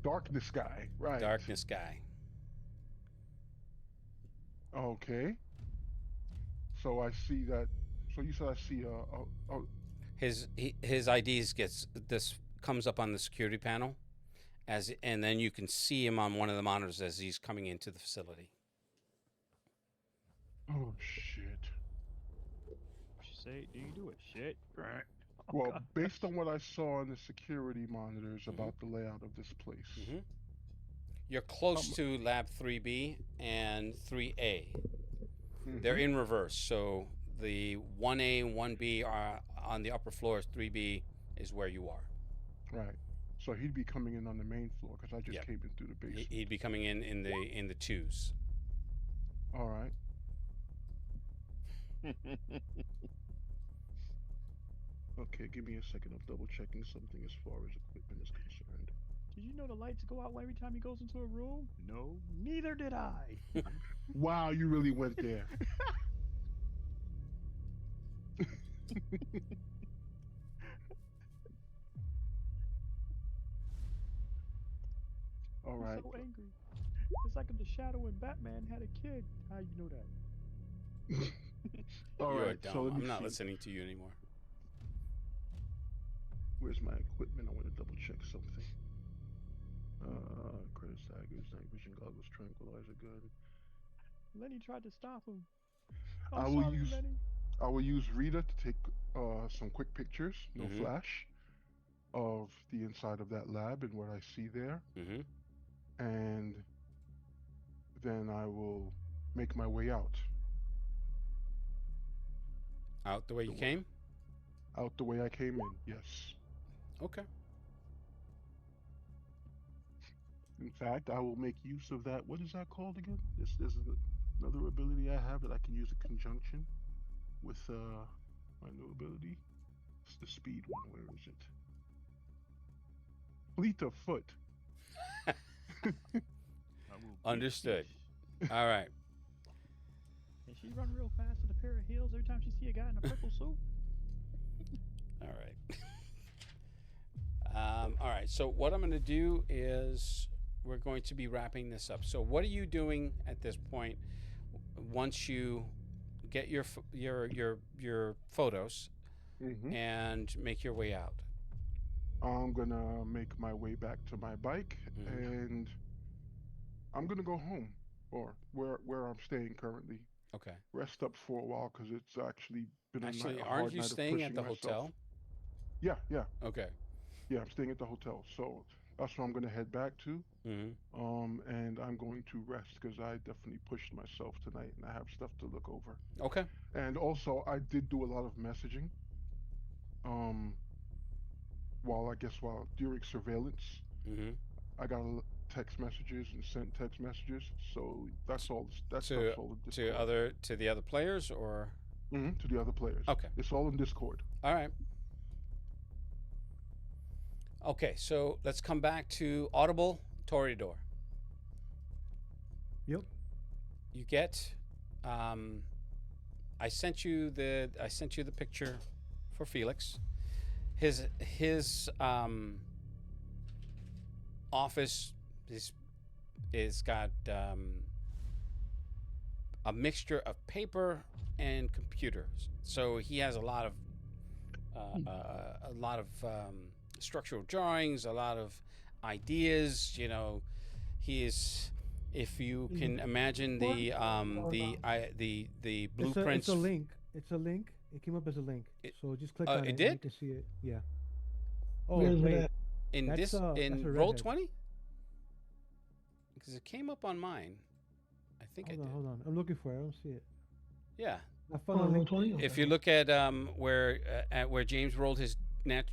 Darkness guy, right? Darkness guy. Okay. So I see that. So you said I see a His IDs gets this comes up on the security panel and then you can see him on one of the monitors as he's coming into the facility. oh shit. Say, do you do it? Shit. Right. Oh, Well, God. based on what I saw on the security monitors Mhm. about the layout of this place, Mhm. You're close um, to Lab 3B and 3A. They're mhm, in reverse, so the 1A and 1B are on the upper floors. 3B is where you are. right. So he'd be coming in on the main floor because I just Yep. came in through the basement. He'd be coming in the twos. All right. Okay, give me a second. I'm double checking something as far as equipment is concerned. Did you know the lights go out every time he goes into a room? No, neither did I. Wow, you really went there. All He's right. so angry. It's like if the Shadow and Batman had a kid. How you know that? All You are right. So dumb. let me I'm not see. listening to you anymore. Where's my equipment? I want to double check something. Credit daggers, night vision goggles, tranquilizer gun. Lenny tried to stop him. I I'm will sorry, use Lenny. I will use Rita to take some quick pictures, no Mm-hmm. flash, of the inside of that lab and what I see there, Mm-hmm. and then I will make my way out. Out the way The you wa- came? Out the way I came in. Yes. Okay. In fact, I will make use of that. What is that called again? This is another ability I have that I can use in conjunction with my new ability. It's the speed one. Where is it? Fleet of foot. I will beat Understood. this. All right. Can she run real fast with a pair of heels every time she see a guy in a purple suit? All right. All right. So what I'm going to do is we're going to be wrapping this up. So what are you doing at this point? Once you get your photos Mm-hmm. and make your way out. I'm gonna make my way back to my bike, Mm-hmm. and I'm gonna go home, or where I'm staying currently. Okay. Rest up for a while because it's actually been Actually, a aren't hard you night of staying at pushing the myself. hotel? Yeah, yeah, Okay. yeah. I'm staying at the hotel, so that's where I'm gonna head back to. Mm-hmm. And I'm going to rest because I definitely pushed myself tonight, and I have stuff to look over. Okay. And also, I did do a lot of messaging. Um, while during surveillance, Mm-hmm. I got text messages and sent text messages. So that's all. That To stuff's all in Discord. to the other players or To the other players. okay. It's all in Discord. All right. Okay, so let's come back to Audible Toreador. Yep. You get I sent you the picture for Felix. His office is got a mixture of paper and computers. So he has a lot of structural drawings, a lot of ideas. You know, he is. If you can imagine the blueprints. It's a link. It's a link. It came up as a link. So just click on it. It And did? you can see it. Yeah. Oh Where's it wait. at? In That's, this that's in a roll redhead. 20 because it came up on mine. I think Hold I on, did. hold on. I'm looking for it. I don't see it. Yeah. I found a Roll link. 20? If you look at where James rolled his nat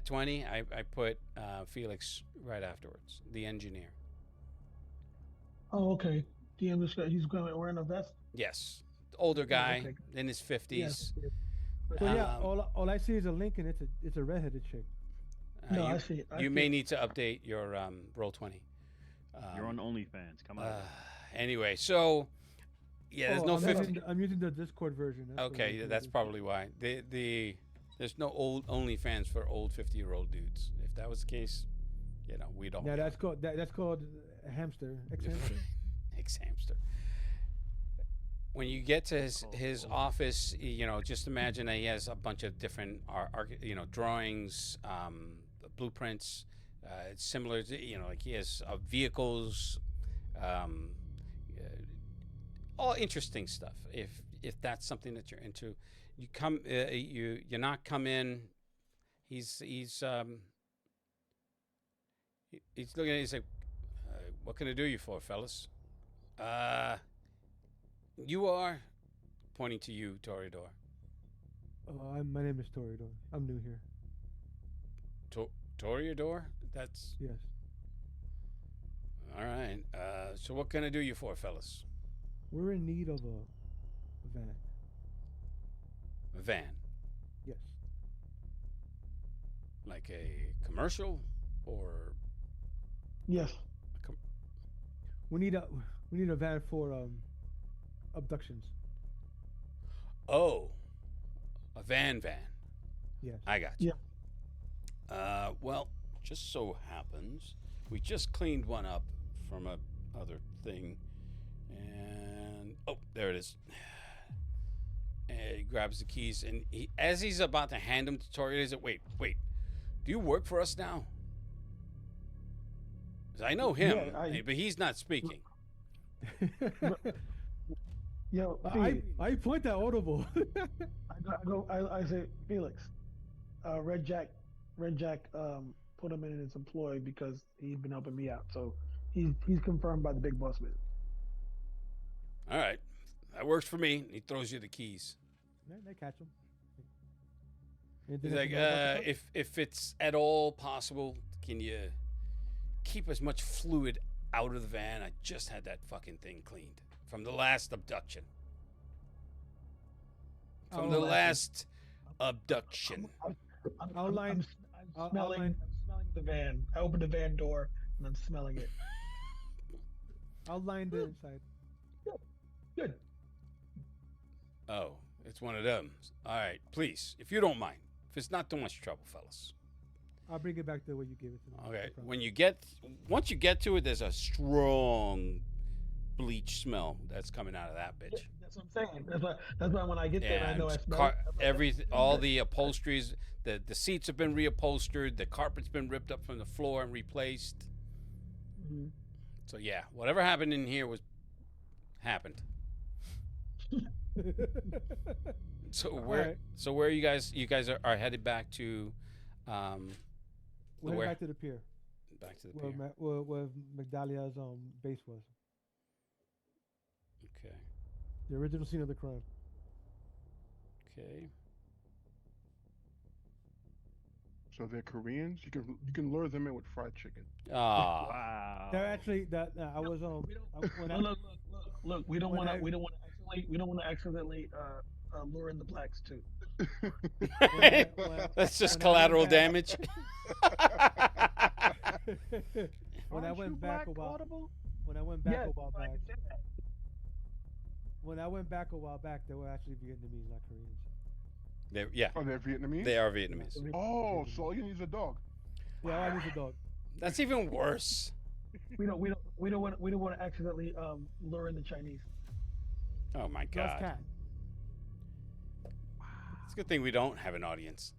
20, I put Felix right afterwards, the engineer. Oh, okay. DM description. He's wearing a vest. Yes, older guy okay. in his 50s. Yes. So yeah, Um, all I see is a link, and it's a redheaded chick. No, you I see it. you may need to update your roll 20. You're on OnlyFans. Come on. Anyway, so yeah, there's no I'm 50. I'm using the Discord version. That's what Okay, I'm that's using. probably why. There's no old OnlyFans for old 50-year-old dudes. If that was the case, you know, we'd all. Yeah, get that's called a hamster. Ex-hamster. Ex-hamster. when you get to his Oh. office, just imagine that he has a bunch of different drawings, blueprints. It's similar to like he has vehicles, um, all interesting stuff. If that's something that you're into, you not come in. He's looking at you. He's like, "What can I do you for, fellas?" You are pointing to you, Toreador. My name is Toreador. I'm new here. Toreador? That's Yes. all right. So what can I do you for, fellas? We're in need of a van. A van, Yes. like a commercial, or Yes. a We need a van for abductions. oh, a van. Yes. I got you. Yeah. Well, just so happens we just cleaned one up from a other thing, and oh, there it is. And he grabs the keys, and as he's about to hand them to Tori, he says, "Wait, do you work for us now?" 'Cause I know him, Yeah, but he's not speaking. Yo, I point that audible. I say, Felix, Red Jack, put him in his employ because he's been helping me out. So he's confirmed by the big boss man. All right, that works for me. He throws you the keys. They catch him. He's like, if it's at all possible, can you keep as much fluid out of the van? I just had that fucking thing cleaned from the last abduction. From the last abduction. Outline. I'm smelling the van. I open the van door and I'm smelling it. Outline the inside. Good. Oh, it's one of them. All right, please, if you don't mind, if it's not too much trouble, fellas. I'll bring it back the way you gave it to me. Okay, No once you get to it, there's a strong bleach smell that's coming out of that bitch. Yeah, that's what I'm saying. That's why when I get there, I know I smell all the upholsteries, the seats have been reupholstered, the carpet's been ripped up from the floor and replaced. Mm-hmm. So yeah, whatever happened in here happened. So where you guys are headed back to We're heading back to the pier. Back to the pier. Where Magdalia's base was. Okay. The original scene of the crime. Okay. So they're Koreans. You can lure them in with fried chicken. Ah. Wow. They're actually I was Look. We don't want to accidentally lure in the blacks too. That's just collateral damage. When I went back a while back. When I went back a while back, they were actually Vietnamese, not Koreans. Oh, they're Vietnamese? They are Vietnamese. Oh, so all you need is a dog. Yeah, I need a dog. That's even worse. We don't want to accidentally lure in the Chinese. Oh my God. Cat. It's a good thing we don't have an audience.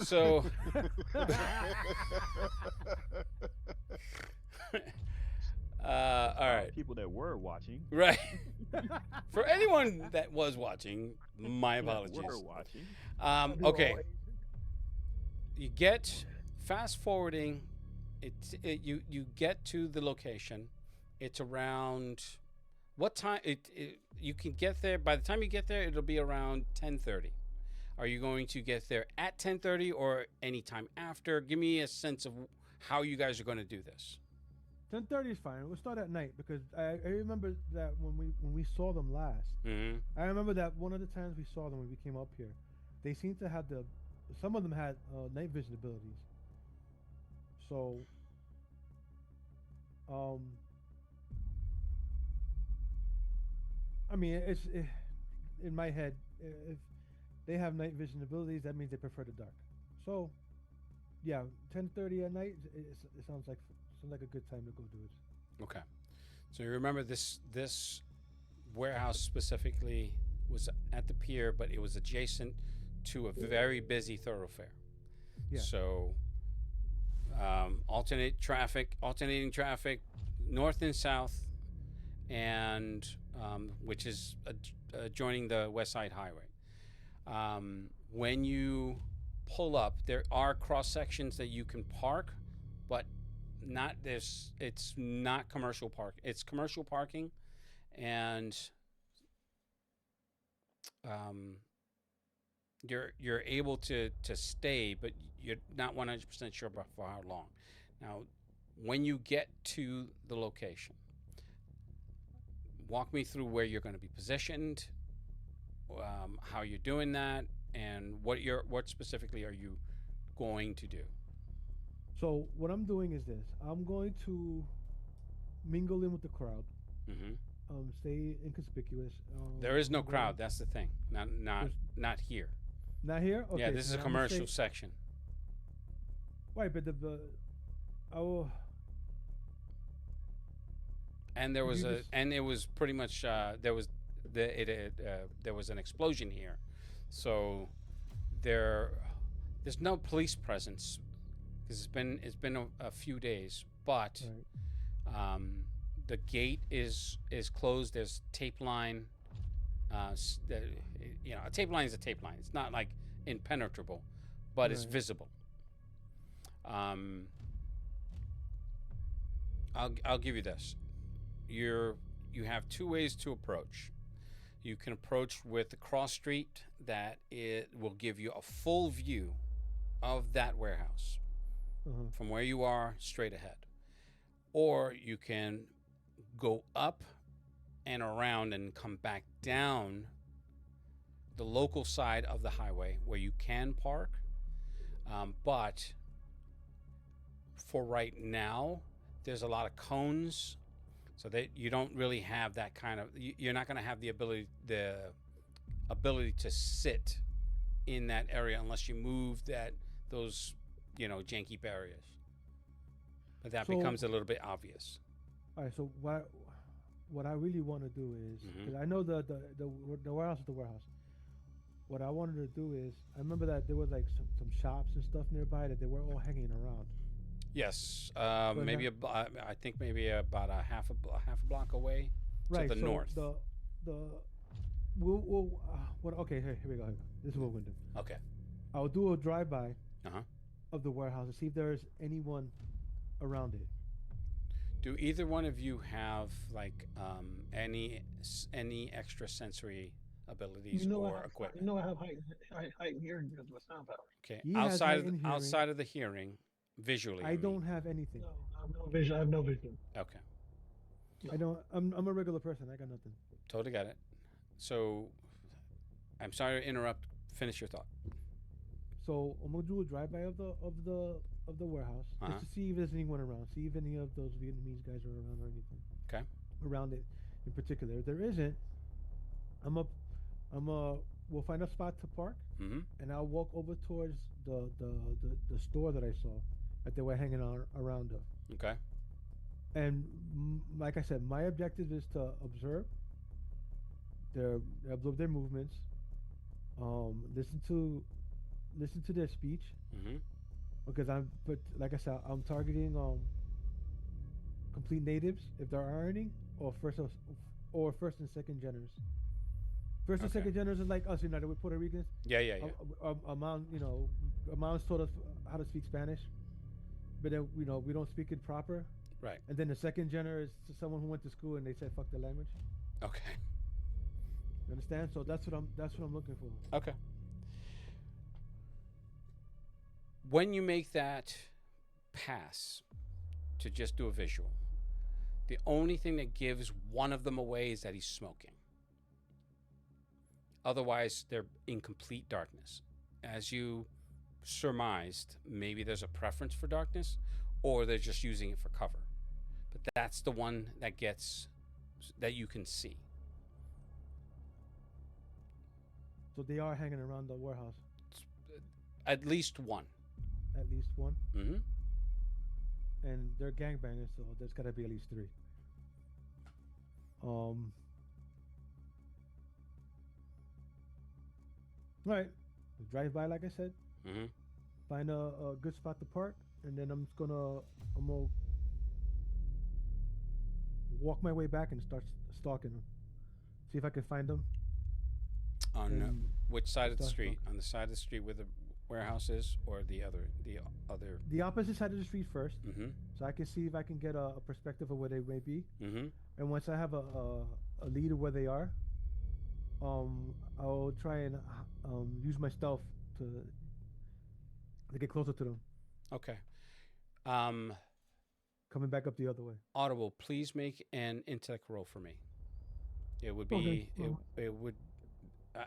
So all right. People that were watching. Right. For anyone that was watching, my apologies. Were watching. Okay. You get fast forwarding. You get to the location. It's around what time? You can get there. By the time you get there, it'll be around 10:30. Are you going to get there at 10:30 or any time after? Give me a sense of how you guys are going to do this. 10:30 is fine. We'll start at night because I remember that when we saw them last. Mm-hmm. I remember that one of the times we saw them when we came up here, they seemed to have some of them had night vision abilities. So, I mean, in my head, if they have night vision abilities, that means they prefer the dark. So, yeah, 10:30 at night. It sounds like a good time to go do it. Okay. So you remember this warehouse specifically was at the pier, but it was adjacent to a very busy thoroughfare. Yeah. So alternating traffic, north and south, and which is adjoining the West Side Highway. When you pull up, there are cross sections that you can park, but not this. It's not commercial park. It's commercial parking, and you're able to stay, but you're not 100% sure about for how long. Now, when you get to the location, walk me through where you're going to be positioned, how you're doing that, and what specifically are you going to do? So what I'm doing is this: I'm going to mingle in with the crowd, Mm-hmm. stay inconspicuous. There is no I'm going- crowd. That's the thing. Not here. Not here. Okay. Yeah, this is a then I'm gonna commercial stay- section. Right, but I will. And there You was just- and it was pretty much there was an explosion here, so there's no police presence because it's been a few days, but Right. the gate is closed. There's tape line. A tape line is a tape line. It's not like impenetrable, but it's Right. visible. I'll give you this. You have two ways to approach. You can approach with the cross street that it will give you a full view of that warehouse Uh-huh. from where you are straight ahead. Or you can go up and around and come back down the local side of the highway where you can park. But for right now, there's a lot of cones, so that you don't really have that kind of. You're not going to have the ability to sit in that area unless you move those janky barriers. But that So- becomes a little bit obvious. All right. So what I really want to do is, Mhm. 'cause I know the warehouse is the warehouse. What I wanted to do is, I remember that there was like some shops and stuff nearby that they were all hanging around. Yes, But maybe I think maybe about a half a block away Right. to the so north. Okay. Here we go. This is what we're gonna do. Okay. I'll do a drive-by Uh-huh. of the warehouse to see if there's anyone around it. Do either one of you have like any extra sensory abilities or equipment? I have height and hearing because of my sound power. Okay. He has height and hearing. Outside of the hearing, visually. I mean. don't have anything. No, I have no vision. I have no vision. Okay. I don't. I'm a regular person. I got nothing. Totally got it. So, I'm sorry to interrupt. Finish your thought. So I'm gonna do a drive-by of the warehouse Uh-huh. just to see if there's anyone around. See if any of those Vietnamese guys are around or anything. Okay. Around it, in particular. If there isn't, we'll find a spot to park, Mm-hmm. and I'll walk over towards the store that I saw that they were hanging on around of. Okay. And like I said, my objective is to observe their movements, listen to their speech, Mm-hmm. because but like I said, I'm targeting complete natives if there are any, or first and second geners. First and Okay. second geners is like us, United with Puerto Ricans. Yeah. Amount taught us how to speak Spanish, but then we don't speak it proper. Right. And then the second gener is someone who went to school and they said fuck the language. Okay. You understand? So that's what I'm looking for. Okay. When you make that pass to just do a visual, the only thing that gives one of them away is that he's smoking. Otherwise, they're in complete darkness. As you surmised, maybe there's a preference for darkness, or they're just using it for cover. But that's the one that you can see. So they are hanging around the warehouse. At least one. At least one. Mm-hmm. And they're gangbangers, so there's gotta be at least three. Right. Drive by, like I said, Mm-hmm. find a good spot to park, and then I'm gonna walk my way back and start stalking them. See if I can find them On and which side of the start street? stalking. On the side of the street where the warehouse is, or the other? The opposite side of the street first, Mm-hmm. so I can see if I can get a perspective of where they may be. Mm-hmm. And once I have a lead of where they are, I'll try and use my stealth to to get closer to them, Okay. Um, coming back up the other way. Audible, please make an intellect roll for me. It would Okay. be it would.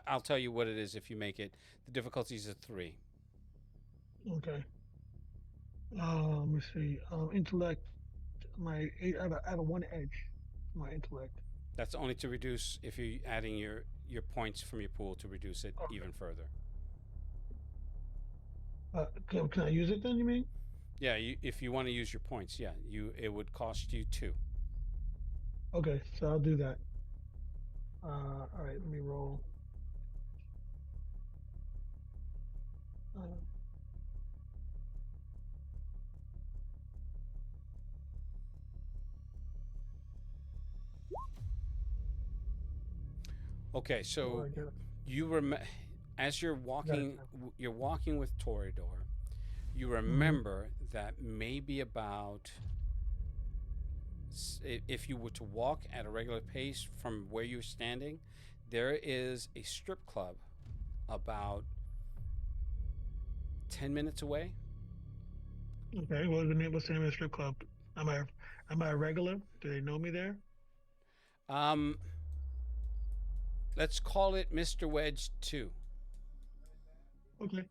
I'll tell you what it is if you make it. The difficulty is a 3. Okay. Let me see. Intellect. My eight out of one edge. My intellect. That's only to reduce if you're adding your points from your pool to reduce it Okay. even further. Can I use it then? You mean? Yeah, if you want to use your points, yeah, it would cost you 2. Okay, so I'll do that. All right. Let me roll. Uh, Okay, oh, so I get it. you as Got it. you're walking with Toreador, you remember that maybe about if you were to walk at a regular pace from where you're standing, there is a strip club about 10 minutes away. Okay. What's the name of the strip club? Am I am I a regular? Do they know me there? Um, let's call it Mr. Wedge 2. Okay.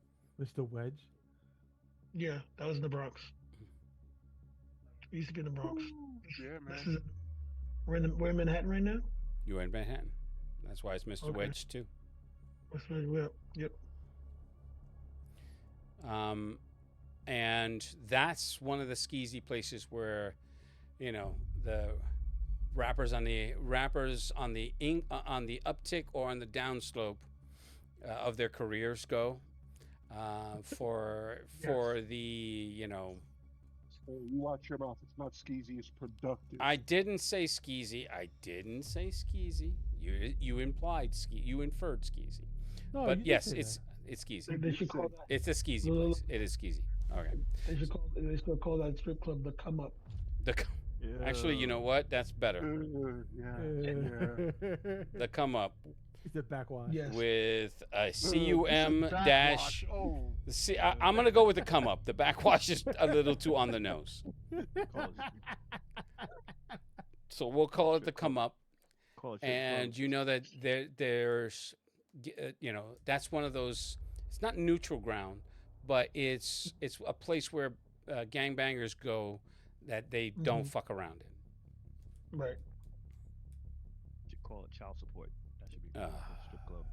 Mr. Wedge. Yeah, that was in the Bronx. We used to be in the Bronx. Yeah, This man. is we're in Manhattan right now. You're in Manhattan. That's why it's Mr. Okay. Wedge 2. Yep. And that's one of the skeezy places where, the rappers on the uptick or on the downslope of their careers go for the. So you watch your mouth. It's not skeezy. It's productive. I didn't say skeezy. You implied You inferred skeezy. No, But you did yes, say it's that. it's skeezy. They should call that. It's a skeezy place. It is skeezy. Okay. They should call that strip club the Come Up. Actually, you know what? That's better. Yeah. The come up It's a backwash. Yes. with a CUM dash. Oh. See, I'm gonna go with the come up. The backwash is a little too on the nose, so we'll call it the come up. And you know that there's, that's one of those. It's not neutral ground, but it's a place where gangbangers go that they don't fuck around in. Right. Should call it child support. That should be called a strip club.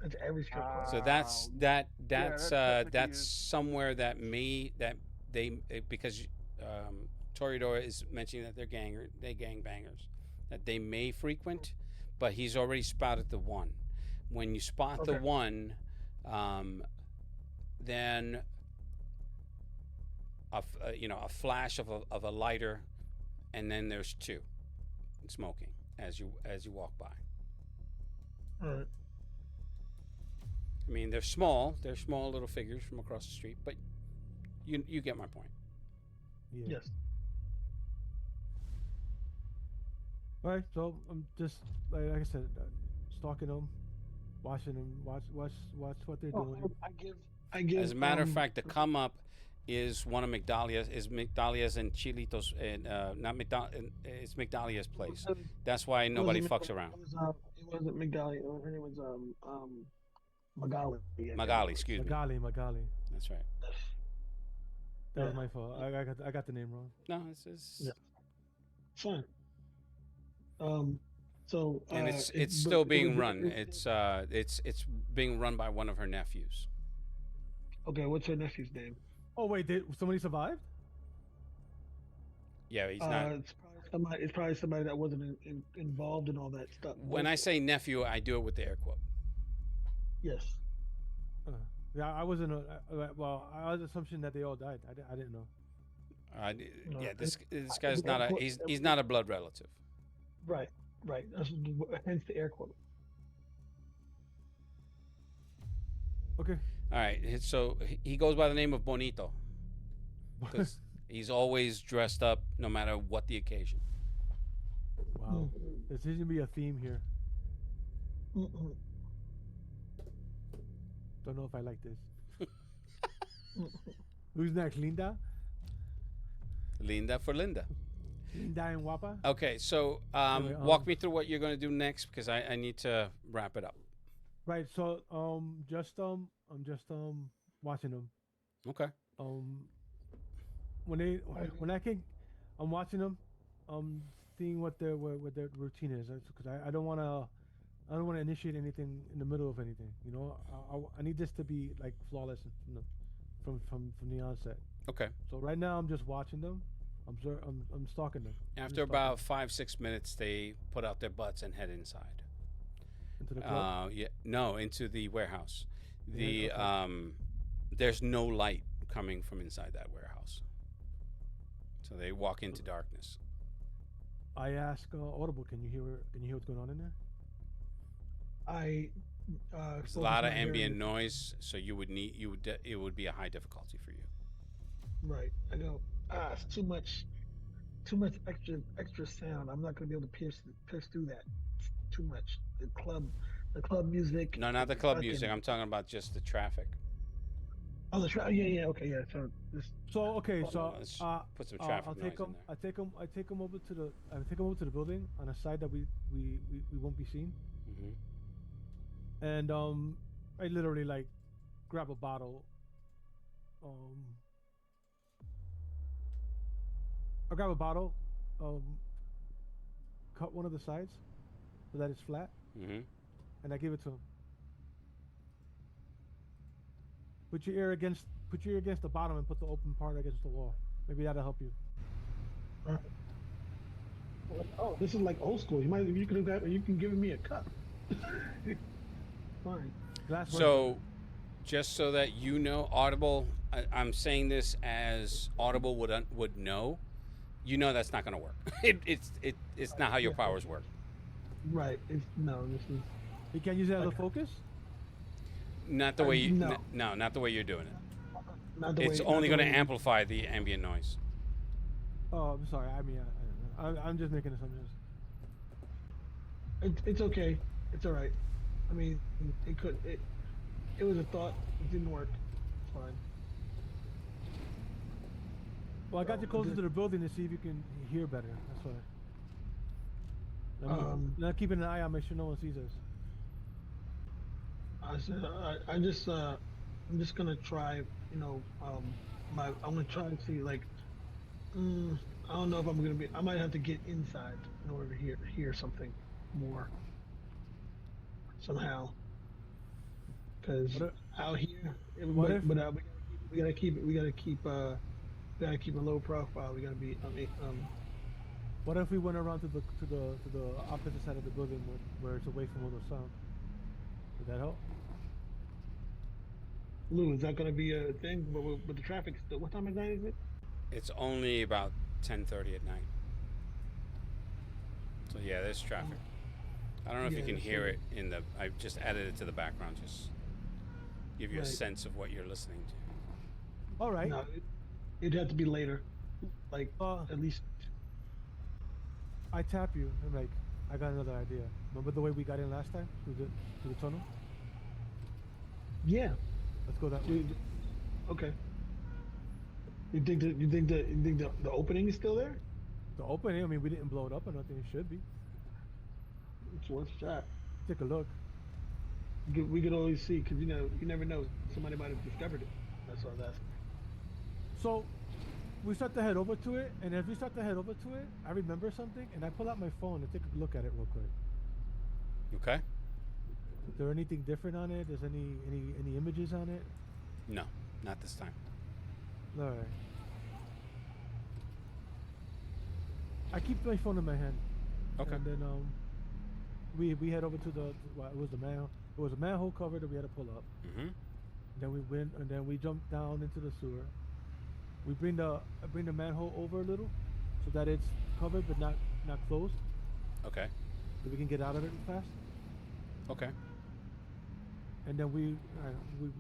That's every strip club. So that's technically is. somewhere that because Toreador is mentioning that they're gangbangers that they may frequent, but he's already spotted the one. When you spot the one, then a flash of a lighter, and then there's 2 smoking as you walk by. All right. I mean, they're small little figures from across the street, but you get my point. Yeah. Yes. All right, so I'm just like I said, stalking them, watching them, watch what they're doing. I give. As a matter of fact, the come up is one of Migdalia's and Chilitos, and not Migdalia. It's Migdalia's place. That's why nobody fucks around. It wasn't Migdalia. Her name was Magali. Magali, excuse me. Magali. That's right. That was my fault. I got the name wrong. No, it's Yeah. Fine. So and it's still being run. It's being run by one of her nephews. Okay, what's her nephew's name? Oh wait, did somebody survived? Yeah, he's not. It's probably somebody that wasn't involved in all that stuff. When I say nephew, I do it with the air quote. Yes. Yeah, I wasn't. Well, I was assumption that they all died. I didn't know. No, Yeah, this it guy's was not air a quote. he's not a blood relative. Right, right. Hence the air quote. Okay. All right, so he goes by the name of Bonito because he's always dressed up no matter what the occasion. Wow. There seems to be a theme here. Mm-mm. Don't know if I like this. Who's next? Linda? Linda for Linda. Linda and Wapa? Okay, so Anyway, walk me through what you're going to do next because I need to wrap it up. Right. So I'm just watching them. Okay. Um, when I can, I'm watching them. Seeing what their routine is because I don't want to initiate anything in the middle of anything. You know, I need this to be like flawless from the onset. Okay. So right now I'm just watching them. I'm stalking them. After about 5-6 minutes, they put out their butts and head inside. Into the club. Yeah, no, into the warehouse. The Yeah, okay. there's no light coming from inside that warehouse, so they walk into darkness. I ask Audible, can you hear what's going on in there? I There's a focus lot of my hearing. ambient noise, so it would be a high difficulty for you. Right. I go. It's too much extra sound. I'm not gonna be able to pierce through that. It's too much. The club music. No, not the club music. I'm talking about just the traffic. Oh, the traffic. Yeah, okay, yeah. So this. So okay, so Let's put some traffic I'll noise take them. in there. I take them over to the building on a side that we won't be seen. And I literally like grab a bottle. I grab a bottle, cut one of the sides so that it's flat, and I give it to him. Put your ear against the bottom and put the open part against the wall. Maybe that'll help you. Oh, this is like old school. You can give me a cup. Fine. So, just so that you know, Audible. I'm saying this as Audible would know. You know that's not going to work. It's not how your powers work. Right. This is. You can't use it as a focus. Not the way you. No, not the way you're doing it. Not the It's way, only going to amplify the ambient noise. Oh, I'm sorry. I mean, I'm just making assumptions. It's okay. It's all right. I mean, it was a thought. It didn't work. It's fine. Well, I got you closer to the building to see if you can hear better. That's why. Now keeping an eye out, make sure no one sees us. I'm just gonna try. I'm gonna try and see like. I don't know if I'm gonna be. I might have to get inside in order to hear something more. Somehow. Because out here, we gotta keep a low profile. We gotta be. What if we went around to the opposite side of the building where it's away from all the sound? Would that help? Lou, is that gonna be a thing? But the traffic still. What time of night is it? It's only about 10:30 at night. So yeah, there's traffic. I don't know if you can hear it in the. I just added it to the background, just give you a sense of what you're listening to. All right. No, it'd have to be later, like at least. I tap you. I'm like, I got another idea. Remember the way we got in last time through the tunnel? Yeah. Let's go that way. Okay. You think the opening is still there? The opening. I mean, we didn't blow it up or nothing. It should be. It's worth a shot. Take a look. We could always see, because you never know. Somebody might have discovered it. That's what I was asking. So we start to head over to it, and as we start to head over to it, I remember something, and I pull out my phone and take a look at it real quick. Okay. Is there anything different on it? Is any images on it? No, not this time. All right. I keep my phone in my hand. Okay. And then we head over to it was a manhole cover that we had to pull up. Then we went, and then we jumped down into the sewer. We bring the manhole over a little, so that it's covered but not closed, Okay. so we can get out of it fast. Okay. And then we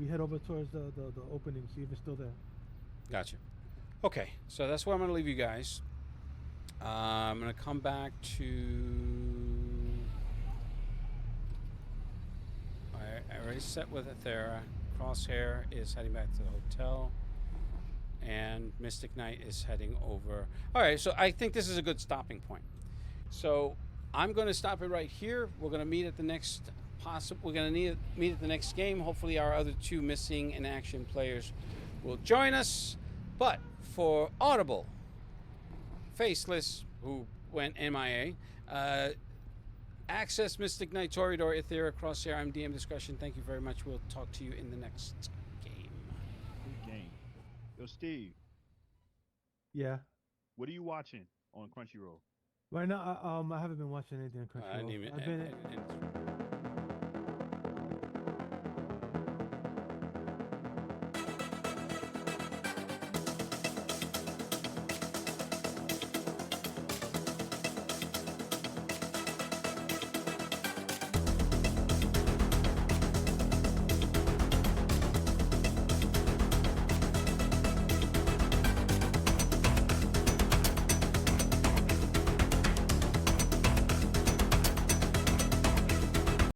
head over towards the opening, see if it's still there. Gotcha. Okay, so that's where I'm going to leave you guys. I'm going to come back to. I already set with Athera. Crosshair is heading back to the hotel. And Mystic Knight is heading over. All right, so I think this is a good stopping point. So I'm going to stop it right here. We're going to meet at the next We're going to meet at the next game. Hopefully, our other two missing in action players will join us. But for Audible, Faceless, who went MIA, Access, Mystic Knight, Toreador, Ethera, Crosshair, I'm DM Discretion. Thank you very much. We'll talk to you in the next game. Good game. Yo, Steve, Yeah. what are you watching on Crunchyroll? Right now, I haven't been watching anything on I didn't Crunchyroll. even. I've been.